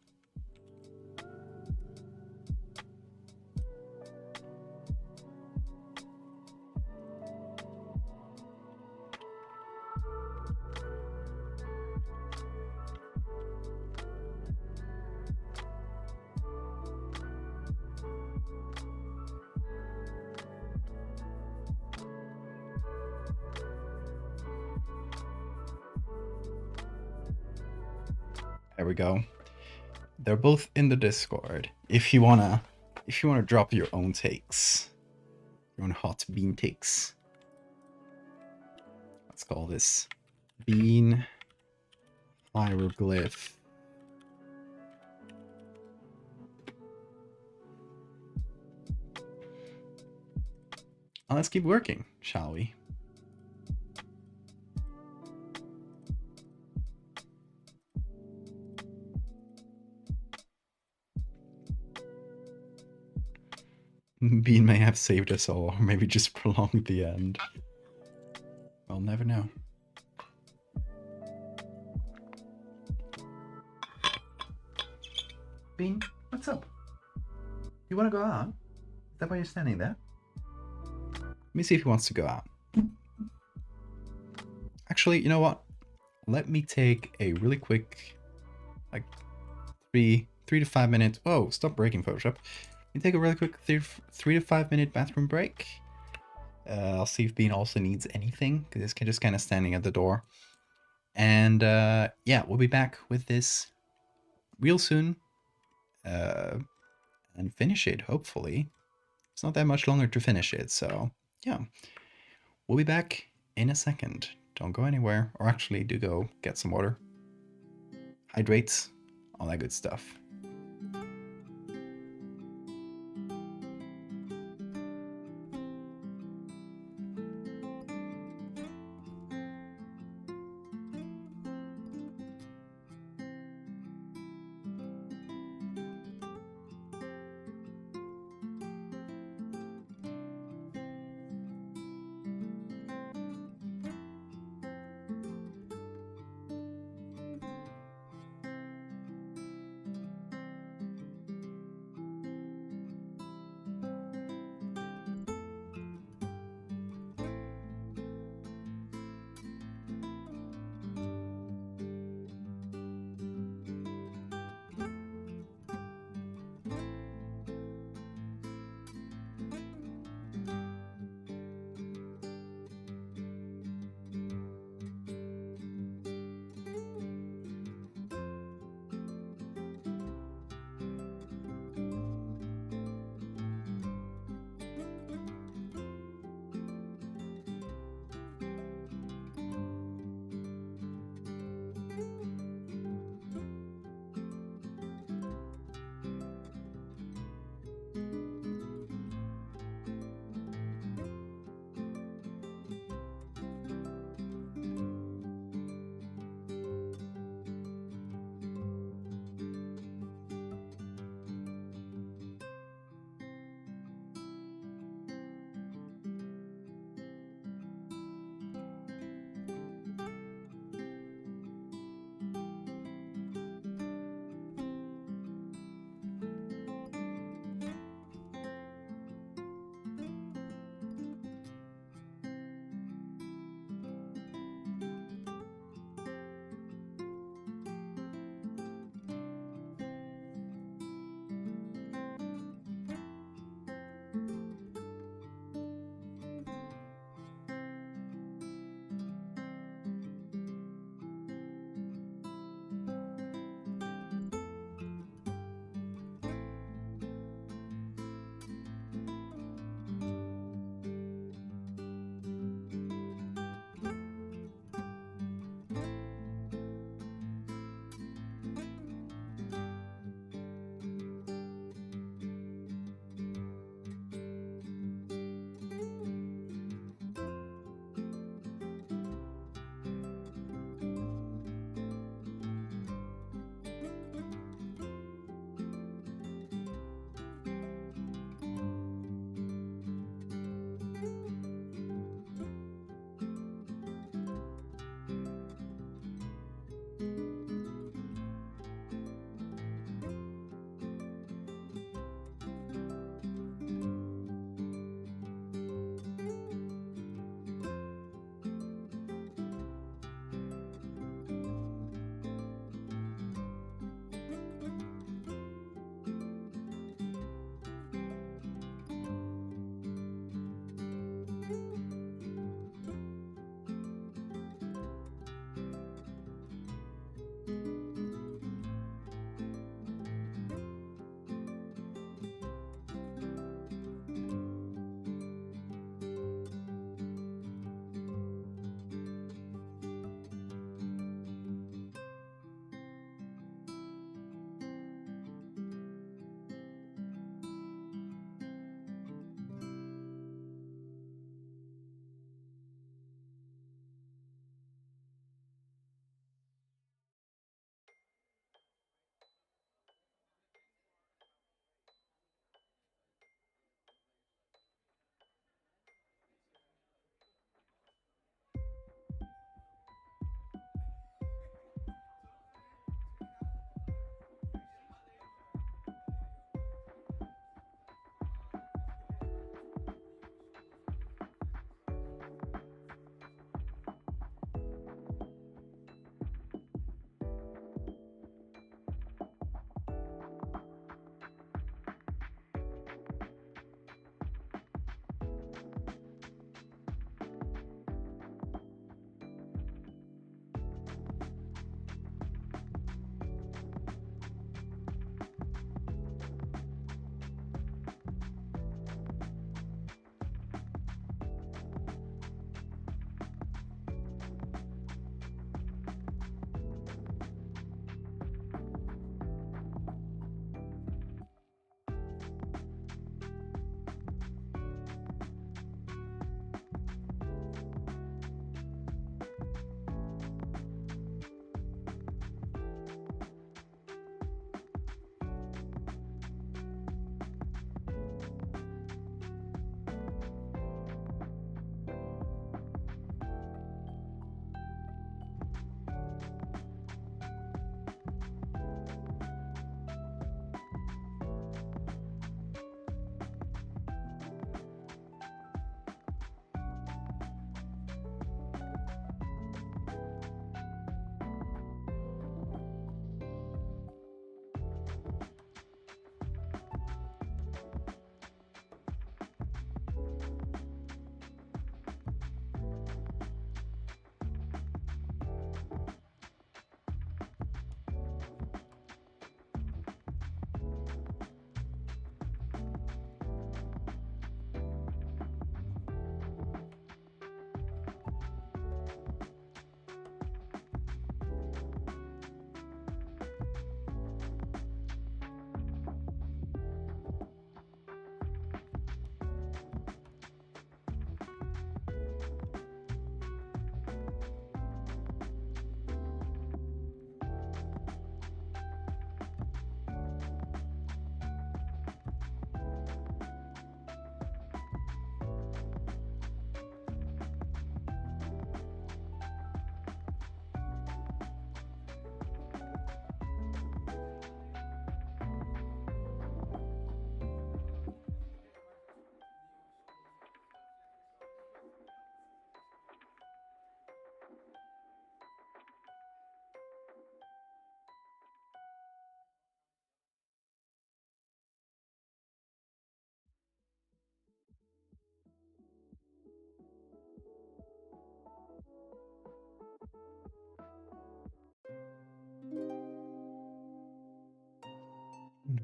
There we go. They're both in the Discord. If you wanna drop your own takes, your own hot bean takes. Let's call this bean hieroglyph. Let's keep working, shall we? Bean may have saved us all, or maybe just prolonged the end. We'll never know. Bean, what's up? You want to go out? Is that why you're standing there? Let me see if he wants to go out. Actually, you know what? Let me take a really quick, like, 3 to 5 minute. Whoa! Stop breaking Photoshop. Let me take a really quick 3 to 5 minute bathroom break. I'll see if Bean also needs anything, because he's just kind of standing at the door. And yeah, we'll be back with this real soon. And finish it, hopefully. It's not that much longer to finish it, so yeah. We'll be back in a second. Don't go anywhere, or actually do go get some water. Hydrate, all that good stuff.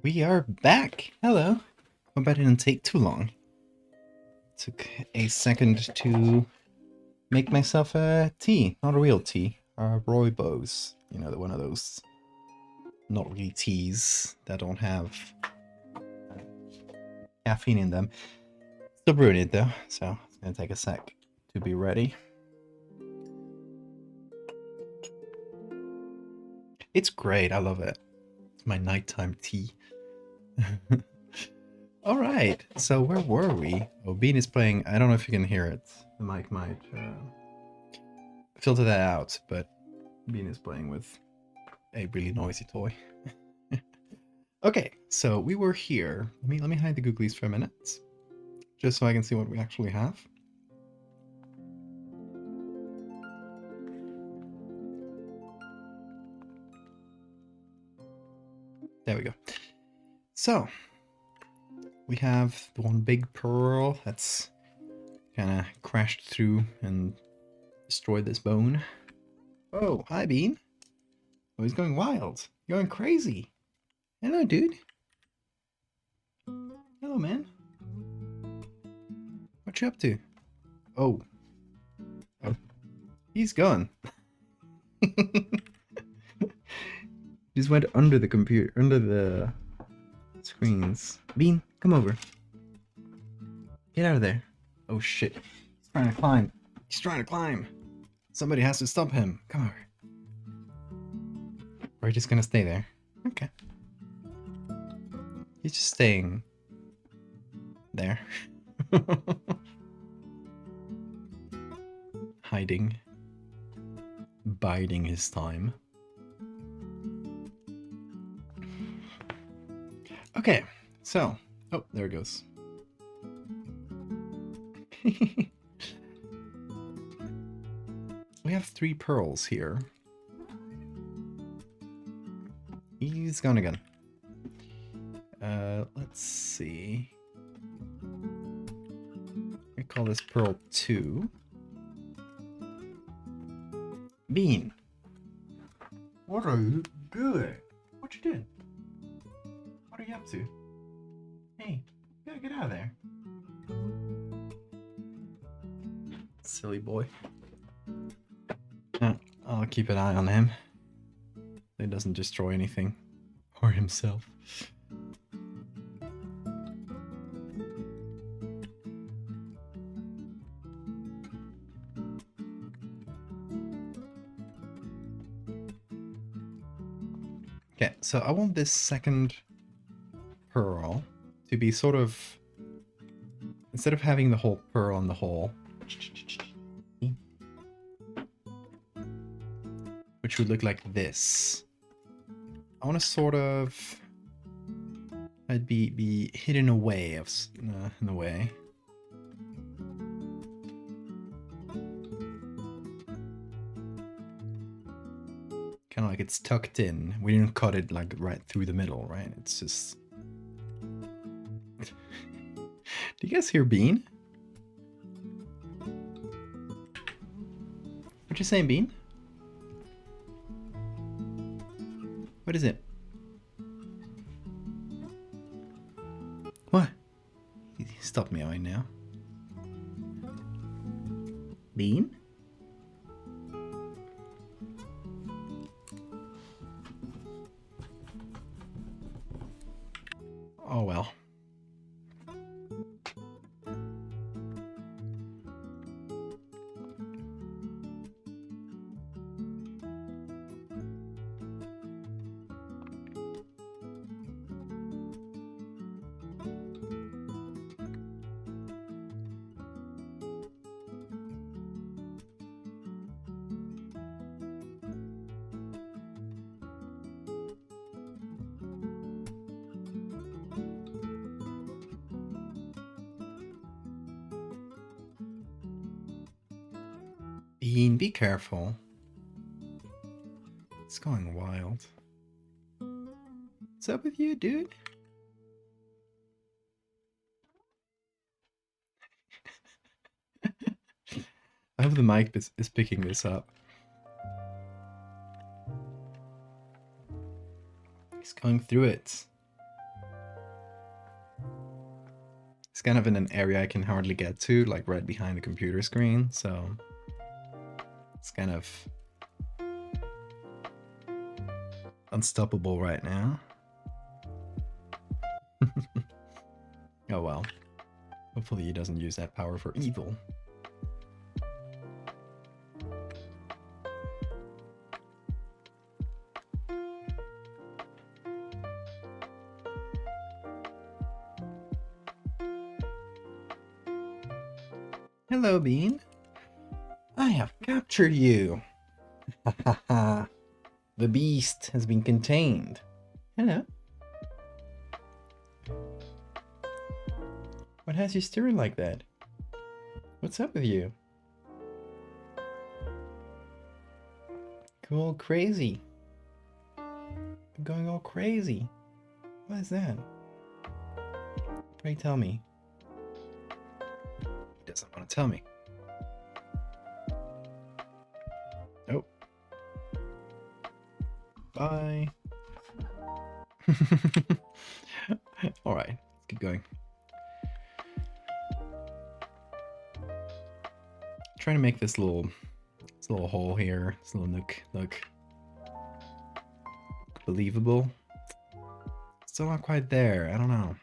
We are back. Hello. Hope I didn't take too long. Took a second to make myself a tea. Not a real tea. Rooibos. You know, one of those not really teas that don't have caffeine in them. Still brewing it though, so it's gonna take a sec to be ready. It's great. I love it. It's my nighttime tea. All right. So where were we? Oh, Bean is playing. I don't know if you can hear it. The mic might filter that out, but Bean is playing with a really noisy toy. Okay, so we were here. Let me hide the googlies for a minute, just so I can see what we actually have. There we go. So we have the one big pearl that's kind of crashed through and destroyed this bone. Oh, hi Bean. Oh, he's going wild. You're going crazy. Hello, dude. Hello, man. What you up to? Oh. Oh. He's gone. Just went under the computer, under the screens. Bean, come over. Get out of there. Oh shit. He's trying to climb. He's trying to climb. Somebody has to stop him. Come over. Or are you just gonna stay there? Okay. He's just staying there. Hiding. Biding his time. Okay, so... Oh, there it goes. We have 3 pearls here. He's gone again. Let's see. I call this pearl 2. Bean. What are you doing? What you doing? What are you up to? Hey, you gotta get out of there. Silly boy. I'll keep an eye on him. He doesn't destroy anything. Or himself. Okay, so I want this second pearl to be sort of, instead of having the whole pearl in the hole, which would look like this, I want to sort of, I'd be hidden away in a way. Kind of like it's tucked in. We didn't cut it like right through the middle, right? It's just... Do you guys hear Bean? What you saying, Bean? What is it? What? Stop meowing now. Bean? Oh well. Bean, be careful. It's going wild. What's up with you, dude? I hope the mic is picking this up. He's going through it. It's kind of in an area I can hardly get to, like right behind the computer screen, so it's kind of unstoppable right now. Oh well. Hopefully he doesn't use that power for evil. Hello, Bean. I have captured you. Ha ha ha. The beast has been contained. Hello. What has you stirring like that? What's up with you? Go all crazy. I'm going all crazy. What is that? Pray tell me. He doesn't want to tell me. Oh. Bye. Alright, let's keep going. Trying to make this little hole here, this little nook look believable. Still not quite there. I don't know.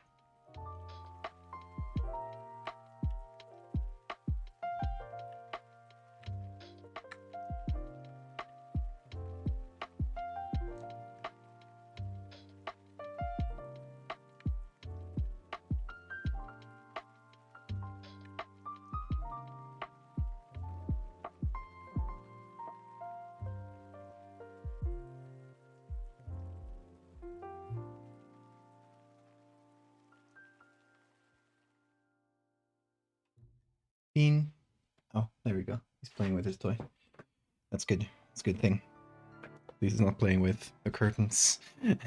Bean. Oh, there we go. He's playing with his toy. That's good. That's a good thing. At least he's not playing with the curtains. It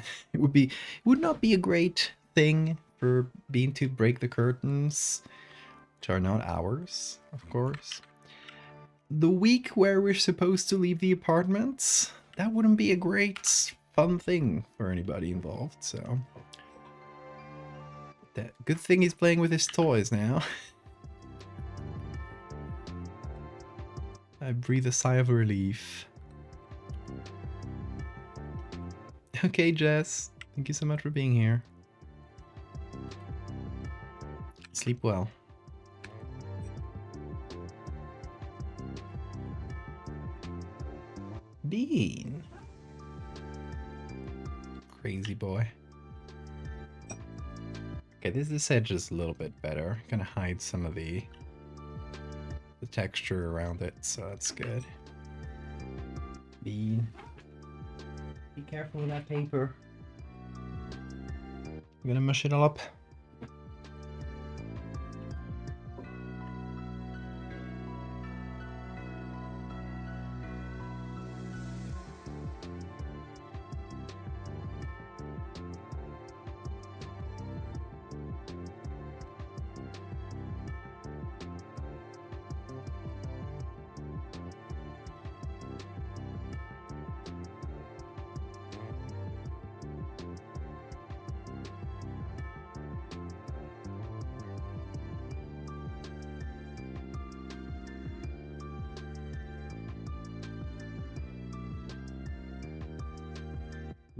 would not be a great thing for Bean to break the curtains, which are not ours, of course. The week where we're supposed to leave the apartments, that wouldn't be a great fun thing for anybody involved, so. Good thing he's playing with his toys now. I breathe a sigh of relief. Okay, Jess. Thank you so much for being here. Sleep well. Bean. Crazy boy. Okay, this edge is a little bit better. Gonna hide some of the texture around it, so that's good. Bean. Be careful with that paper. I'm gonna mush it all up.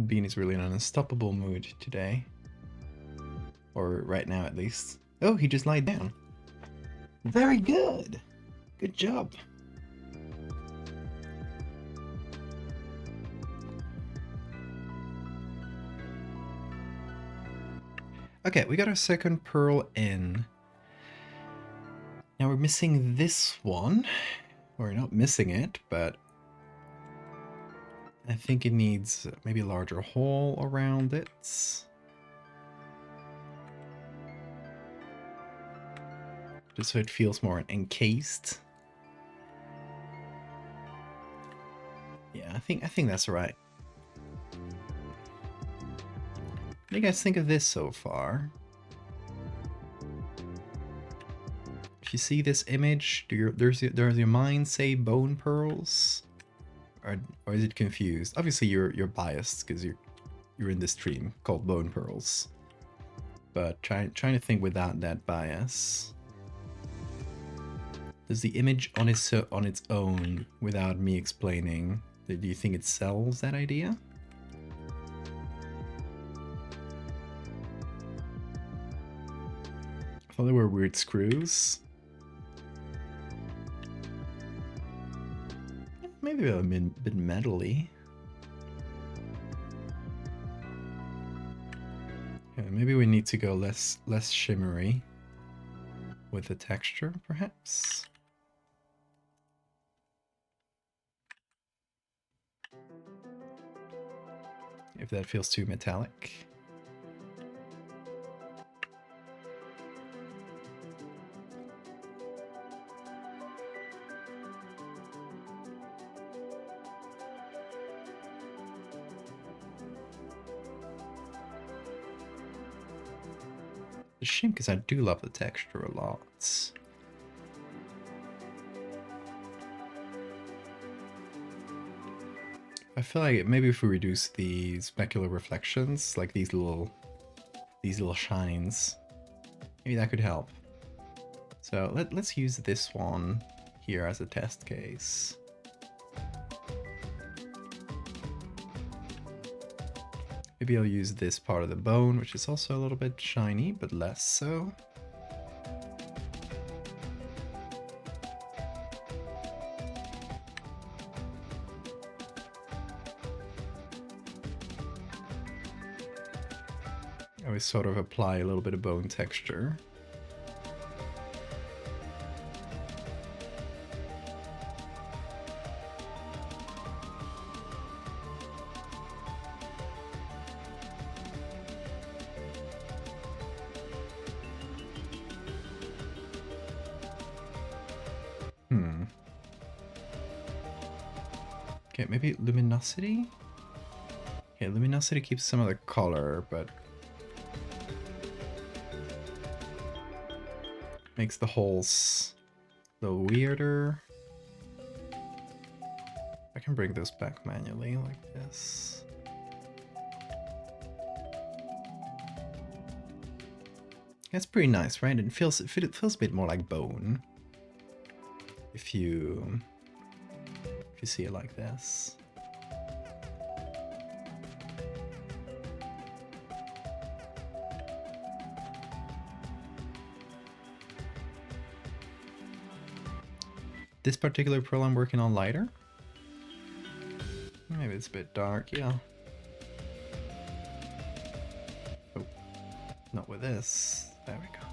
Bean is really in an unstoppable mood today. Or right now, at least. Oh, he just lied down. Very good. Good job. Okay, we got our second pearl in. Now we're missing this one. We're not missing it, but I think it needs maybe a larger hole around it. Just so it feels more encased. Yeah, I think that's right. What do you guys think of this so far? If you see this image, does your mind say bone pearls? Or is it confused? Obviously you're biased because you're in this stream called Bone Pearls. but trying to think without that bias. Does the image on its own, without me explaining, do you think it sells that idea? I thought there were weird screws. Maybe a bit metally. Yeah, maybe we need to go less shimmery with the texture, perhaps. If that feels too metallic. It's a shame because I do love the texture a lot. I feel like maybe if we reduce the specular reflections, like these little shines, maybe that could help. So let's use this one here as a test case. Maybe I'll use this part of the bone, which is also a little bit shiny, but less so. I always sort of apply a little bit of bone texture. Okay, maybe luminosity? Okay, luminosity keeps some of the color, but makes the holes a little weirder. I can bring those back manually like this. That's pretty nice, right? It feels a bit more like bone if you see it like this. This particular pearl I'm working on lighter. Maybe it's a bit dark, yeah. Oh, not with this. There we go.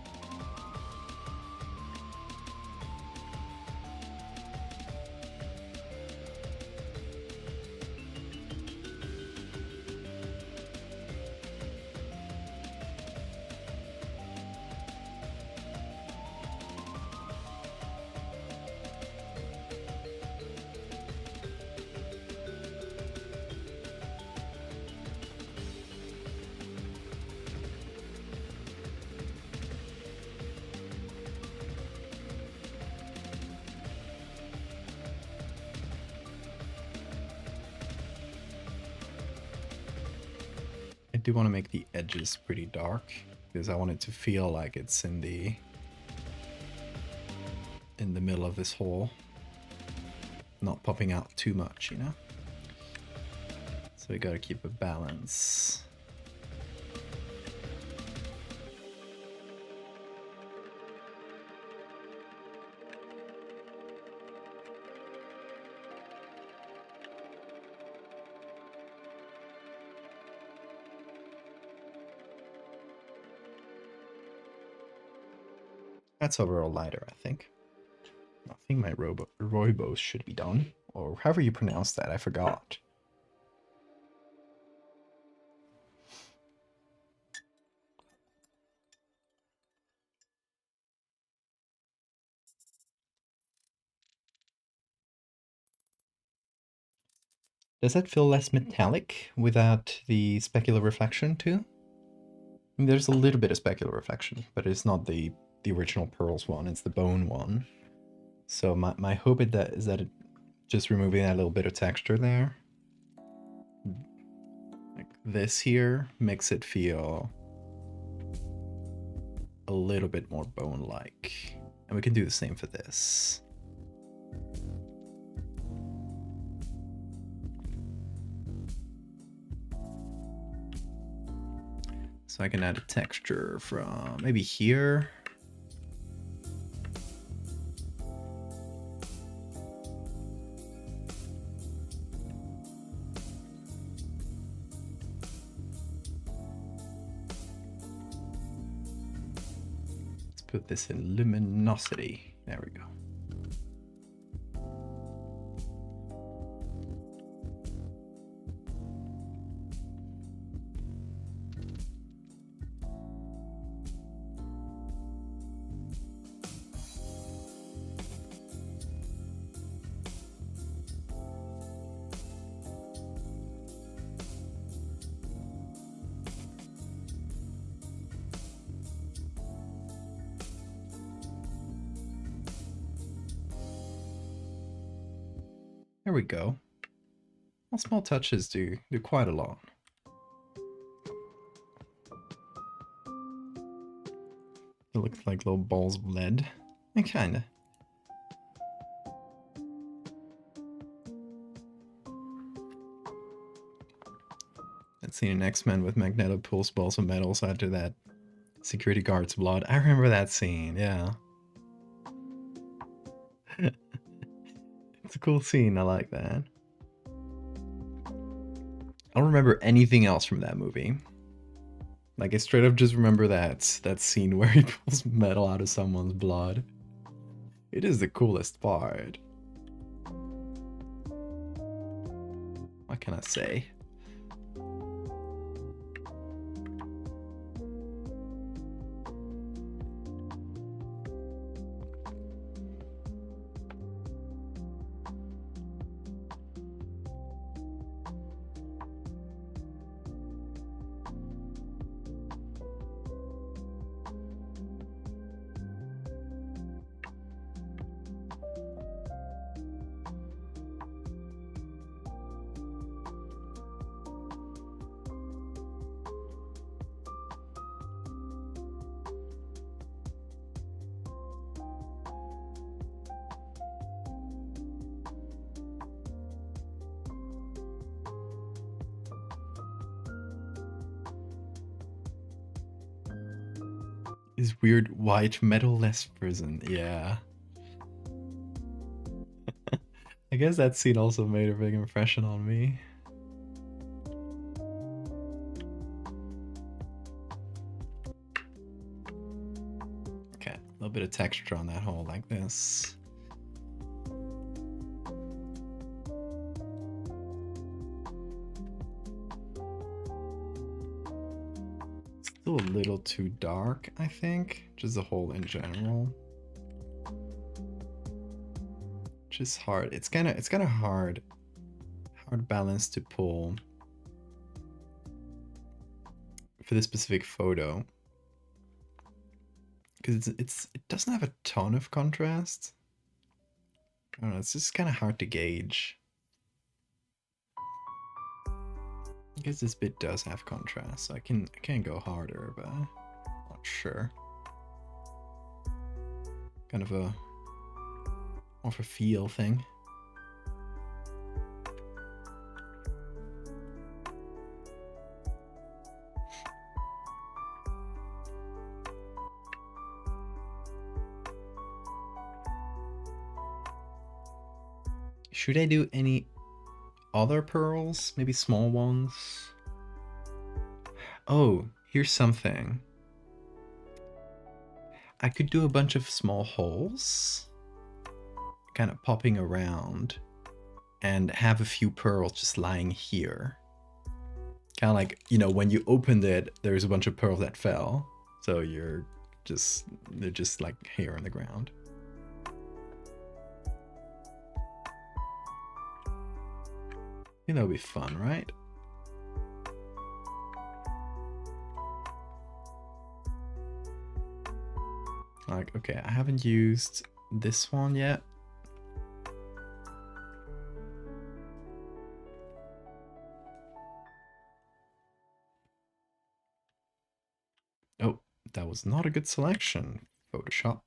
I do want to make the edges pretty dark because I want it to feel like it's in the middle of this hole, not popping out too much, you know? So we gotta keep a balance. That's overall lighter, I think. I think my rooibos should be done, or however you pronounce that, I forgot. Does that feel less metallic without the specular reflection too? I mean, there's a little bit of specular reflection, but it's not the original pearls one, it's the bone one. So my hope is that it just removing that little bit of texture there. Like this here makes it feel a little bit more bone-like. And we can do the same for this. So I can add a texture from maybe here. Let's put this in luminosity. There we go. There we go. Well, small touches do quite a lot. It looks like little balls of lead. Kinda. I'd seen an X-Men with Magneto pulls balls of metals after that security guard's blood. I remember that scene, yeah. It's a cool scene, I like that. I don't remember anything else from that movie. Like, I straight up just remember that scene where he pulls metal out of someone's blood. It is the coolest part. What can I say? This weird white metal-less prison, yeah. I guess that scene also made a big impression on me. Okay, a little bit of texture on that hole like this. Still a little too dark, I think. Just the hole in general. Just hard. It's kind of hard balance to pull for this specific photo because it doesn't have a ton of contrast. I don't know. It's just kind of hard to gauge. I guess this bit does have contrast, so I can go harder, but I'm not sure. Kind of a more of a feel thing. Should I do any other pearls? Maybe small ones? Oh, here's something. I could do a bunch of small holes, kind of popping around, and have a few pearls just lying here. Kind of like, you know, when you opened it, there's a bunch of pearls that fell. So they're just like here on the ground. I think that'll be fun, right? Like, okay, I haven't used this one yet. Oh, that was not a good selection. Photoshop.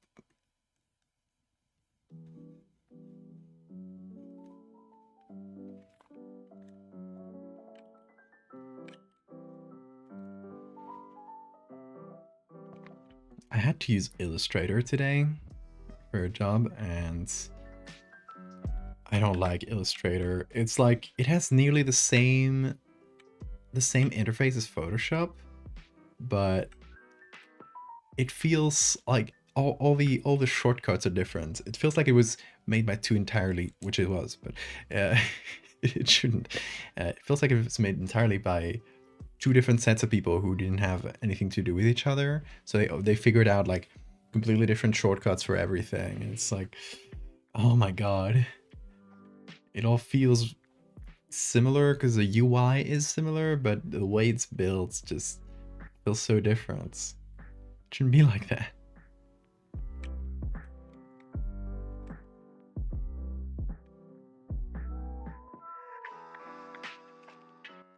I had to use Illustrator today for a job, and I don't like Illustrator. It's like it has nearly the same interface as Photoshop, but it feels like all the shortcuts are different. It feels like it was made by two entirely, which it was, but it shouldn't. It feels like it was made entirely by two different sets of people who didn't have anything to do with each other. So they figured out like completely different shortcuts for everything. And it's like, oh my god. It all feels similar because the UI is similar, but the way it's built just feels so different. It shouldn't be like that.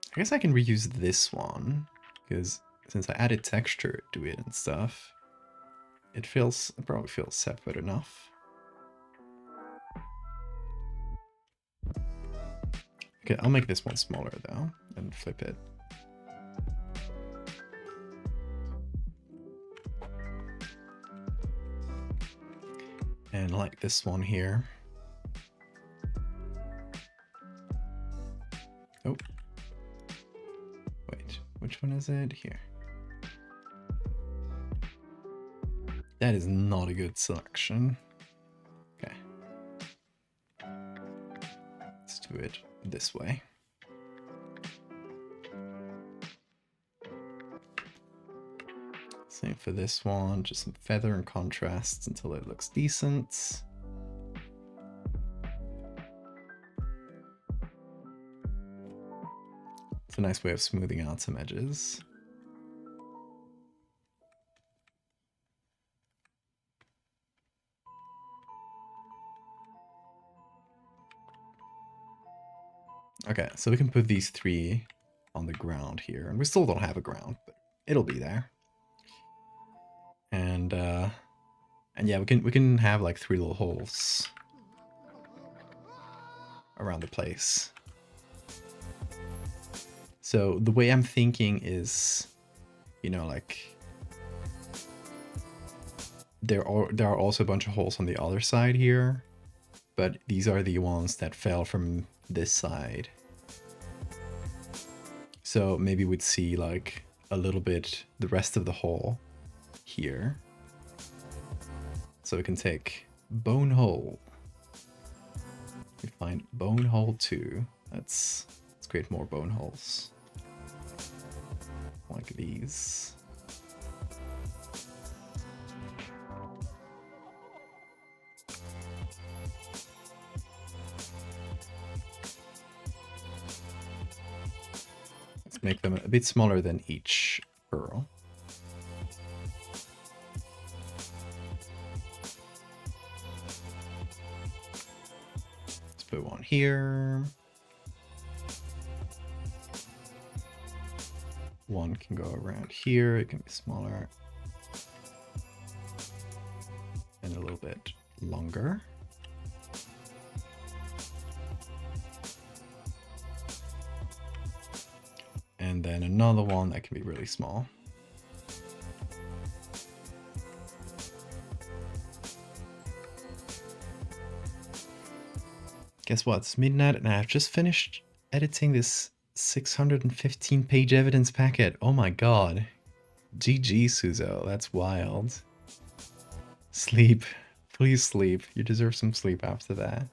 I guess I can reuse this one, because since I added texture to it and stuff, it probably feels separate enough. Okay, I'll make this one smaller though, and flip it. And like this one here. Oh. Wait, which one is it? Here. That is not a good selection. Okay. Let's do it this way. Same for this one, just some feather and contrasts until it looks decent. It's a nice way of smoothing out some edges. Okay, so we can put these three on the ground here, and we still don't have a ground, but it'll be there. And yeah, we can have like 3 little holes around the place. So the way I'm thinking is, you know, like there are also a bunch of holes on the other side here, but these are the ones that fell from this side. So maybe we'd see like a little bit the rest of the hole here. So we can take bone hole. We find bone hole 2. Let's create more bone holes. Like these. Let's make them a bit smaller than each pearl. Let's put one here. One can go around here, it can be smaller. And a little bit longer. And then another one that can be really small. Guess what? It's midnight and I've just finished editing this 615-page evidence packet. Oh my god. GG, Suzo. That's wild. Sleep. Please sleep. You deserve some sleep after that.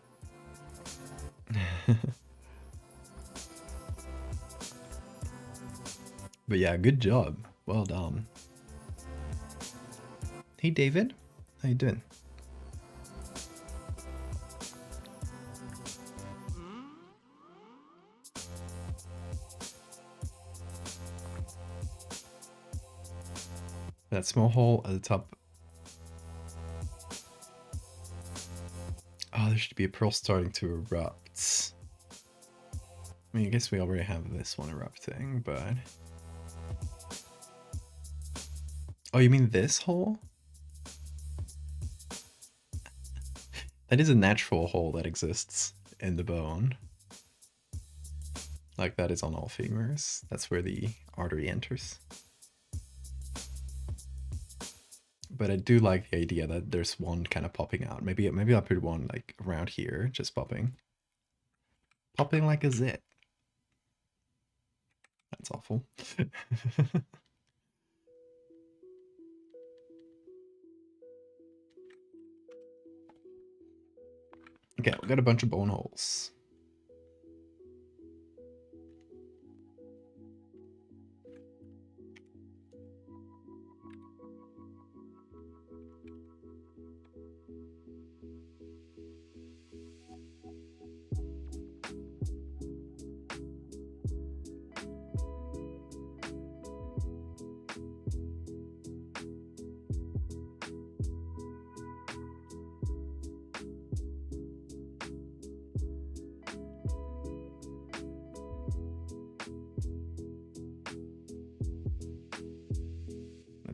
But yeah, good job. Well done. Hey David, how you doing? That small hole at the top. Oh, there should be a pearl starting to erupt. I mean, I guess we already have this one erupting, but Oh, you mean this hole? That is a natural hole that exists in the bone. Like that is on all femurs. That's where the artery enters. But I do like the idea that there's one kind of popping out. Maybe I'll put one like around here, just popping. Popping like a zit. That's awful. Okay, we got a bunch of bone holes.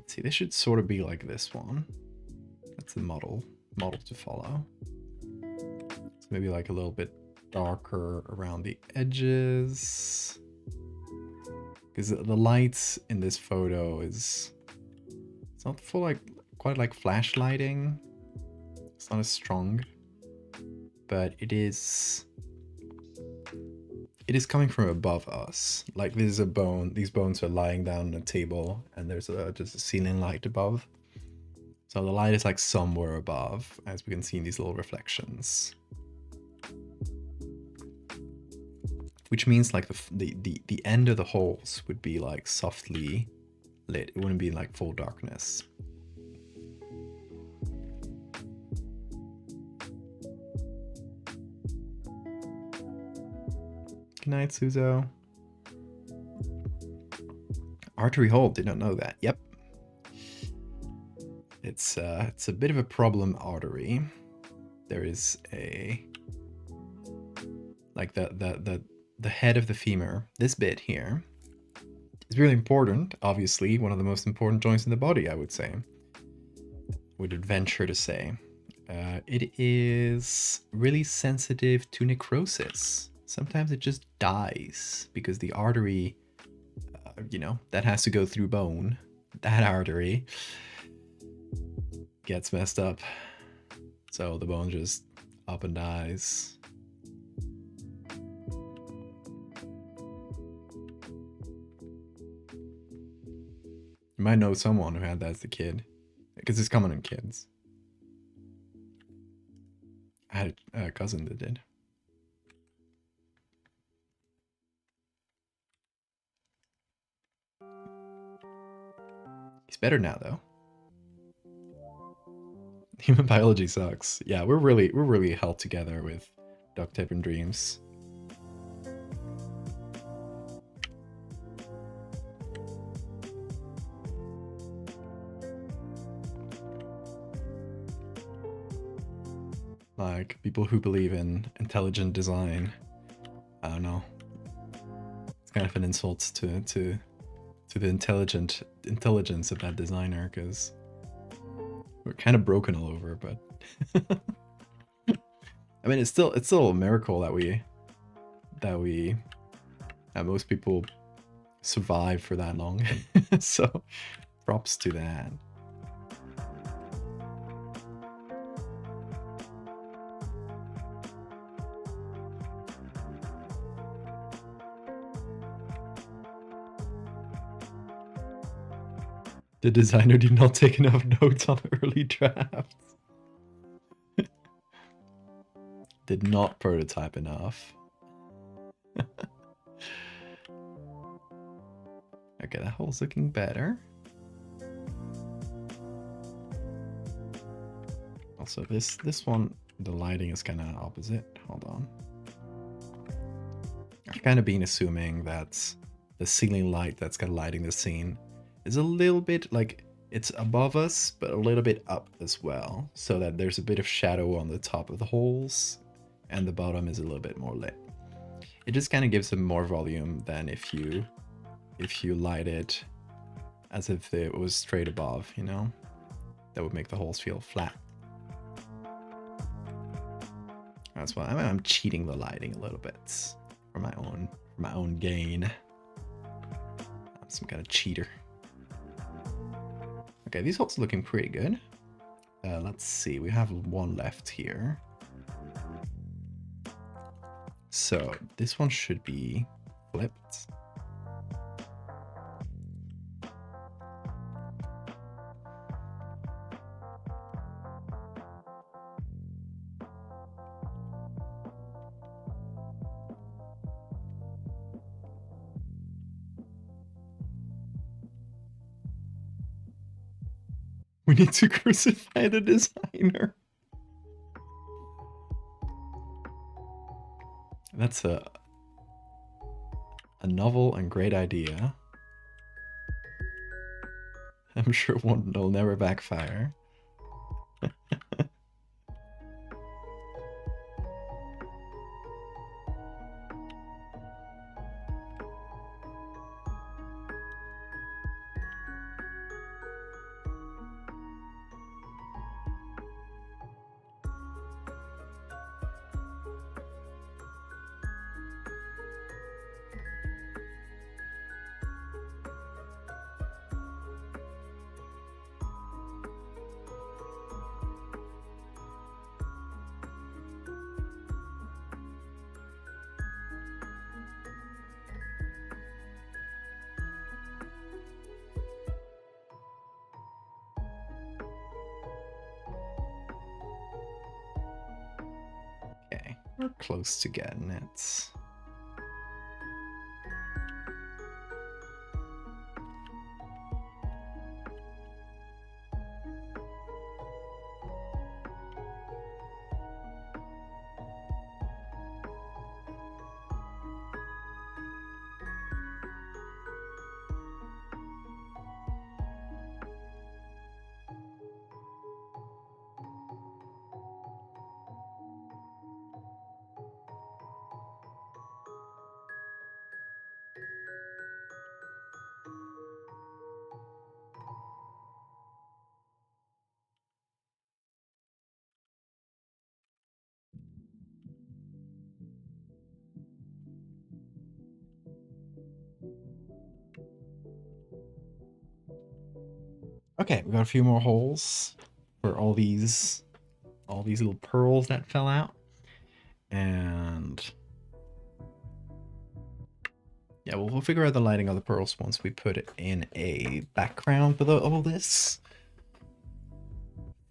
See, this should sort of be like this one. That's the model to follow. So maybe like a little bit darker around the edges. Because the lights in this photo it's not full like quite like flashlighting. It's not as strong, but it is coming from above us. Like there's a bone, these bones are lying down on a table and there's just a ceiling light above. So the light is like somewhere above, as we can see in these little reflections. Which means like the end of the holes would be like softly lit. It wouldn't be like full darkness. Good night, Suzo. Artery hole, did not know that. Yep. It's a bit of a problem artery. There is a like the head of the femur, this bit here, is really important, obviously, one of the most important joints in the body, I would say. Would venture to say. It is really sensitive to necrosis. Sometimes it just dies because the artery, you know, that has to go through bone, that artery gets messed up. So the bone just up and dies. You might know someone who had that as a kid, because it's common in kids. I had a cousin that did. He's better now, though. Human biology sucks. Yeah, we're really held together with duct tape and dreams. Like people who believe in intelligent design. I don't know. It's kind of an insult to the intelligence of that designer, because we're kind of broken all over, but I mean it's still a miracle that most people survive for that long. So props to that. The designer did not take enough notes on early drafts. Did not prototype enough. Okay, that hole's looking better. Also, this one, the lighting is kind of opposite. Hold on. I've kind of been assuming that the ceiling light that's kind of lighting the scene is a little bit like it's above us, but a little bit up as well, so that there's a bit of shadow on the top of the holes and the bottom is a little bit more lit. It just kind of gives them more volume than if you light it as if it was straight above, you know? That would make the holes feel flat. That's why I'm cheating the lighting a little bit for my own gain. I'm some kind of cheater. Okay, these holes are looking pretty good. Let's see, we have one left here. So this one should be flipped. We need to crucify the designer. That's a novel and great idea. I'm sure it'll never backfire. Okay, we're close to getting it. Okay, we got a few more holes for all these little pearls that fell out. And yeah, we'll figure out the lighting of the pearls once we put it in a background for all this.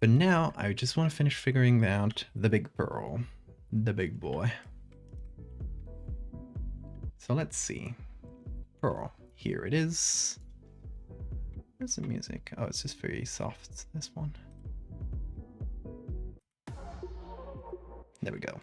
But now I just want to finish figuring out the big pearl, the big boy. So let's see. Pearl, here it is. Where's the music? Oh, it's just very soft, this one. There we go.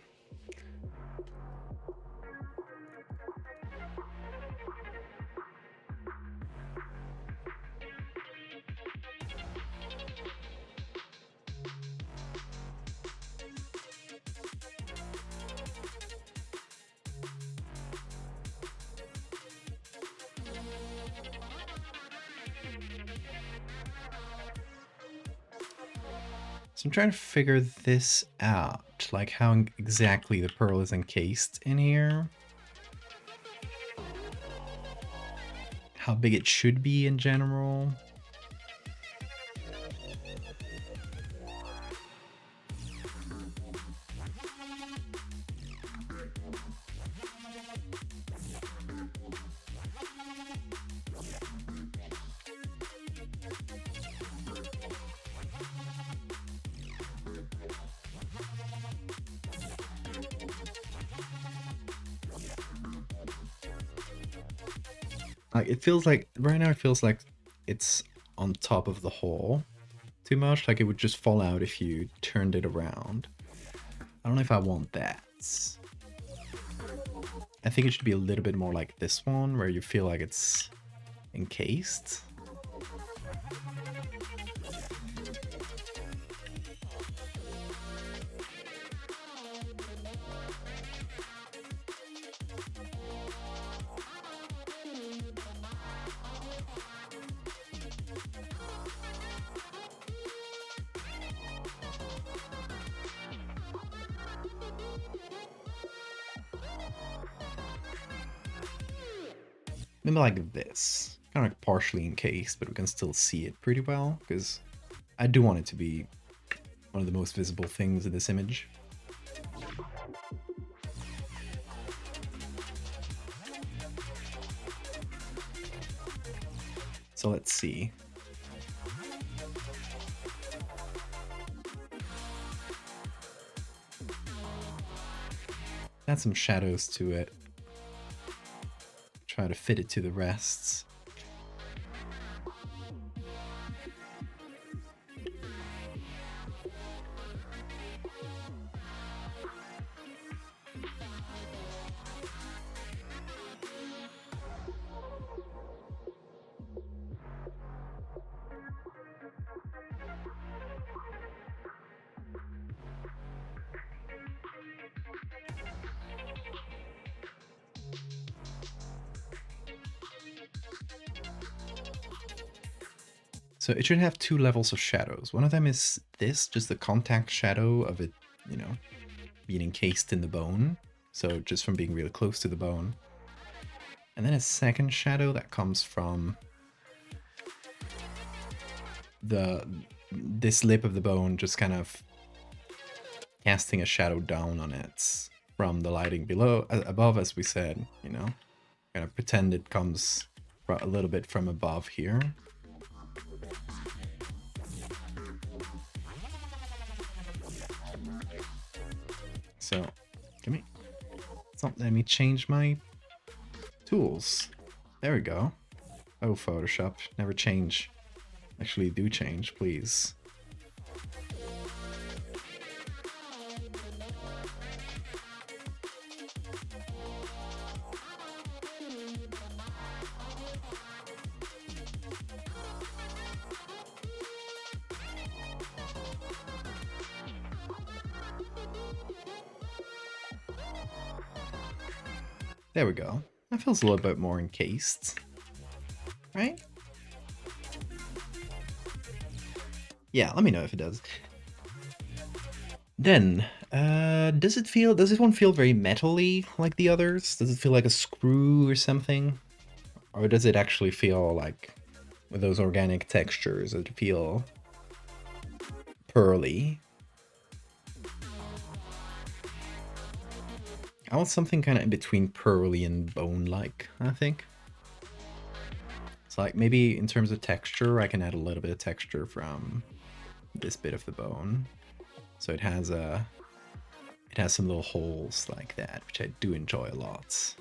So I'm trying to figure this out, like how exactly the pearl is encased in here. How big it should be in general. Like it feels like right now it feels like it's on top of the hole too much, like it would just fall out if you turned it around. I don't know if I want that. I think it should be a little bit more like this one where you feel like it's encased. maybe like this. Kind of like partially encased, but we can still see it pretty well, because I do want it to be one of the most visible things in this image. So let's see. Add some shadows to it. Try to fit it to the rests. So it should have two levels of shadows. One of them is this, just the contact shadow of it, you know, being encased in the bone. So just from being really close to the bone. And then a second shadow that comes from this lip of the bone, just kind of casting a shadow down on it from the lighting below, above, as we said, you know, kind of pretend it comes a little bit from above here. So, let me change my tools. There we go. Oh, Photoshop, never change. Actually, do change, please. There we go. That feels a little bit more encased, right? Yeah, let me know if it does. Then, does this one feel very metal-y like the others? Does it feel like a screw or something? Or does it actually feel like, with those organic textures, does it feel pearly? I want something kind of in between pearly and bone-like, I think. It's like, maybe in terms of texture, I can add a little bit of texture from this bit of the bone. So it has some little holes like that, which I do enjoy a lot.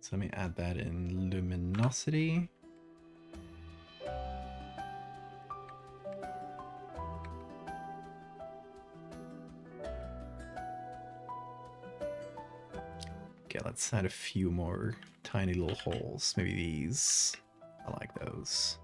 So let me add that in luminosity. Okay, let's add a few more tiny little holes. Maybe these. I like those.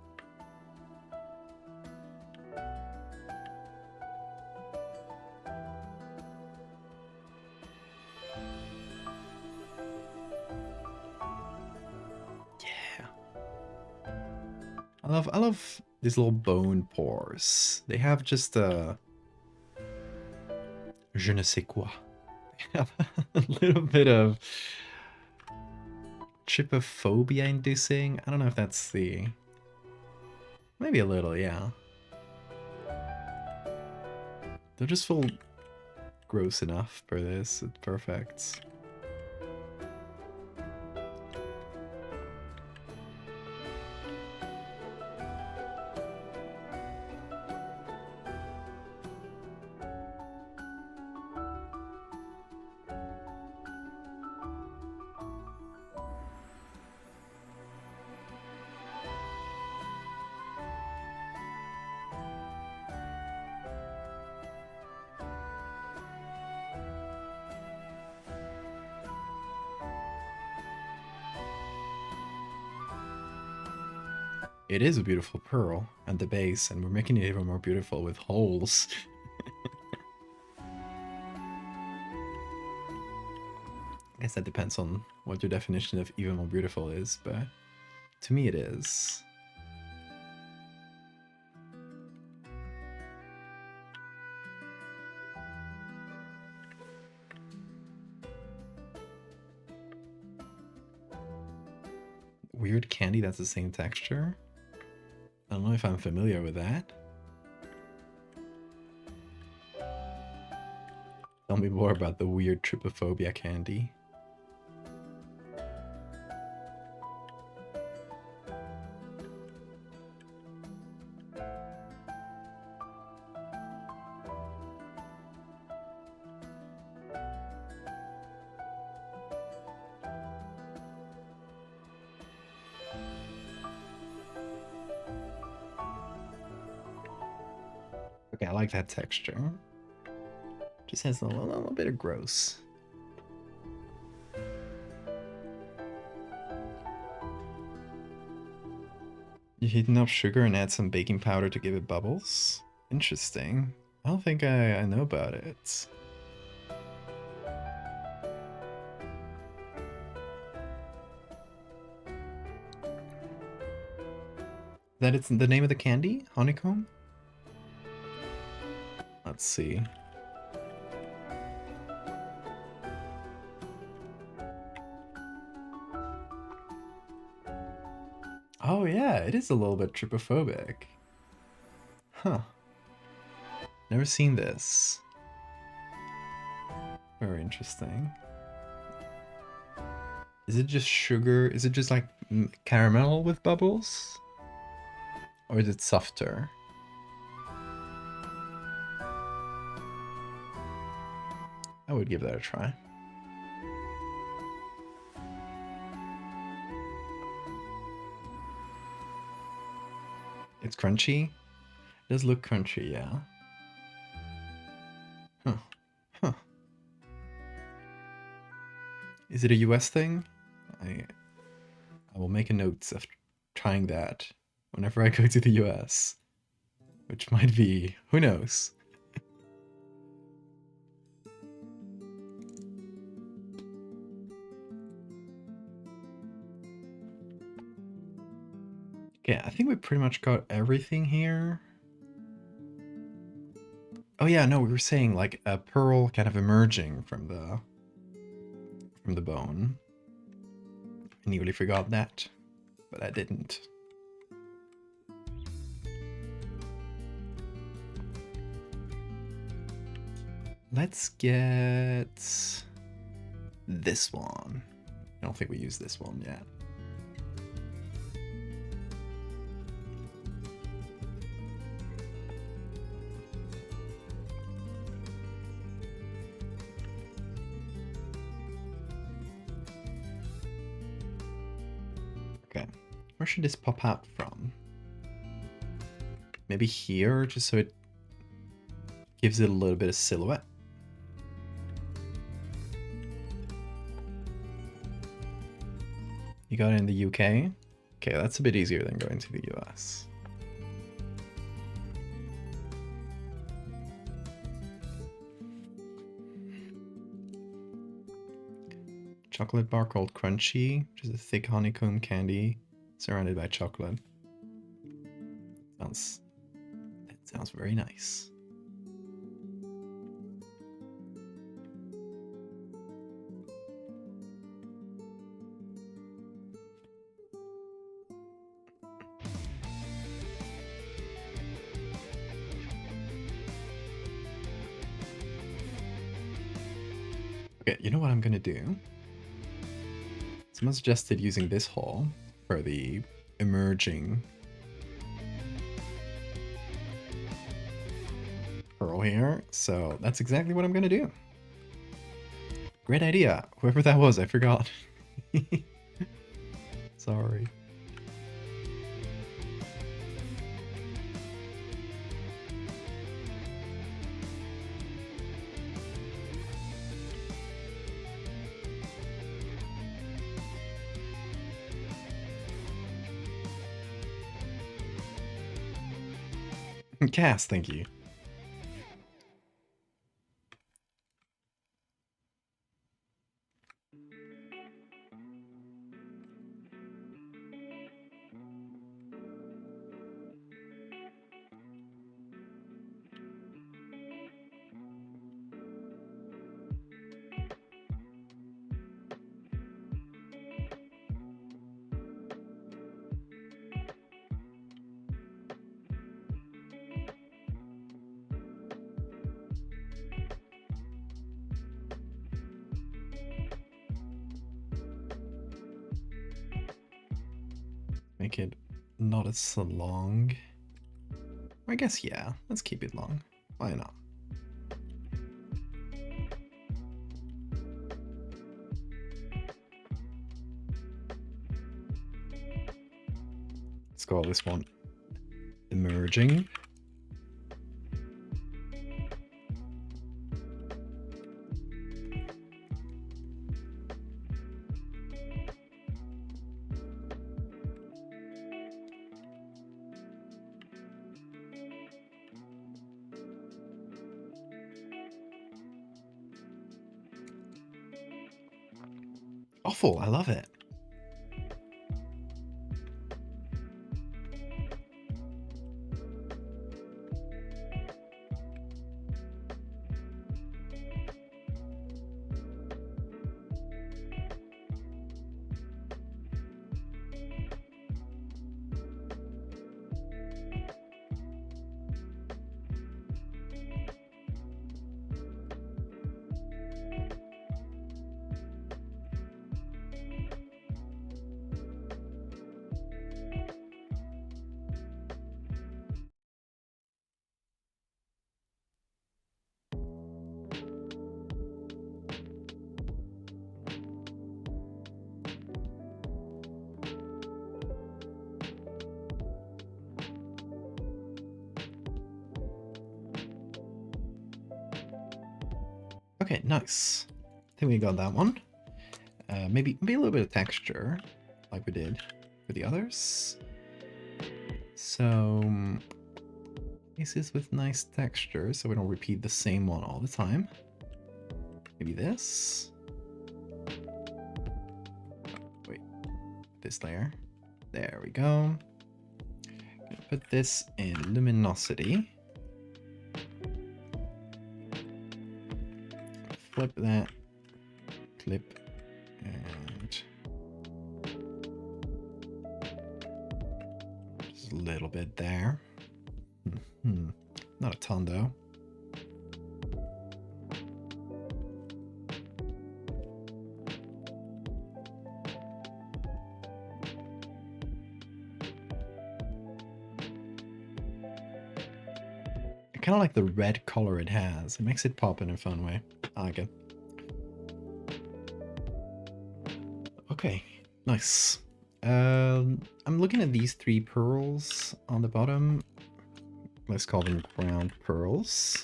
I love these little bone pores. They have just a je ne sais quoi. They have a little bit of trypophobia inducing. I don't know if that's the... Maybe a little, yeah. They'll just feel gross enough for this. It's perfect. It is a beautiful pearl at the base, and we're making it even more beautiful with holes. I guess that depends on what your definition of even more beautiful is, but To me, it is. Weird candy that's the same texture? I don't know if I'm familiar with that. Tell me more about the weird trypophobia candy. Okay, I like that texture. Just has a little bit of gross. You heat enough sugar and add some baking powder to give it bubbles? Interesting. I don't think I know about it. That it's the name of the candy? Honeycomb? Let's see. Oh yeah, it is a little bit trypophobic. Huh. Never seen this. Very interesting. Is it just sugar? Is it just like caramel with bubbles? Or is it softer? I would give that a try. It's crunchy? It does look crunchy, yeah. Huh. Huh. Is it a US thing? I will make a note of trying that whenever I go to the US. Which might be, who knows? Okay, I think we pretty much got everything here. Oh yeah, no, we were saying like a pearl kind of emerging from the bone. I nearly forgot that, but I didn't. Let's get this one. I don't think we used this one yet. Okay, where should this pop out from? Maybe here, just so it gives it a little bit of silhouette. You got it in the UK? Okay, that's a bit easier than going to the US. Chocolate bar called Crunchy, which is a thick honeycomb candy surrounded by chocolate. That sounds very nice. Okay, you know what I'm gonna do? Someone suggested using this hole for the emerging pearl here, so that's exactly what I'm gonna do. Great idea. Whoever that was, I forgot. Sorry. Cass, thank you. Make it not as long. I guess, yeah, let's keep it long. Why not? Let's call this one emerging. Awful, I love it. Okay, nice. I think we got that one. Maybe a little bit of texture, like we did with the others. So places with nice texture, so we don't repeat the same one all the time. Maybe this. Oh, wait, this layer. There we go. Gonna put this in luminosity. Flip that, clip, and just a little bit there. Not a ton though. I kind of like the red color it has. It makes it pop in a fun way. I like it. Okay, nice. I'm looking at these 3 pearls on the bottom. Let's call them ground pearls.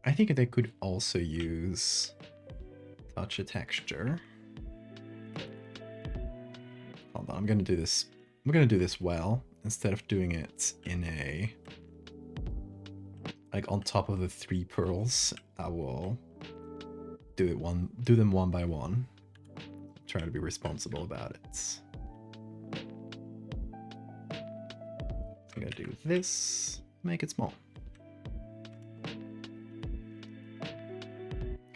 I think they could also use touch of texture. Hold on, I'm gonna do this. I'm gonna do this well instead of doing it in a like on top of the 3 pearls. I will do them one by one. Try to be responsible about it. I'm gonna do this, make it small. Kind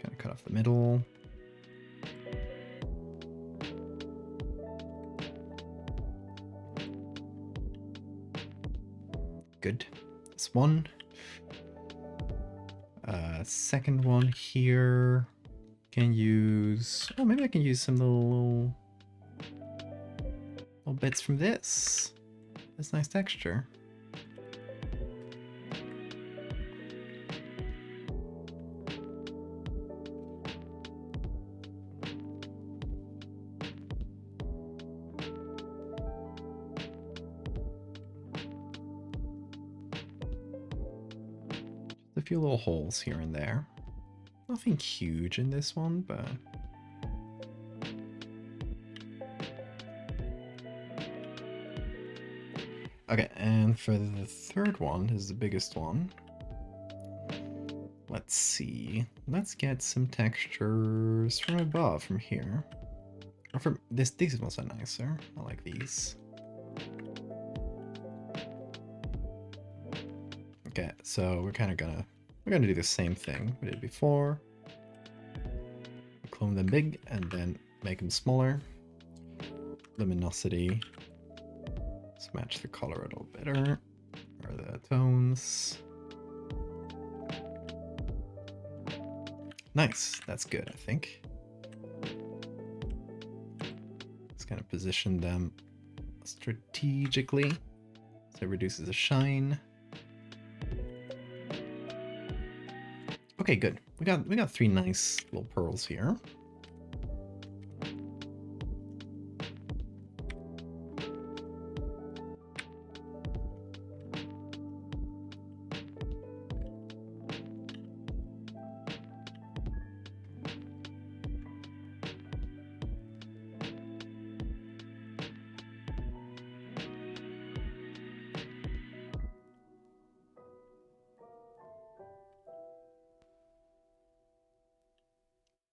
of cut off the middle. Good. This one. Second one here. Can use. Oh, maybe I can use some little bits from this. That's nice texture. A few little holes here and there. Nothing huge in this one, but okay, and for the third one, this is the biggest one. Let's see. Let's get some textures from above, from here. Or from this. These ones are nicer. I like these. Okay, so we're gonna do the same thing we did before. Clone them big and then make them smaller. Luminosity. Let's match the color a little better. Or the tones. Nice, that's good, I think. Let's kind of position them strategically so it reduces the shine. Okay, good. We got 3 nice little pearls here.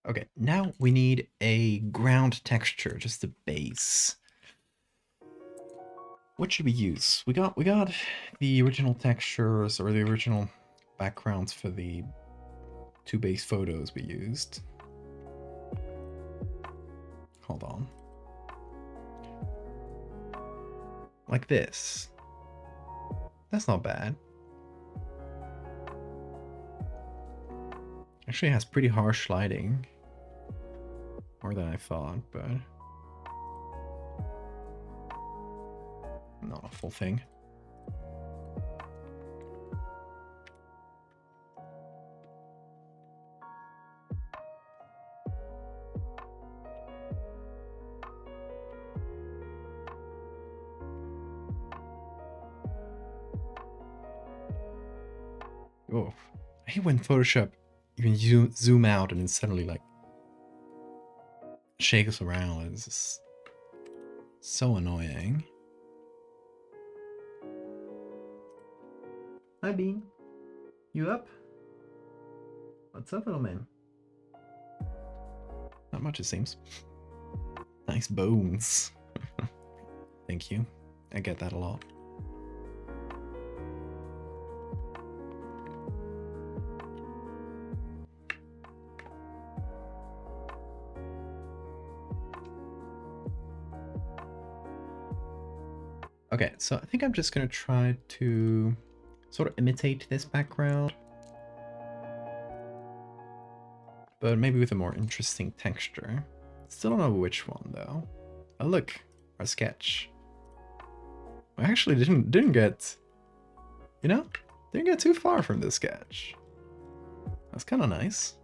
Okay, now we need a ground texture, just the base. What should we use? We got the original textures or the original backgrounds for the 2 base photos we used. Hold on. Like this. That's not bad. Actually has pretty harsh lighting. More than I thought, but not a full thing. Oh, I hate when Photoshop you can zoom out and then suddenly like shakes around. It's just so annoying. Hi Bean, you up? What's up, little man? Not much, it seems. Nice bones. Thank you. I get that a lot. Okay, so I think I'm just gonna try to sort of imitate this background, but maybe with a more interesting texture. Still don't know which one though. Oh look, our sketch. I actually didn't get, you know, didn't get too far from this sketch. That's kind of nice.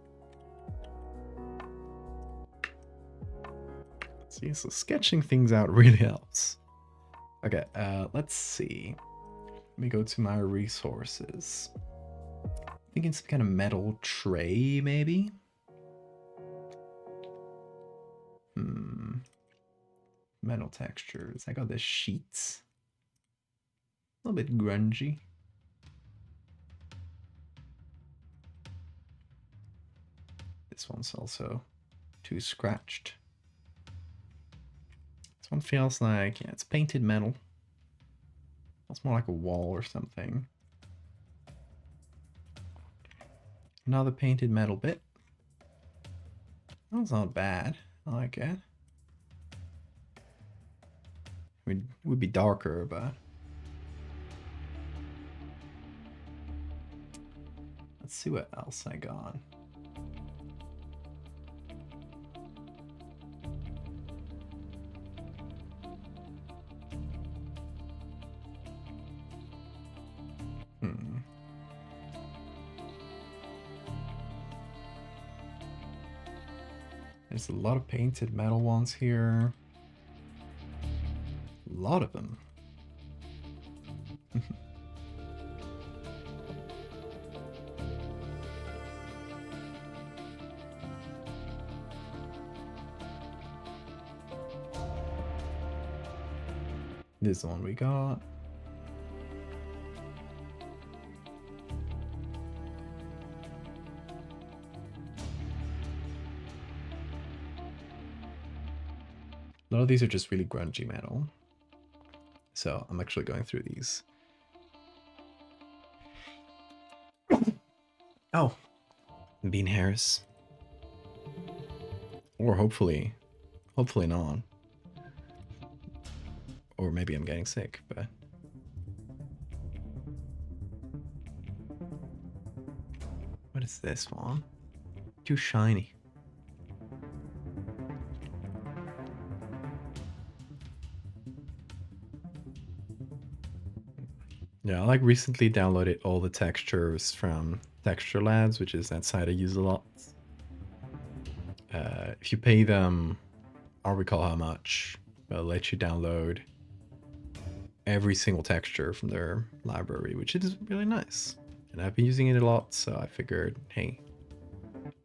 See, so sketching things out really helps. Okay, let's see. Let me go to my resources. Thinking some kind of metal tray, maybe? Metal textures. I got the sheets. A little bit grungy. This one's also too scratched. This one feels like, yeah, it's painted metal. It's more like a wall or something. Another painted metal bit. That's not bad. I like it. It would be darker, but let's see what else I got. There's a lot of painted metal ones here. A lot of them. This one we got. A lot of these are just really grungy metal. So I'm actually going through these. Oh, bean hairs. Or hopefully not. Or maybe I'm getting sick, but what is this one? Too shiny. Yeah, I like recently downloaded all the textures from Texture Labs, which is that site I use a lot. If you pay them, I don't recall how much, they'll let you download every single texture from their library, which is really nice. And I've been using it a lot, so I figured, hey,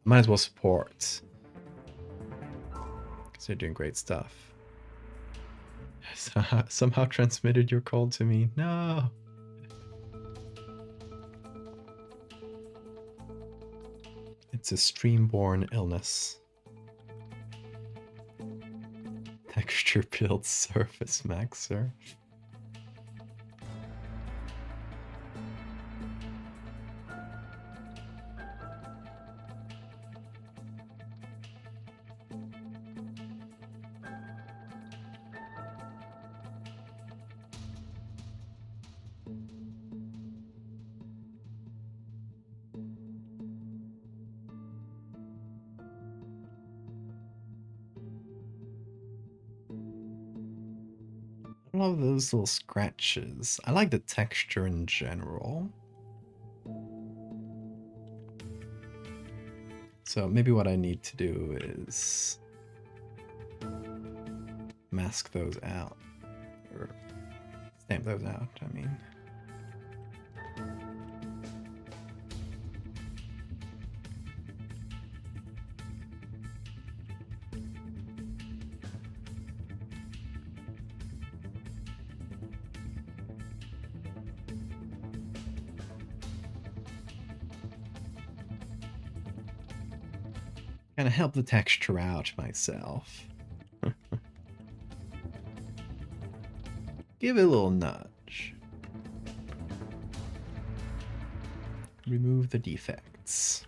might as well support, because they're doing great stuff. Somehow transmitted your call to me. No. It's a stream-borne illness. Texture build surface maxer. I love those little scratches. I like the texture in general. So maybe what I need to do is mask those out. Or stamp those out, I mean. Kind of help the texture out myself. Give it a little nudge. Remove the defects.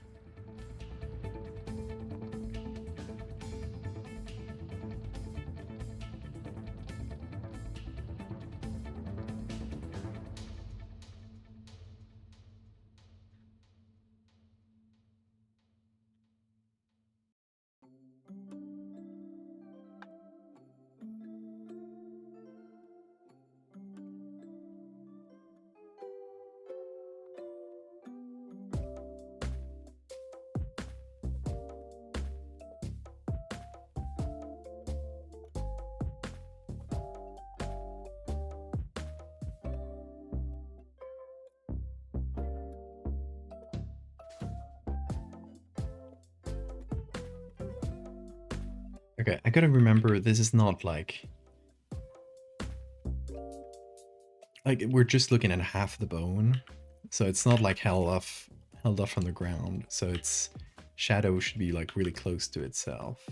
Okay, I gotta remember this is not like we're just looking at half the bone, so it's not like held off from the ground. So its shadow should be like really close to itself.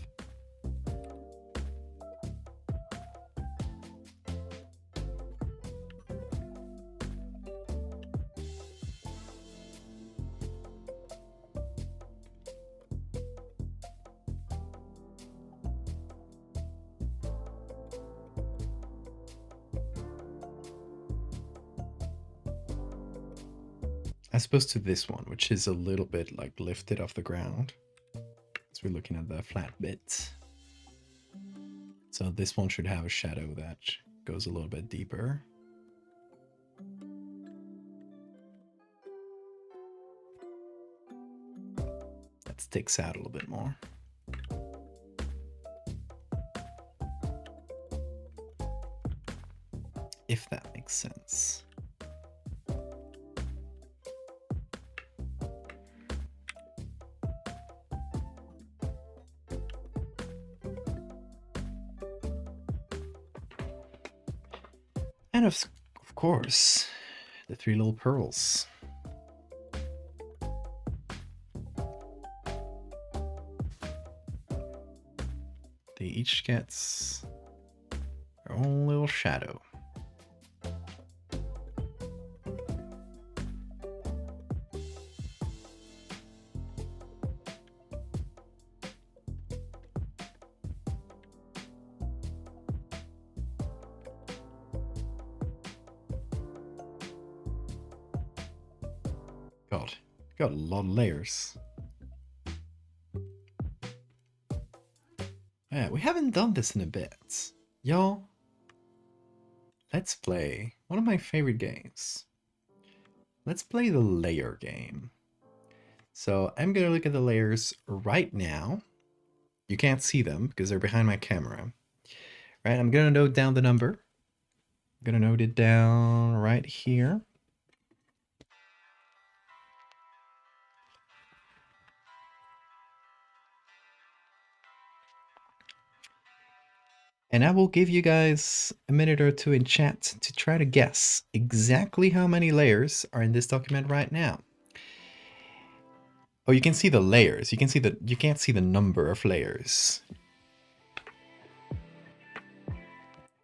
As opposed to this one, which is a little bit like lifted off the ground. So we're looking at the flat bit. So this one should have a shadow that goes a little bit deeper. That sticks out a little bit more. If that makes sense. And of course, the three little pearls. They each gets their own little shadow. God, got a lot of layers. Yeah, we haven't done this in a bit. Y'all, let's play one of my favorite games. let's play the layer game. So I'm gonna look at the layers right now. You can't see them because they're behind my camera. Right, I'm gonna note down the number. I'm gonna note it down right here. And I will give you guys a minute or two in chat to try to guess exactly how many layers are in this document right now. Oh, you can see the layers. You can't see the number of layers.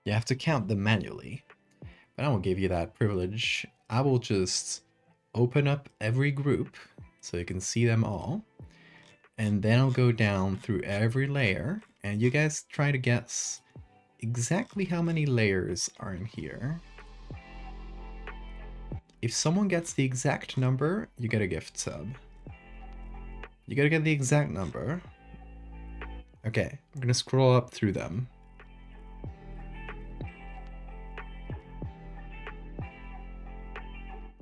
You have to count them manually. But I won't give you that privilege. I will just open up every group so you can see them all. And then I'll go down through every layer and you guys try to guess exactly how many layers are in here. If someone gets the exact number, you get a gift sub. You gotta get the exact number. Okay, I'm gonna scroll up through them.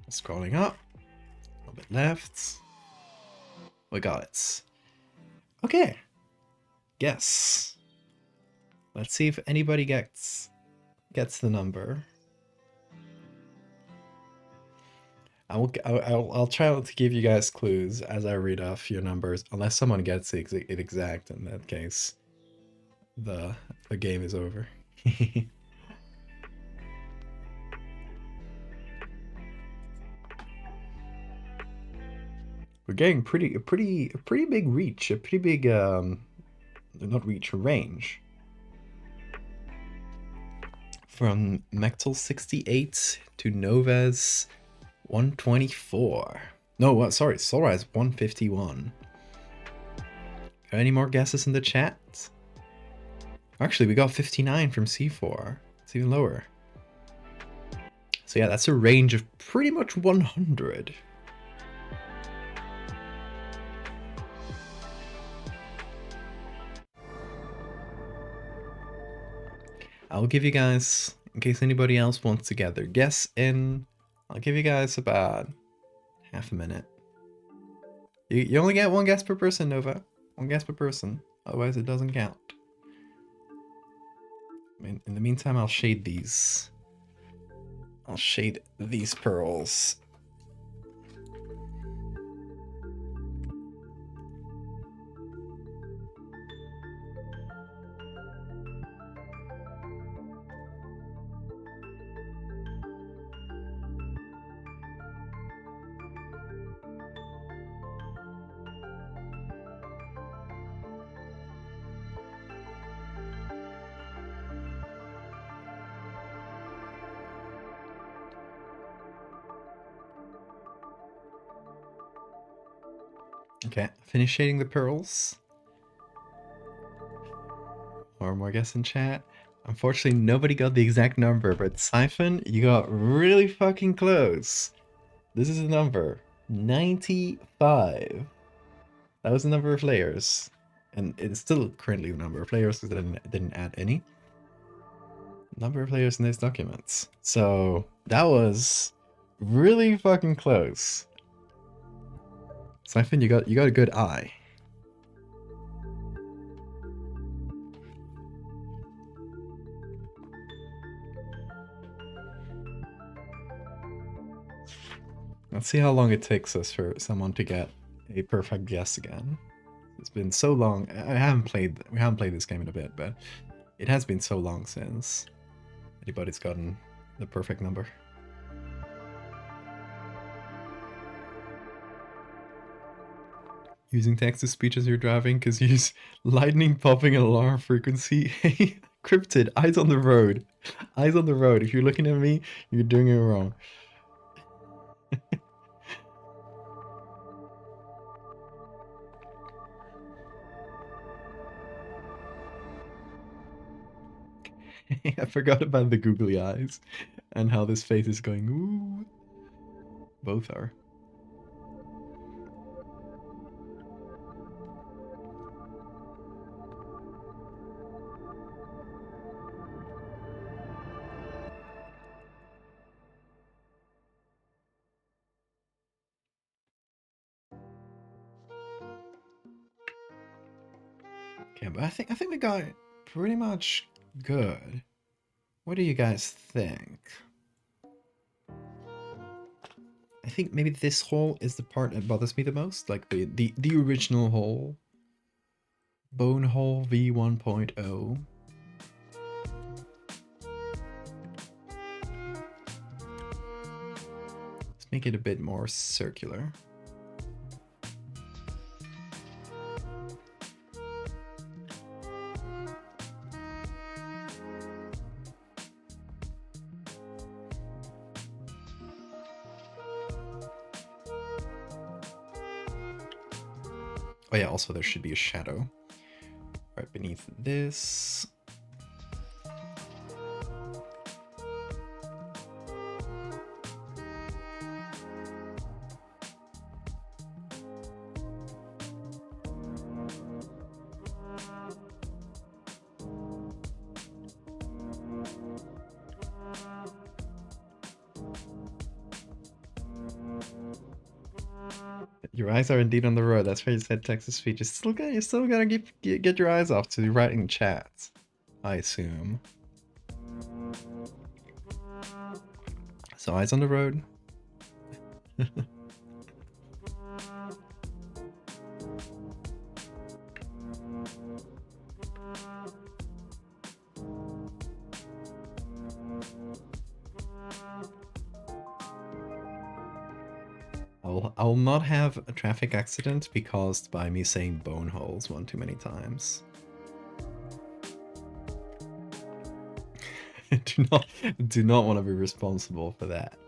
Scrolling up, a little bit left. We got it. Okay, guess. Let's see if anybody gets the number. I'll try to give you guys clues as I read off your numbers, unless someone gets it exact. In that case, the game is over. We're getting a pretty big reach, a pretty big not reach, range. From Mechtel 68 to Nova's 124. No, what? Sorry, Solrise 151. Any more guesses in the chat? Actually, we got 59 from C4. It's even lower. So yeah, that's a range of pretty much 100. I'll give you guys, in case anybody else wants to get their guess in, I'll give you guys about half a minute. You only get one guess per person, Nova. One guess per person. Otherwise, it doesn't count. I mean, in the meantime, I'll shade these. I'll shade these pearls. Okay, finish shading the pearls. Or more guess in chat. Unfortunately, nobody got the exact number, but Siphon, you got really fucking close. This is the number. 95. That was the number of layers. And it's still currently the number of layers because I didn't add any. Number of layers in these documents. So that was really fucking close. Siphon, you got a good eye. Let's see how long it takes us for someone to get a perfect guess again. It's been so long. We haven't played this game in a bit, but it has been so long since anybody's gotten the perfect number. Using text-to-speech as you're driving, because use lightning popping alarm frequency. Hey, Cryptid, eyes on the road. Eyes on the road. If you're looking at me, you're doing it wrong. I forgot about the googly eyes and how this face is going, ooh. Both are. Okay, but I think we got it pretty much good. What do you guys think? I think maybe this hole is the part that bothers me the most, like the original hole. Bone hole V1.0. Let's make it a bit more circular. Oh yeah, also there should be a shadow right beneath this. Your eyes are indeed on the road. That's why you said text to speech. You still gotta get your eyes off to writing chats, I assume. So eyes on the road. I will not have a traffic accident be caused by me saying bone holes one too many times. do not want to be responsible for that.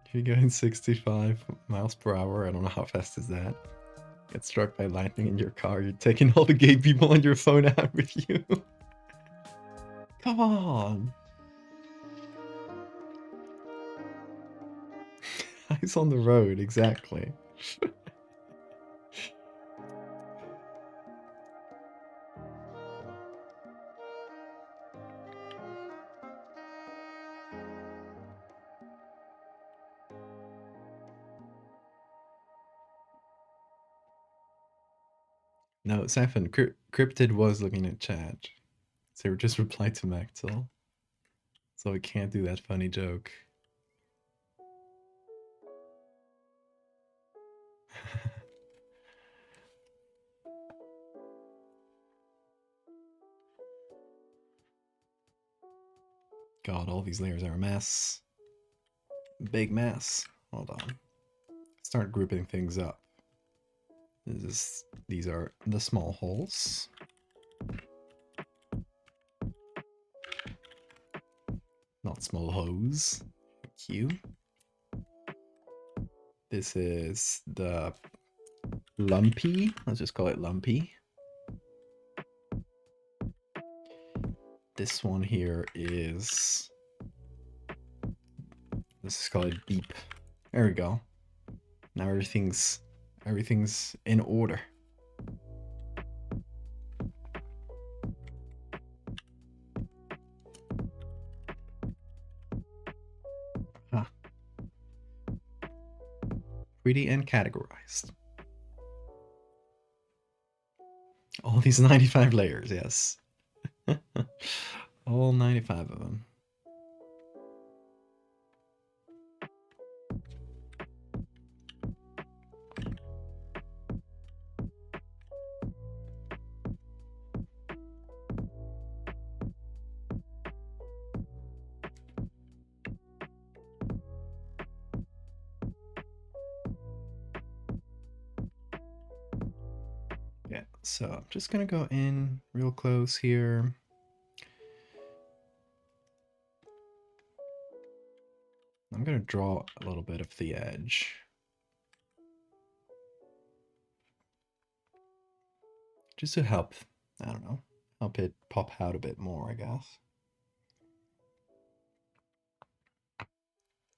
If you're going 65 miles per hour, I don't know how fast is that. Get struck by lightning in your car, you're taking all the gay people on your phone out with you. Come on. Eyes on the road, exactly. No, Safin, Cryptid was looking at chat. So just replied to Maxwell. So we can't do that funny joke. God, all these layers are a mess. Big mess. Hold on. Start grouping things up. These are the small holes. Not small hose. Thank you. This is the lumpy. Let's just call it lumpy. This one here is... Let's just call it deep. There we go. Now everything's in order. Huh. Pretty and categorized. All these 95 layers, yes. All 95 of them. Yeah, so I'm just gonna go in real close here. I'm gonna draw a little bit of the edge. Just to help, I don't know, help it pop out a bit more, I guess.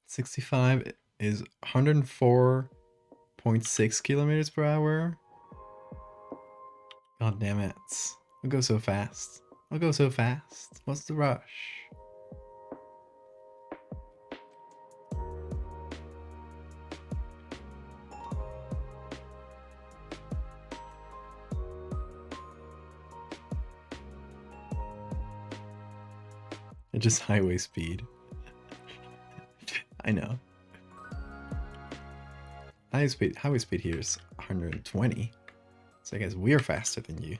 65 is 104.6 kilometers per hour. God damn it. I'll go so fast. I'll go so fast. What's the rush? Just highway speed. I know. Highway speed here is 120. So I guess we're faster than you.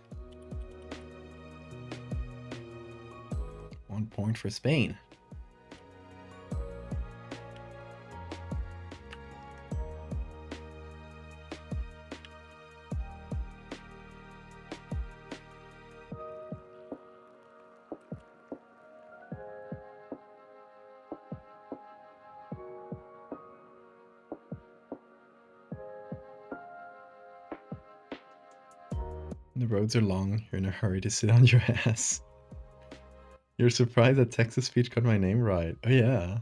1 point for Spain. The roads are long. You're in a hurry to sit on your ass. You're surprised that Texas speech got my name right. Oh yeah.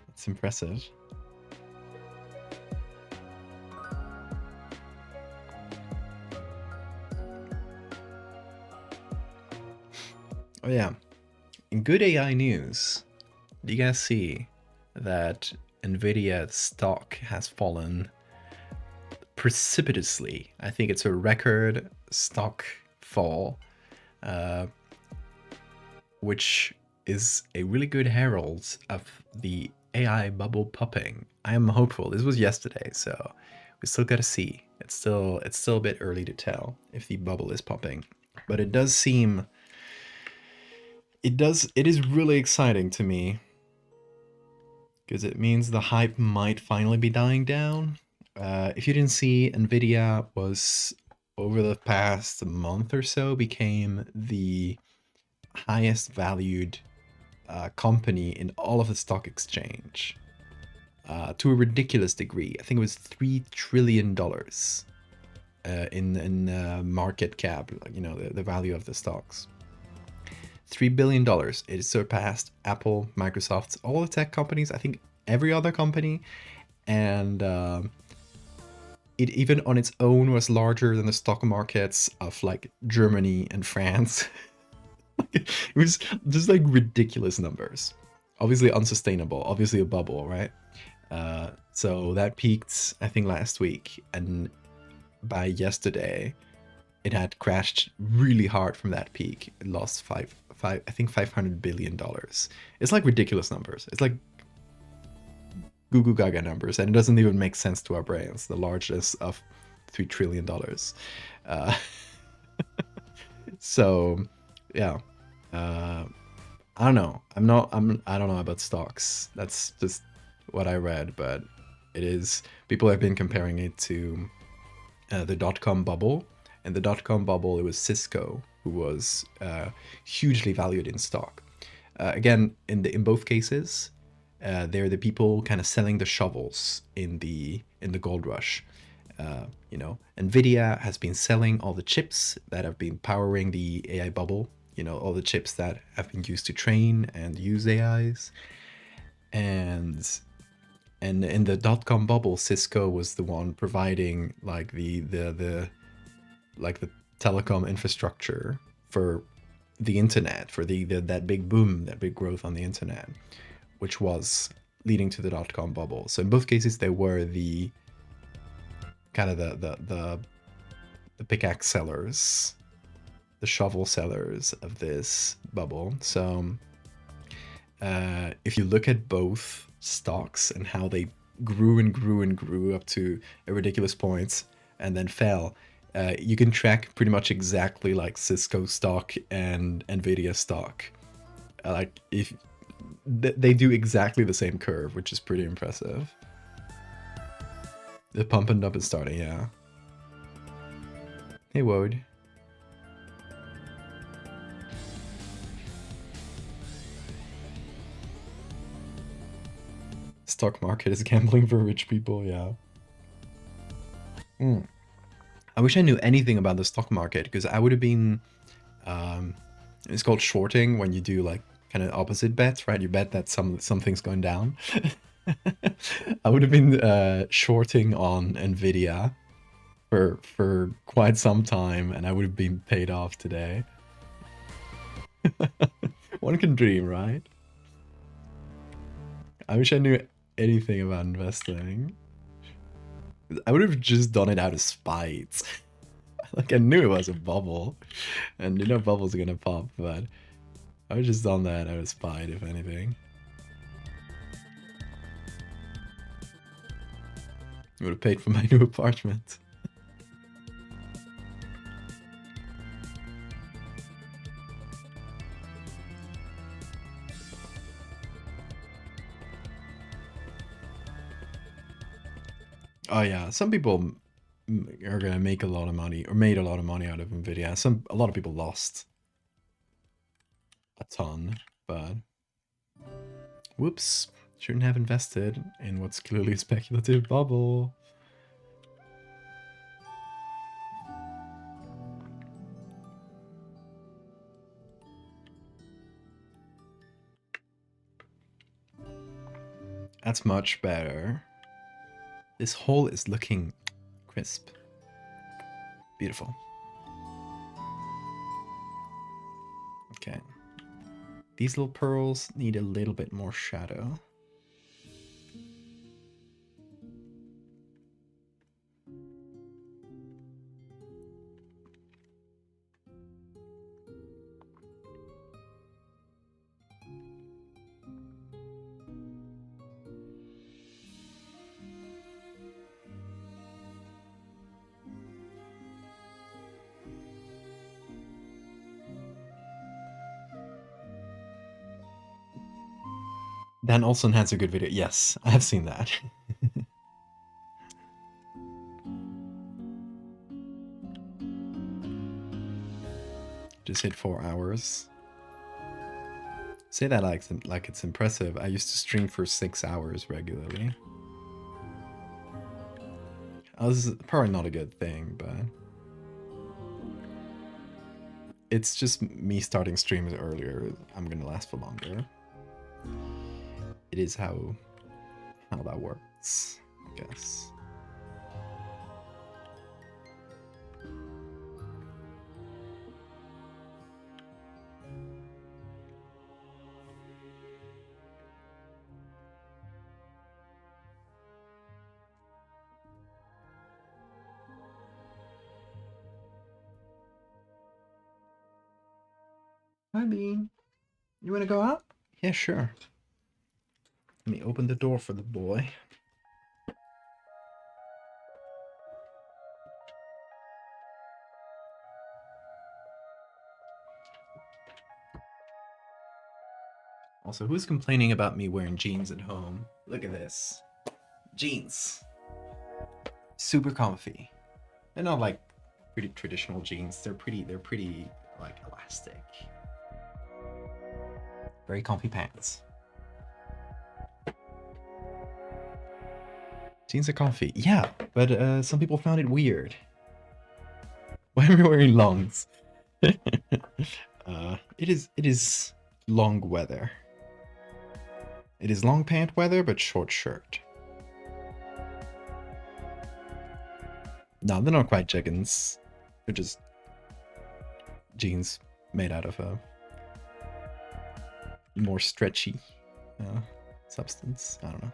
That's impressive. Oh yeah. In good AI news, do you guys see that Nvidia stock has fallen precipitously? I think it's a record stock fall, which is a really good herald of the AI bubble popping. I am hopeful. This was yesterday, so we still gotta see. It's still a bit early to tell if the bubble is popping, but it does seem. It is really exciting to me because it means the hype might finally be dying down. If you didn't see, Nvidia was, over the past month or so, became the highest valued company in all of the stock exchange to a ridiculous degree. I think it was $3 trillion in market cap, you know, the value of the stocks. $3 billion. It surpassed Apple, Microsoft, all the tech companies, I think every other company, and it even on its own was larger than the stock markets of like Germany and France. It was just like ridiculous numbers. Obviously unsustainable, obviously a bubble, right? So that peaked, I think, last week, and by yesterday, it had crashed really hard from that peak. It lost I think $500 billion. It's like ridiculous numbers. It's like goo goo gaga numbers, and it doesn't even make sense to our brains. The largest of $3 trillion. So, yeah. I don't know. I don't know about stocks. That's just what I read, but it is. People have been comparing it to the dot-com bubble. In the dot-com bubble, it was Cisco who was hugely valued in stock. Again, in both cases, they're the people kind of selling the shovels in the gold rush. You know, Nvidia has been selling all the chips that have been powering the AI bubble. You know, all the chips that have been used to train and use AIs. And in the dot-com bubble, Cisco was the one providing like the telecom infrastructure for the internet, for that big boom, that big growth on the internet, which was leading to the dot-com bubble. So in both cases, they were the kind of the pickaxe sellers, the shovel sellers of this bubble. So if you look at both stocks and how they grew and grew and grew up to a ridiculous point and then fell, you can track pretty much exactly like Cisco stock and Nvidia stock. Like if they do exactly the same curve, which is pretty impressive. The pump and dump is starting, yeah. Hey, Wode. Stock market is gambling for rich people, yeah. I wish I knew anything about the stock market, because I would have been, it's called shorting, when you do like kind of opposite bets, right? You bet that something's going down. I would have been shorting on Nvidia for quite some time, and I would have been paid off today. One can dream, right? I wish I knew anything about investing. I would have just done it out of spite. Like, I knew it was a bubble, and you know bubbles are gonna pop, but I would have just done that out of spite, if anything. I would have paid for my new apartment. Oh yeah, some people are gonna make a lot of money, or made a lot of money out of Nvidia. A lot of people lost a ton, but whoops, shouldn't have invested in what's clearly a speculative bubble. That's much better. This hole is looking crisp. Beautiful. Okay. These little pearls need a little bit more shadow. Dan Olson has a good video. Yes, I have seen that. Just hit 4 hours. Say that like it's impressive. I used to stream for 6 hours regularly. Oh, this is probably not a good thing, but it's just me starting streams earlier. I'm gonna last for longer. It is how that works, I guess. Hi, Bean. You wanna go out? Yeah, sure. Let me open the door for the boy. Also, who's complaining about me wearing jeans at home? Look at this. Jeans. Super comfy. They're not like pretty traditional jeans. They're pretty like elastic. Very comfy pants. Jeans are comfy. Yeah, but some people found it weird. Why am I wearing longs? It is long weather. It is long pant weather, but short shirt. No, they're not quite jeggings. They're just jeans made out of a more stretchy substance. I don't know.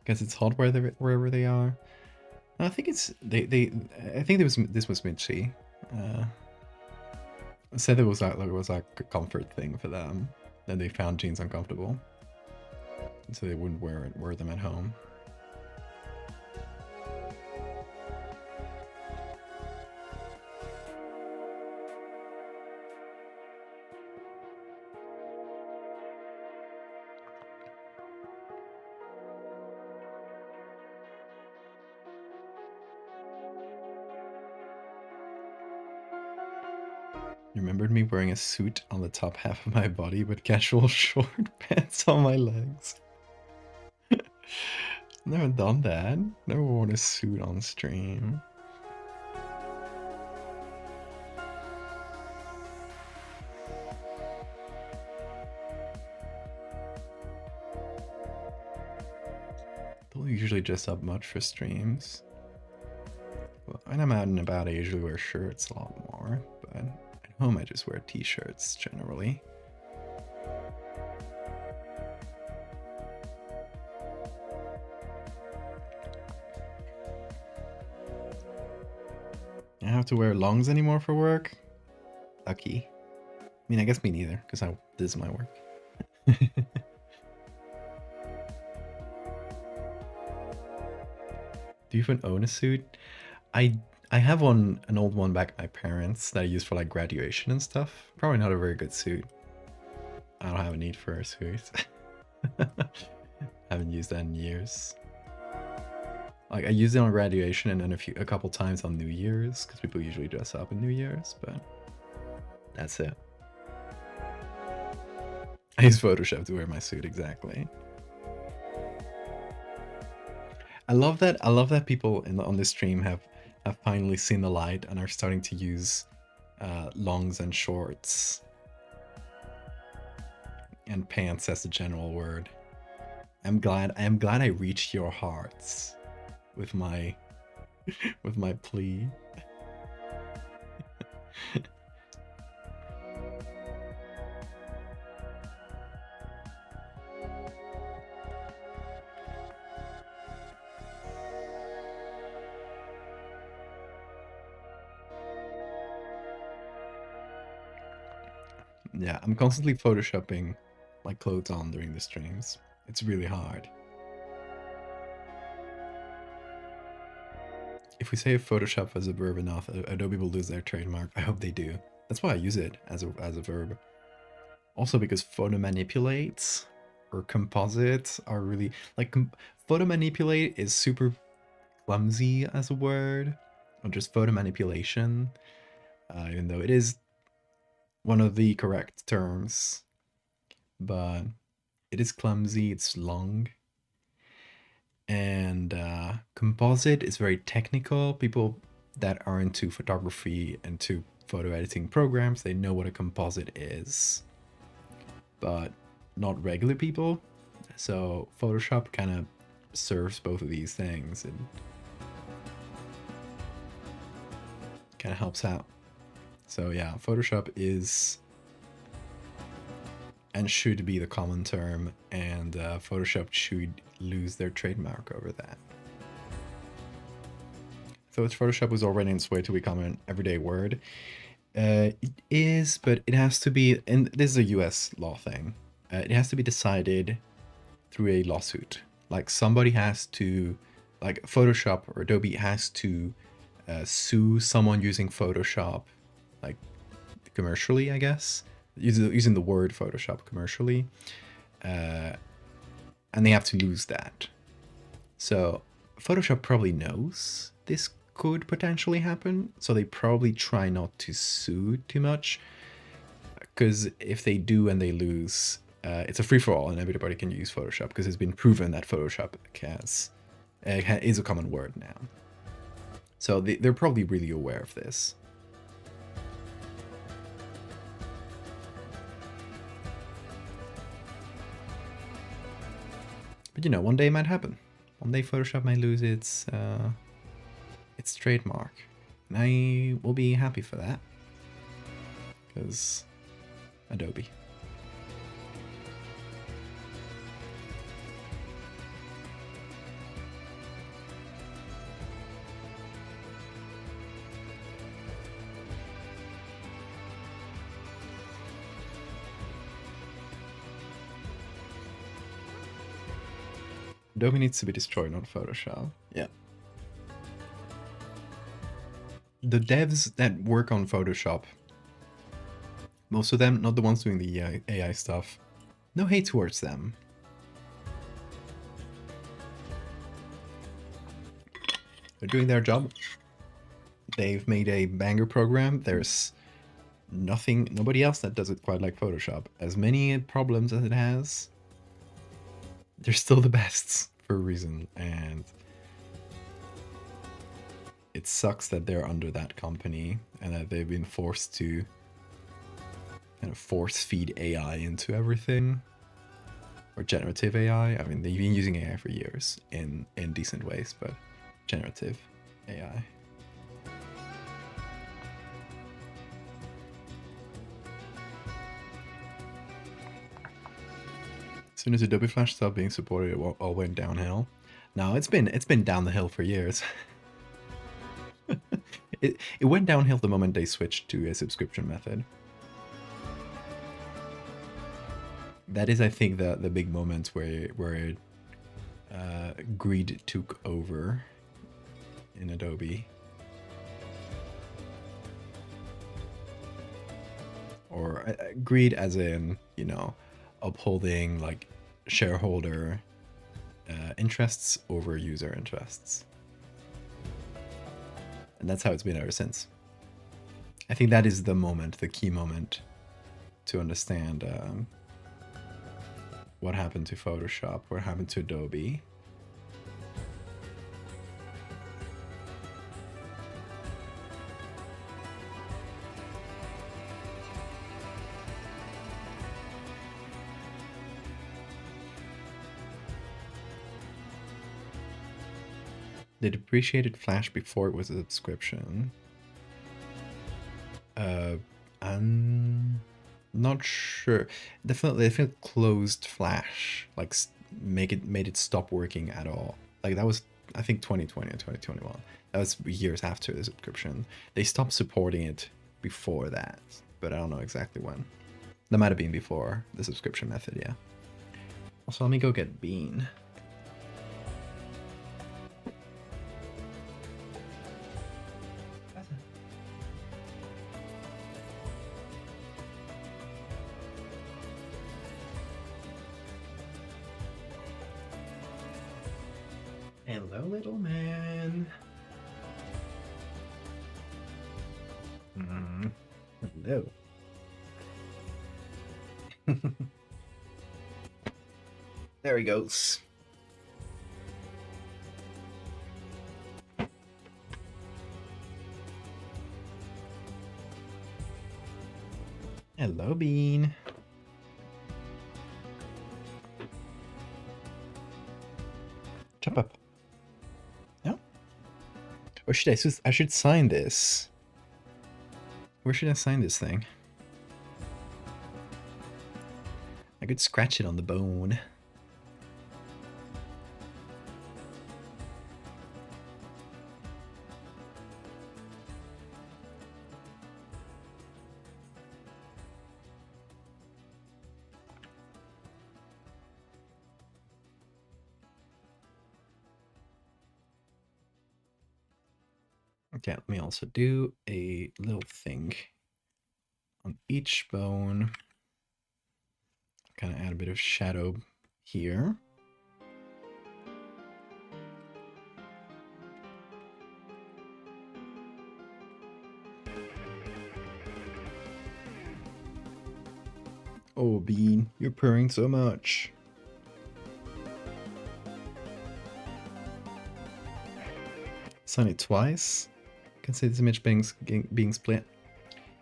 Guess it's hot wherever they are. I think it's I think this was Mitchie. Said it was like a comfort thing for them. That they found jeans uncomfortable, so they wouldn't wear them at home. You remembered me wearing a suit on the top half of my body, but casual short pants on my legs. Never done that. Never worn a suit on stream. Don't usually dress up much for streams. Well, when I'm out and about, I usually wear shirts a lot more, but at home I just wear t-shirts generally. I don't have to wear longs anymore for work. Lucky. I mean, I guess me neither, because this is my work. Do you even own a suit? I have an old one back at my parents that I used for like graduation and stuff. Probably not a very good suit. I don't have a need for a suit. Haven't used that in years. Like I used it on graduation and then a couple times on New Year's because people usually dress up in New Year's, but that's it. I use Photoshop to wear my suit exactly. I love that people on this stream have finally seen the light and are starting to use longs and shorts and pants as the general word. I'm glad I reached your hearts with my plea. Yeah, I'm constantly photoshopping my clothes on during the streams. It's really hard. If we say Photoshop as a verb enough, Adobe will lose their trademark. I hope they do. That's why I use it as a verb. Also because photo manipulates or composites are really like photo manipulate is super clumsy as a word, or just photo manipulation, even though it is one of the correct terms, but it is clumsy, it's long. And composite is very technical. People that are into photography and to photo editing programs, they know what a composite is, but not regular people. So Photoshop kind of serves both of these things and kind of helps out. So yeah, Photoshop is and should be the common term, and Photoshop should lose their trademark over that. So Photoshop was already on its way to become an everyday word. It is, but it has to be, and this is a US law thing, it has to be decided through a lawsuit. Like somebody has to, like Photoshop or Adobe has to sue someone using Photoshop, like commercially, I guess, using the word Photoshop commercially, and they have to lose that. So Photoshop probably knows this could potentially happen, so they probably try not to sue too much, because if they do and they lose, it's a free-for-all and everybody can use Photoshop because it's been proven that Photoshop is a common word now. So they're probably really aware of this. But you know, one day it might happen. One day Photoshop might lose its trademark. And I will be happy for that. Because Adobe. Adobe needs to be destroyed, not Photoshop. Yeah. The devs that work on Photoshop, most of them, not the ones doing the AI stuff, no hate towards them. They're doing their job. They've made a banger program. There's nobody else that does it quite like Photoshop. As many problems as it has, they're still the best. for a reason, and it sucks that they're under that company and that they've been forced to kind of force feed AI into everything, or generative AI. I mean, they've been using AI for years in decent ways, but generative AI. As soon as Adobe Flash stopped being supported, it all went downhill. No, it's been down the hill for years. it went downhill the moment they switched to a subscription method. That is, I think, the big moment where greed took over in Adobe. Or greed as in, you know, upholding like shareholder interests over user interests. And that's how it's been ever since. I think that is the moment, the key moment to understand what happened to Photoshop, what happened to Adobe. They depreciated Flash before it was a subscription. I'm not sure. Definitely, they closed Flash, like made it stop working at all. Like that was, I think, 2020 or 2021. That was years after the subscription. They stopped supporting it before that, but I don't know exactly when. That might have been before the subscription method, yeah. Also, let me go get Bean. Hello, little man. Hello. There he goes. Hello, Bean. Jump up. No? Or should I should sign this. Where should I sign this thing? I could scratch it on the bone. Okay, let me also do a little thing on each bone. Kind of add a bit of shadow here. Oh, Bean, you're purring so much. Sign it twice. You can see this image being split.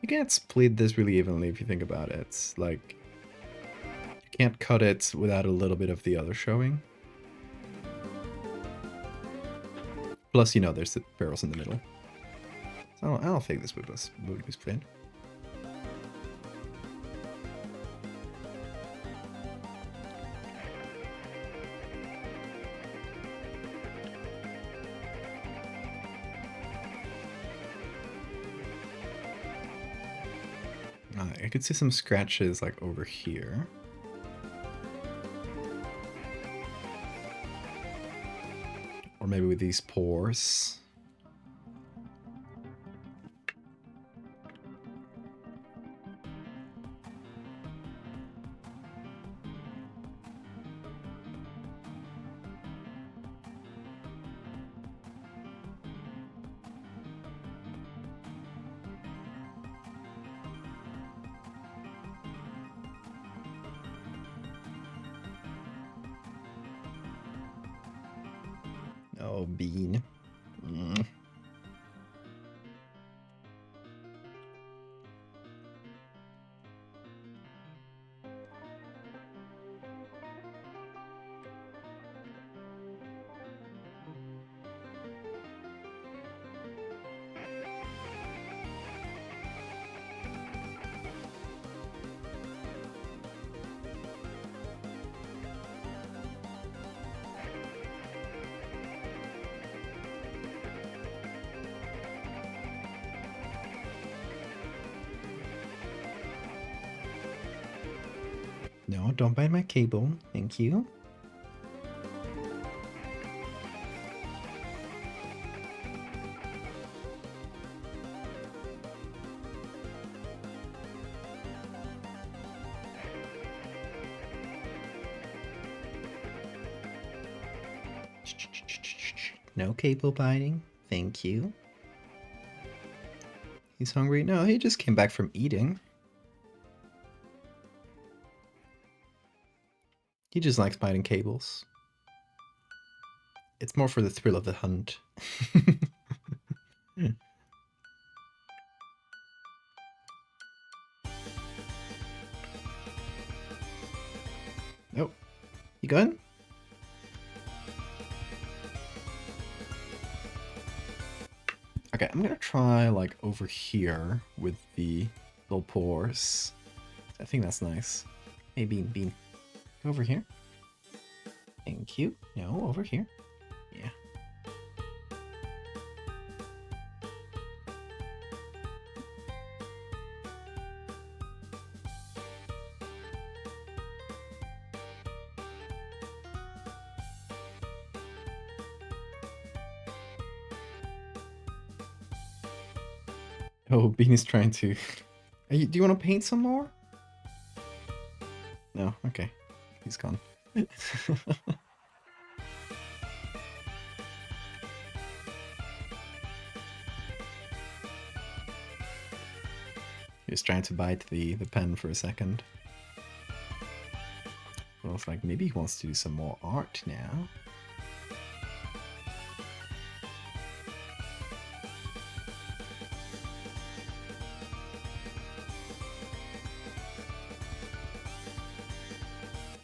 You can't split this really evenly if you think about it. It's like, you can't cut it without a little bit of the other showing. Plus, you know, there's the barrels in the middle. So I don't think this would be split. I could see some scratches like over here. Or maybe with these pores. Oh, Bean. Mm. No, don't bite my cable. Thank you. No cable biting. Thank you. He's hungry? No, he just came back from eating. He just likes biting cables. It's more for the thrill of the hunt. Oh, you good? Okay, I'm gonna try like over here with the little pores. I think that's nice. Hey, Bean. Go over here. Thank you. No, over here. Yeah. Oh, Bean is trying to... do you want to paint some more? No? Okay. He's gone. He's trying to bite the pen for a second. Well, it's like maybe he wants to do some more art now.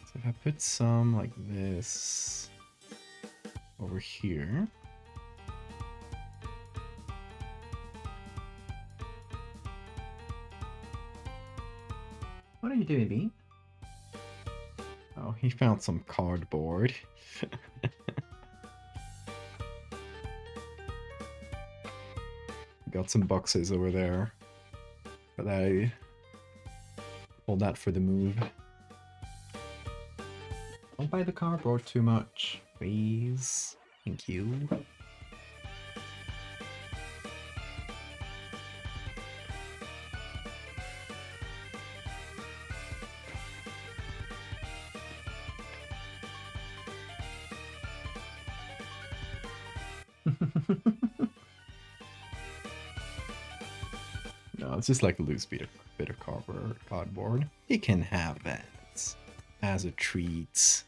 So if I put some like this over here. What are you doing, Bean? Oh, he found some cardboard. Got some boxes over there. But I hold that for the move. Don't buy the cardboard too much, please. Thank you. No, it's just like a loose bit of cardboard. You can have that as a treat.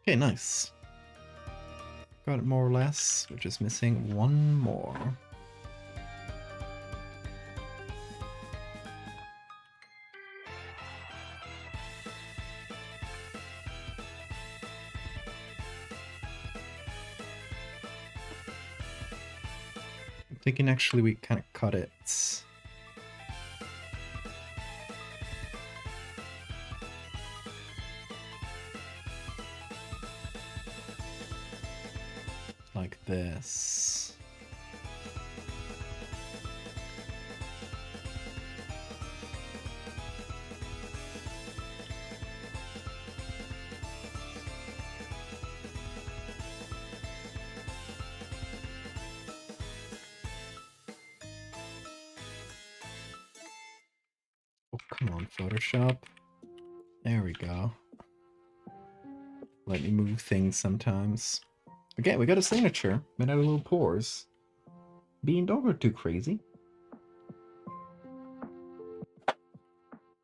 Okay, nice. Got it more or less. We're just missing one more. I'm thinking actually we kind of cut it. Like this. Oh, come on, Photoshop. There we go. Let me move things sometimes. Okay, we got a signature made out of little pores. Bean, don't go too crazy.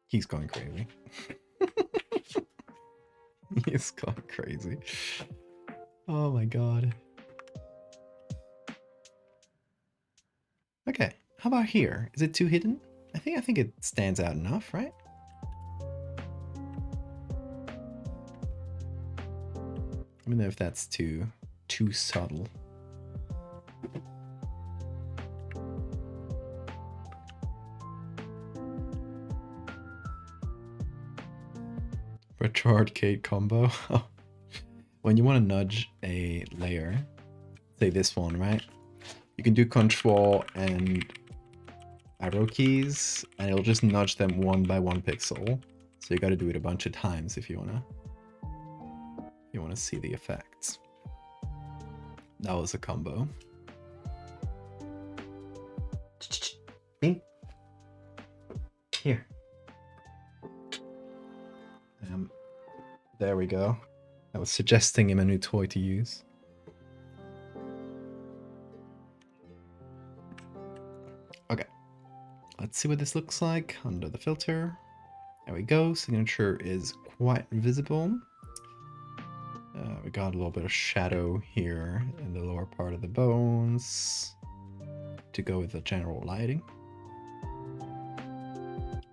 He's going crazy. He's going crazy. Oh my god. Okay, how about here? Is it too hidden? I think it stands out enough, right? Let me know if that's too subtle. Retro arcade combo. When you want to nudge a layer, say this one, right? You can do control and arrow keys, and it'll just nudge them one by one pixel. So you got to do it a bunch of times if you wanna see the effects. That was a combo. Bing. Here. There we go. I was suggesting him a new toy to use. Okay. Let's see what this looks like under the filter. There we go. Signature is quite visible. We got a little bit of shadow here in the lower part of the bones to go with the general lighting.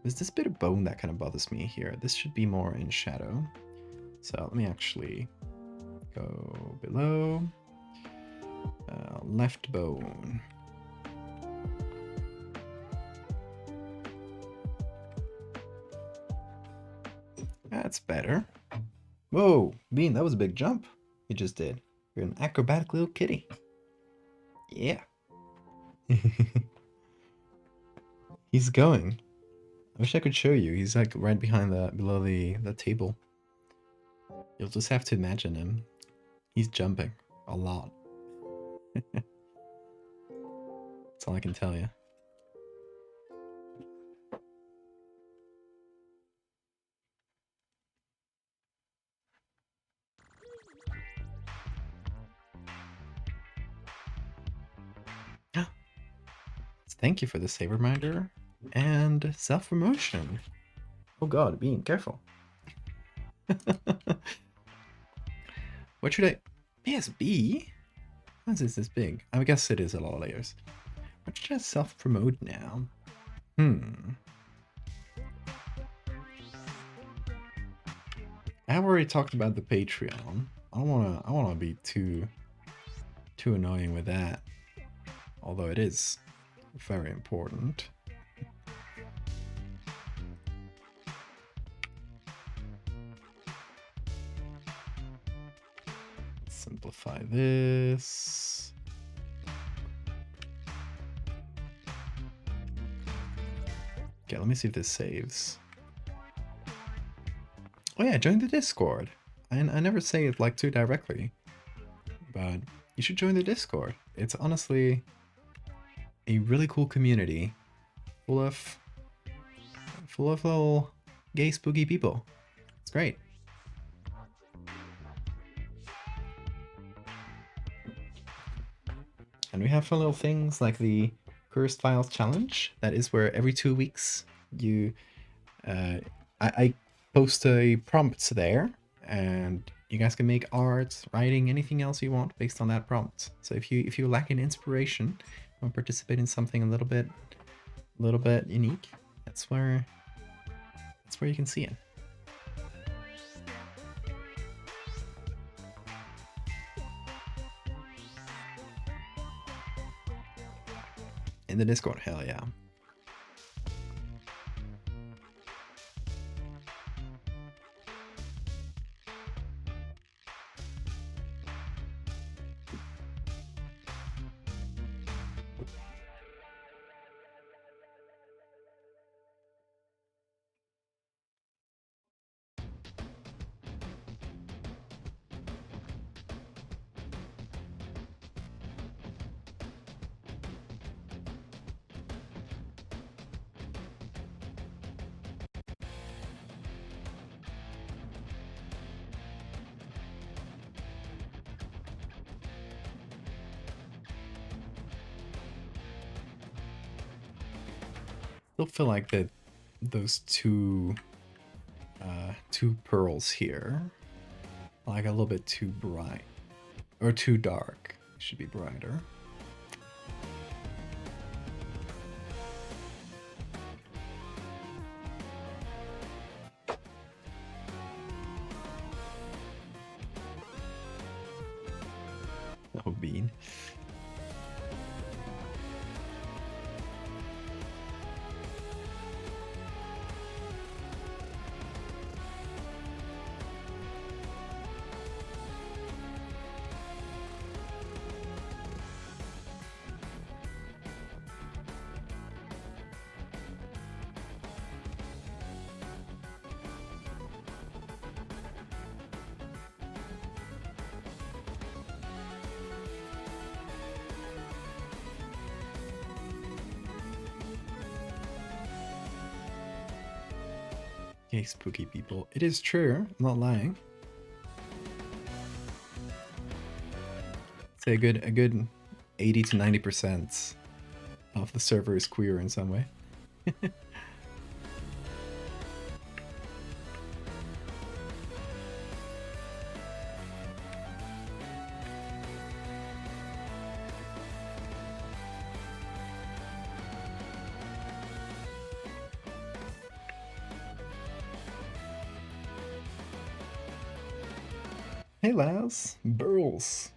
There's this bit of bone that kind of bothers me here. This should be more in shadow. So let me actually go below. Left bone. That's better. Whoa, Bean, that was a big jump you just did. You're an acrobatic little kitty. Yeah. He's going. I wish I could show you. He's like right behind below the table. You'll just have to imagine him. He's jumping a lot. That's all I can tell you. Thank you for the save reminder and self-promotion. Oh god, Bean, careful. What should I... PSB? Why is this big? I guess it is a lot of layers. What should I self-promote now? I have already talked about the Patreon. I don't wanna be too annoying with that. Although it is very important. Simplify this. Okay, let me see if this saves. Oh yeah, join the Discord. I never say it like too directly, but you should join the Discord. It's honestly a really cool community full of little gay spooky people. It's great. And we have fun little things like the Cursed Files Challenge. That is where every 2 weeks you I post a prompt there, and you guys can make art, writing, anything else you want based on that prompt. So if you lack in inspiration, want to participate in something a little bit unique, that's where you can see it. In the Discord, hell yeah. still feel like that those two pearls here are like a little bit too bright or too dark. Should be brighter. Oh, bean. Okay, spooky people. It is true. I'm not lying. Say a good 80 to 90% of the server is queer in some way. Hey, Laz. Burls.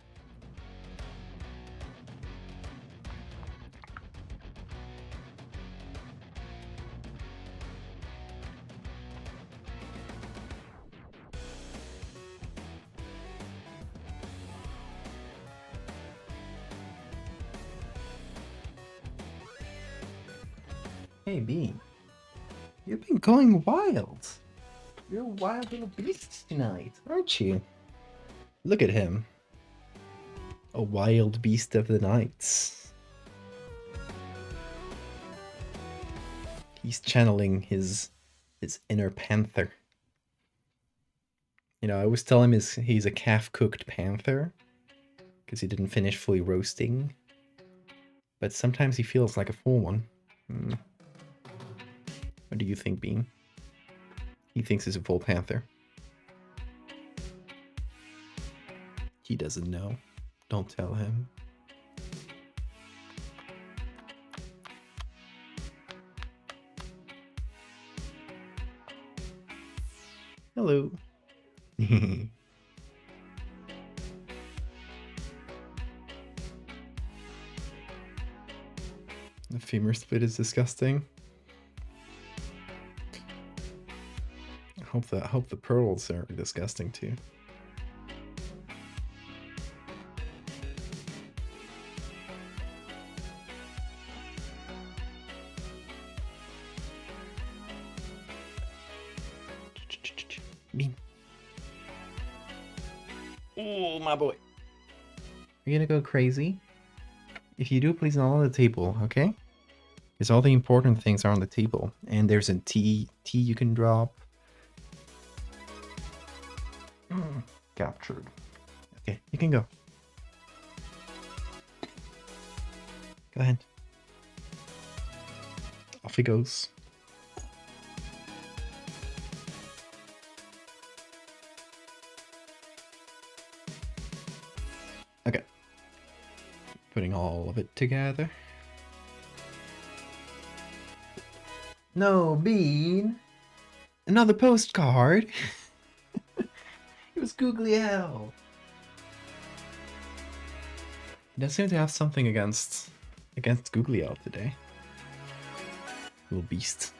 Hey, Bean. You've been going wild. You're a wild little beast tonight, aren't you? Look at him. A wild beast of the nights. He's channeling his inner panther. You know, I always tell him he's a calf-cooked panther because he didn't finish fully roasting. But sometimes he feels like a full one. What do you think, Bean? He thinks he's a full panther. He doesn't know. Don't tell him. Hello. The femur split is disgusting. I hope the pearls are disgusting too. Bean. Oh, my boy. You're gonna go crazy? If you do, please not on the table, okay? Because all the important things are on the table. And there's a tea you can drop. Captured. Okay, you can go. Go ahead. Off he goes. Okay. Putting all of it together. No, Bean. Another postcard. It was googly hell. He does seem to have something against googly hell today. Little beast.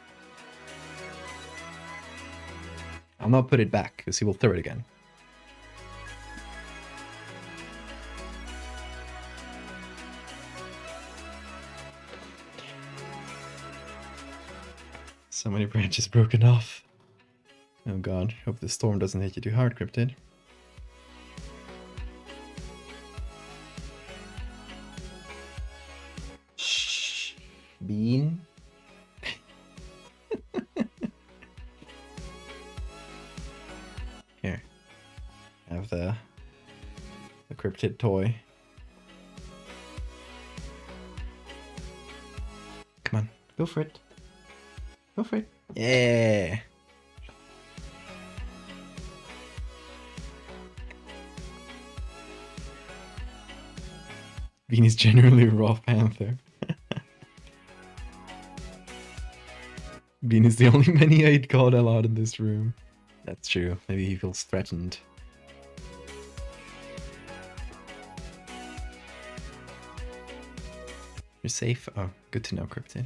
I'll not put it back because he will throw it again. So many branches broken off. Oh god, hope the storm doesn't hit you too hard, Cryptid. Shh, Bean. Here, have the Cryptid toy. Come on, go for it. Go for it. Yeah. Beanie's generally a raw panther. Beanie's the only many I'd called out in this room. That's true. Maybe he feels threatened. You're safe? Oh, good to know, Cryptid.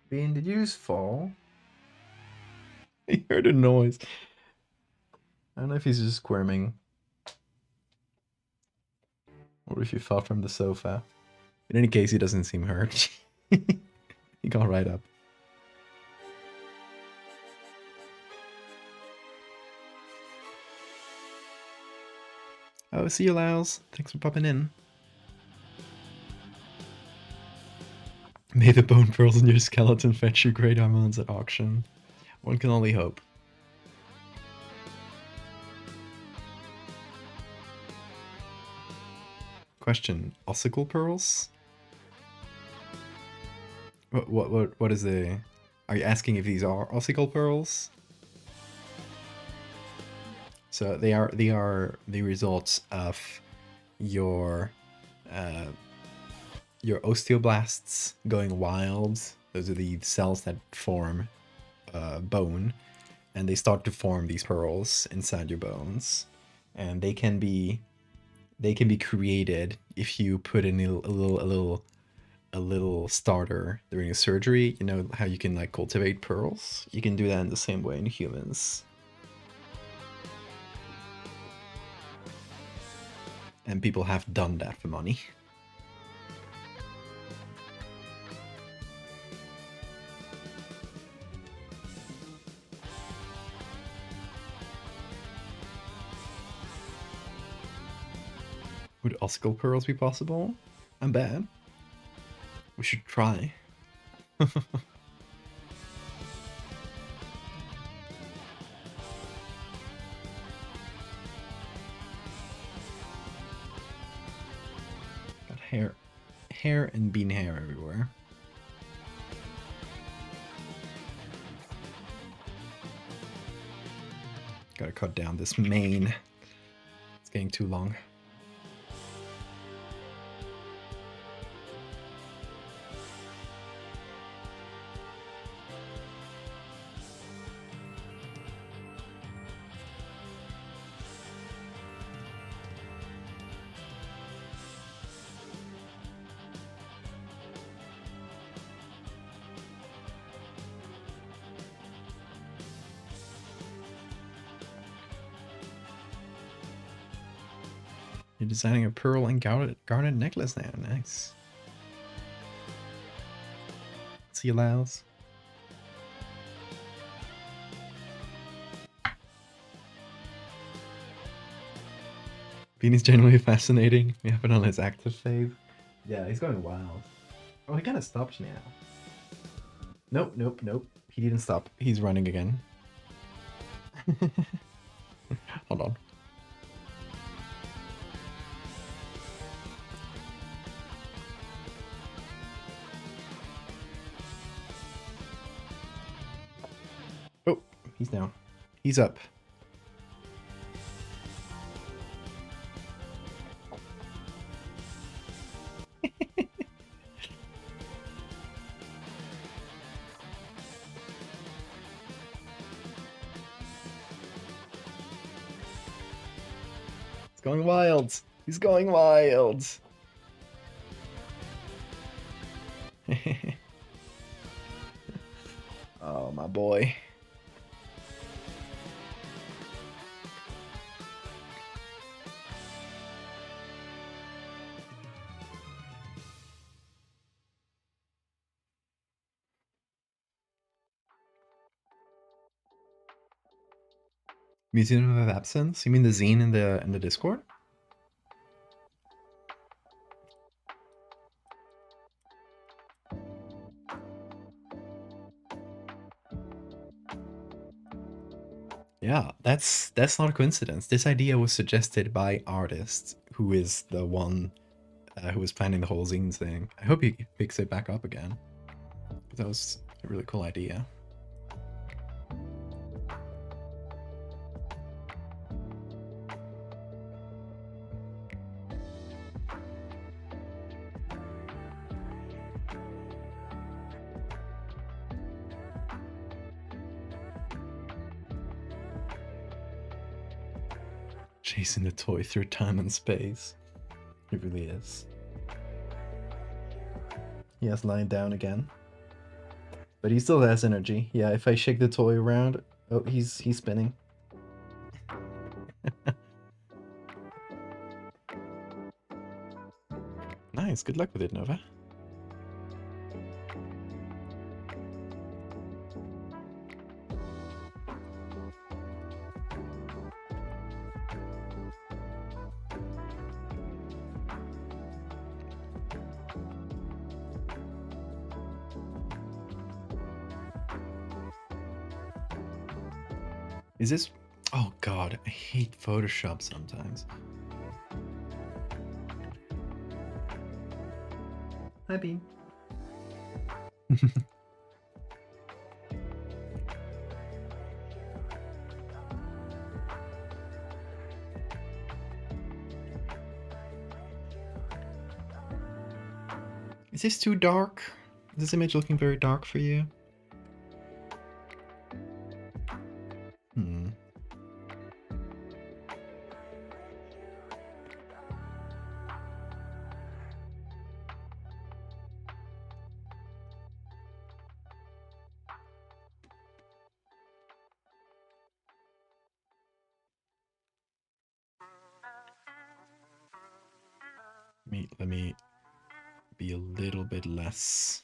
Bean, did you just fall? I heard a noise. I don't know if he's just squirming. Or if you fell from the sofa. In any case, he doesn't seem hurt. He got right up. Oh, see you, Laos. Thanks for popping in. May the bone pearls in your skeleton fetch you great diamonds at auction. One can only hope. Question: ossicle pearls? What is the? Are you asking if these are ossicle pearls? So they are the results of your osteoblasts going wild. Those are the cells that form bone, and they start to form these pearls inside your bones, and they can be created if you put in a little starter during a surgery. You know how you can like cultivate pearls? You can do that in the same way in humans. And people have done that for money. Would ossicle pearls be possible? I'm bad. We should try. Got hair and bean hair everywhere. Gotta cut down this mane. It's getting too long. You're designing a pearl and garnet necklace now. Nice. See you, Laos. Beanie's genuinely fascinating. We have it on his active phase. Yeah, he's going wild. Oh, he kind of stopped now. Nope, nope, nope. He didn't stop. He's running again. Hold on. Oh, he's down. He's up. He's going wild. He's going wild. Oh, my boy. Museum of Absence? You mean the zine in the Discord? Yeah, that's not a coincidence. This idea was suggested by artist, who is the one who was planning the whole zine thing. I hope he picks it back up again. That was a really cool idea. Chasing the toy through time and space. It really is. He has lying down again. But he still has energy. Yeah, if I shake the toy around... Oh, he's spinning. Nice, good luck with it, Nova. Is this... Oh god, I hate Photoshop sometimes. Hi, Bean. Is this too dark? Is this image looking very dark for you? Let me be a little bit less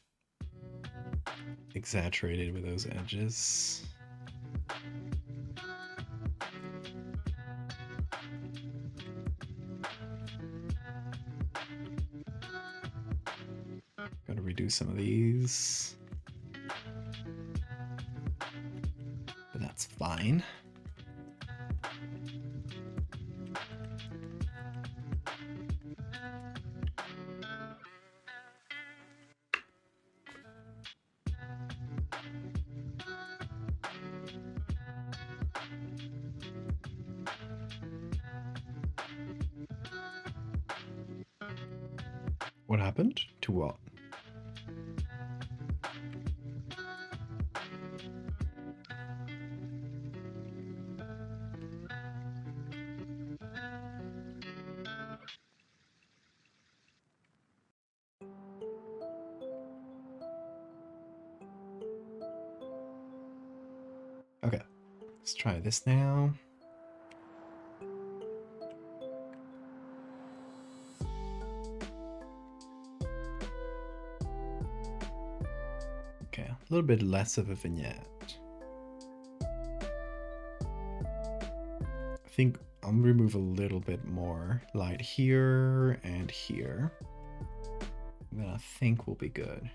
exaggerated with those edges. Gotta redo some of these. But that's fine. What happened? To what? Okay, let's try this now. Okay, a little bit less of a vignette. I think I'll remove a little bit more light here and here. And then I think we'll be good.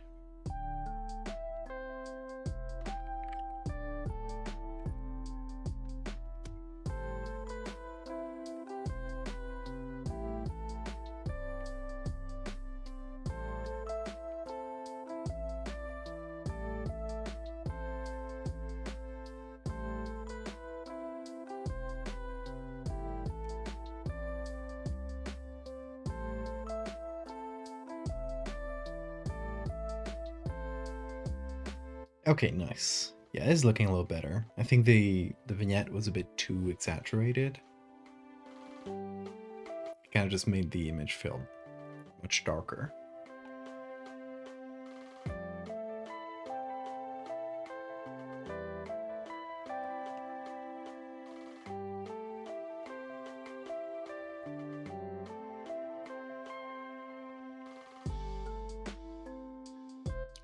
Okay, nice. Yeah, it's looking a little better. I think the vignette was a bit too exaggerated. Kind of just made the image feel much darker.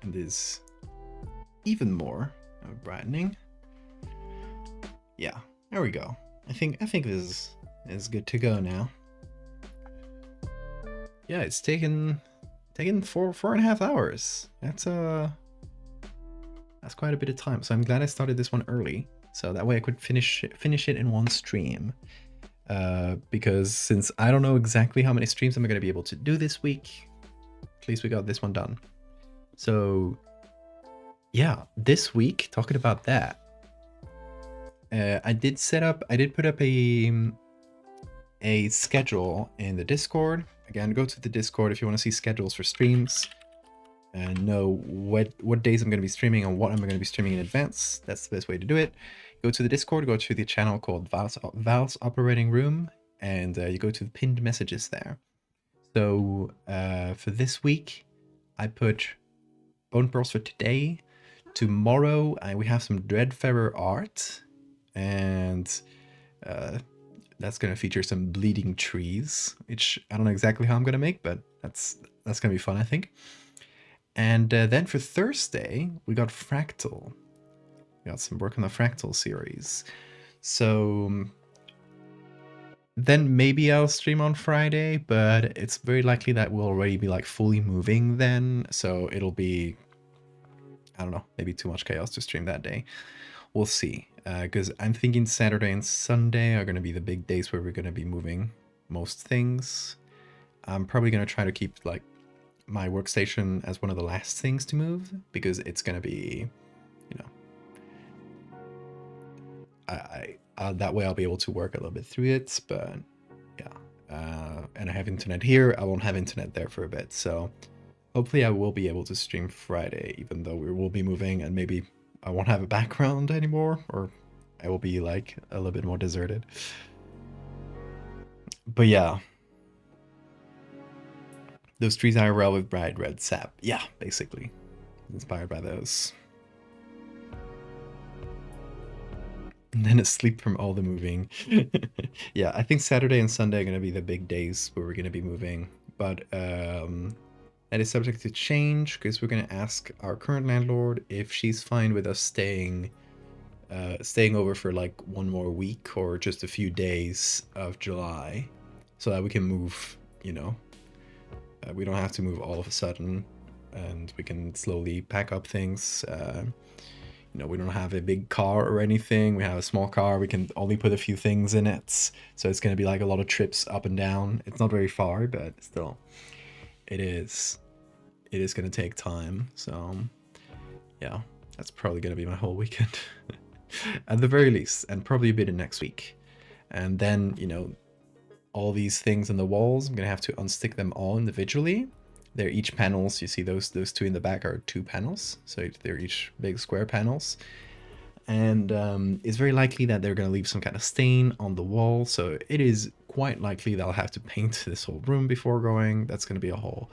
And this even more brightening. Yeah, there we go. I think this is good to go now. Yeah, it's taken 4.5 hours. That's quite a bit of time. So I'm glad I started this one early, so that way I could finish it in one stream. Because since I don't know exactly how many streams I'm going to be able to do this week, at least we got this one done. So yeah, this week, talking about that, I did put up a schedule in the Discord. Again, go to the Discord if you want to see schedules for streams and know what days I'm going to be streaming and what I'm going to be streaming in advance. That's the best way to do it. Go to the Discord, go to the channel called Val's Operating Room, and you go to the pinned messages there. So for this week, I put Bone Pearls for today. Tomorrow, we have some Dreadfarer art, and that's going to feature some bleeding trees, which I don't know exactly how I'm going to make, but that's going to be fun, I think. And then for Thursday, we got Fractal. We got some work on the Fractal series. So then maybe I'll stream on Friday, but it's very likely that we'll already be like fully moving then. So it'll be, I don't know, maybe too much chaos to stream that day. We'll see. Because I'm thinking Saturday and Sunday are going to be the big days where we're going to be moving most things. I'm probably going to try to keep like my workstation as one of the last things to move, because it's going to be, you know, that way I'll be able to work a little bit through it. But yeah, and I have internet here. I won't have internet there for a bit, so hopefully I will be able to stream Friday, even though we will be moving, and maybe I won't have a background anymore, or I will be like a little bit more deserted. But yeah, those trees IRL with bright red sap. Yeah, basically inspired by those. And then asleep from all the moving. Yeah, I think Saturday and Sunday are going to be the big days where we're going to be moving. But that is subject to change, because we're going to ask our current landlord if she's fine with us staying over for like one more week or just a few days of July, so that we can move, you know. We don't have to move all of a sudden, and we can slowly pack up things. You know, we don't have a big car or anything. We have a small car. We can only put a few things in it. So it's going to be like a lot of trips up and down. It's not very far, but still, it is going to take time. So yeah, that's probably going to be my whole weekend at the very least, and probably a bit of next week. And then, you know, all these things on the walls, I'm going to have to unstick them all individually. They're each panels. You see those two in the back are 2 panels, so they're each big square panels. And it's very likely that they're going to leave some kind of stain on the wall, so it is quite likely that I'll have to paint this whole room before going. That's going to be a whole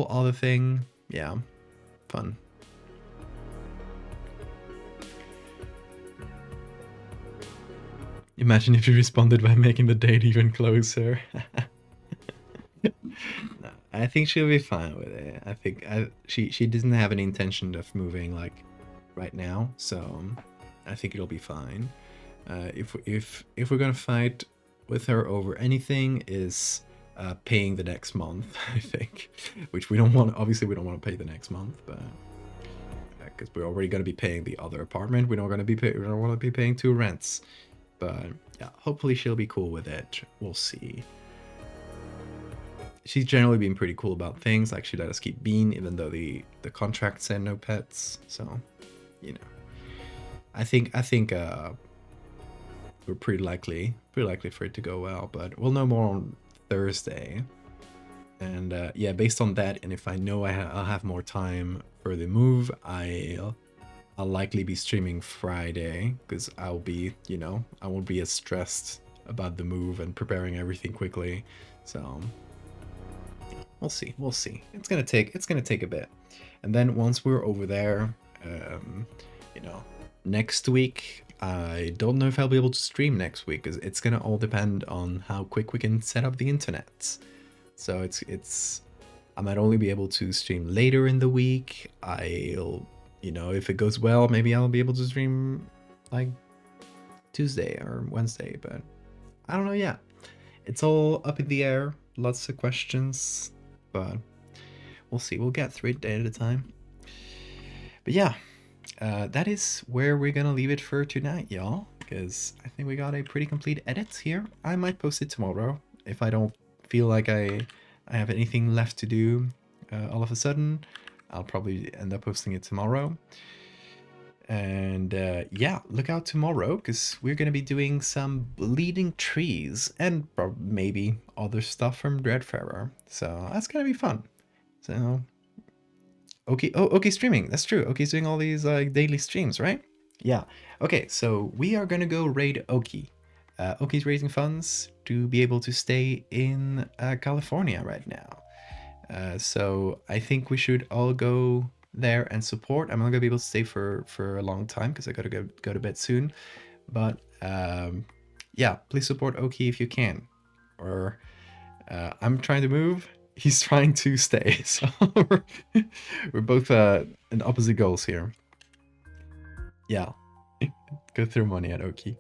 other thing. Yeah, fun. Imagine if you responded by making the date even closer. No, I think she'll be fine with it. I think she doesn't have any intention of moving like right now, so I think it'll be fine. If we're gonna fight with her over anything, is paying the next month, I think, which we don't want. Obviously, we don't want to pay the next month, but because we're already gonna be paying the other apartment, we don't want to be paying 2 rents. But yeah, hopefully she'll be cool with it. We'll see. She's generally been pretty cool about things. Like, she let us keep Bean, even though the contract said no pets. So, you know, I think we're pretty likely for it to go well. But we'll know more on Thursday. And yeah, based on that, and if I know I'll have more time for the move, I'll likely be streaming Friday, because I'll be, you know, I won't be as stressed about the move and preparing everything quickly. So we'll see. It's gonna take a bit, and then once we're over there, you know, next week, I don't know if I'll be able to stream next week, because it's gonna all depend on how quick we can set up the internet. So it's I might only be able to stream later in the week. You know, if it goes well, maybe I'll be able to stream like Tuesday or Wednesday, but I don't know yet. It's all up in the air. Lots of questions, but we'll see. We'll get through it day at a time. But yeah, that is where we're gonna leave it for tonight, y'all, because I think we got a pretty complete edit here. I might post it tomorrow if I don't feel like I have anything left to do all of a sudden. I'll probably end up posting it tomorrow. And yeah, look out tomorrow, because we're going to be doing some bleeding trees and maybe other stuff from Dreadfarer. So that's going to be fun. So, okay. Oh, okay, streaming. That's true. Okey's doing all these daily streams, right? Yeah. Okay, so we are going to go raid Oki. Oki's raising funds to be able to stay in California right now. So I think we should all go there and support. I'm not gonna be able to stay for a long time because I gotta go to bed soon. But yeah, please support Oki if you can. Or I'm trying to move. He's trying to stay. So we're both in opposite goals here. Yeah, go throw money at Oki.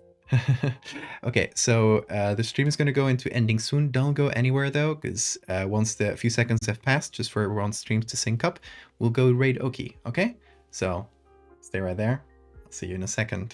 Okay, so the stream is going to go into ending soon. Don't go anywhere though, because once the few seconds have passed, just for everyone's streams to sync up, we'll go raid Oki, okay? So stay right there. I'll see you in a second.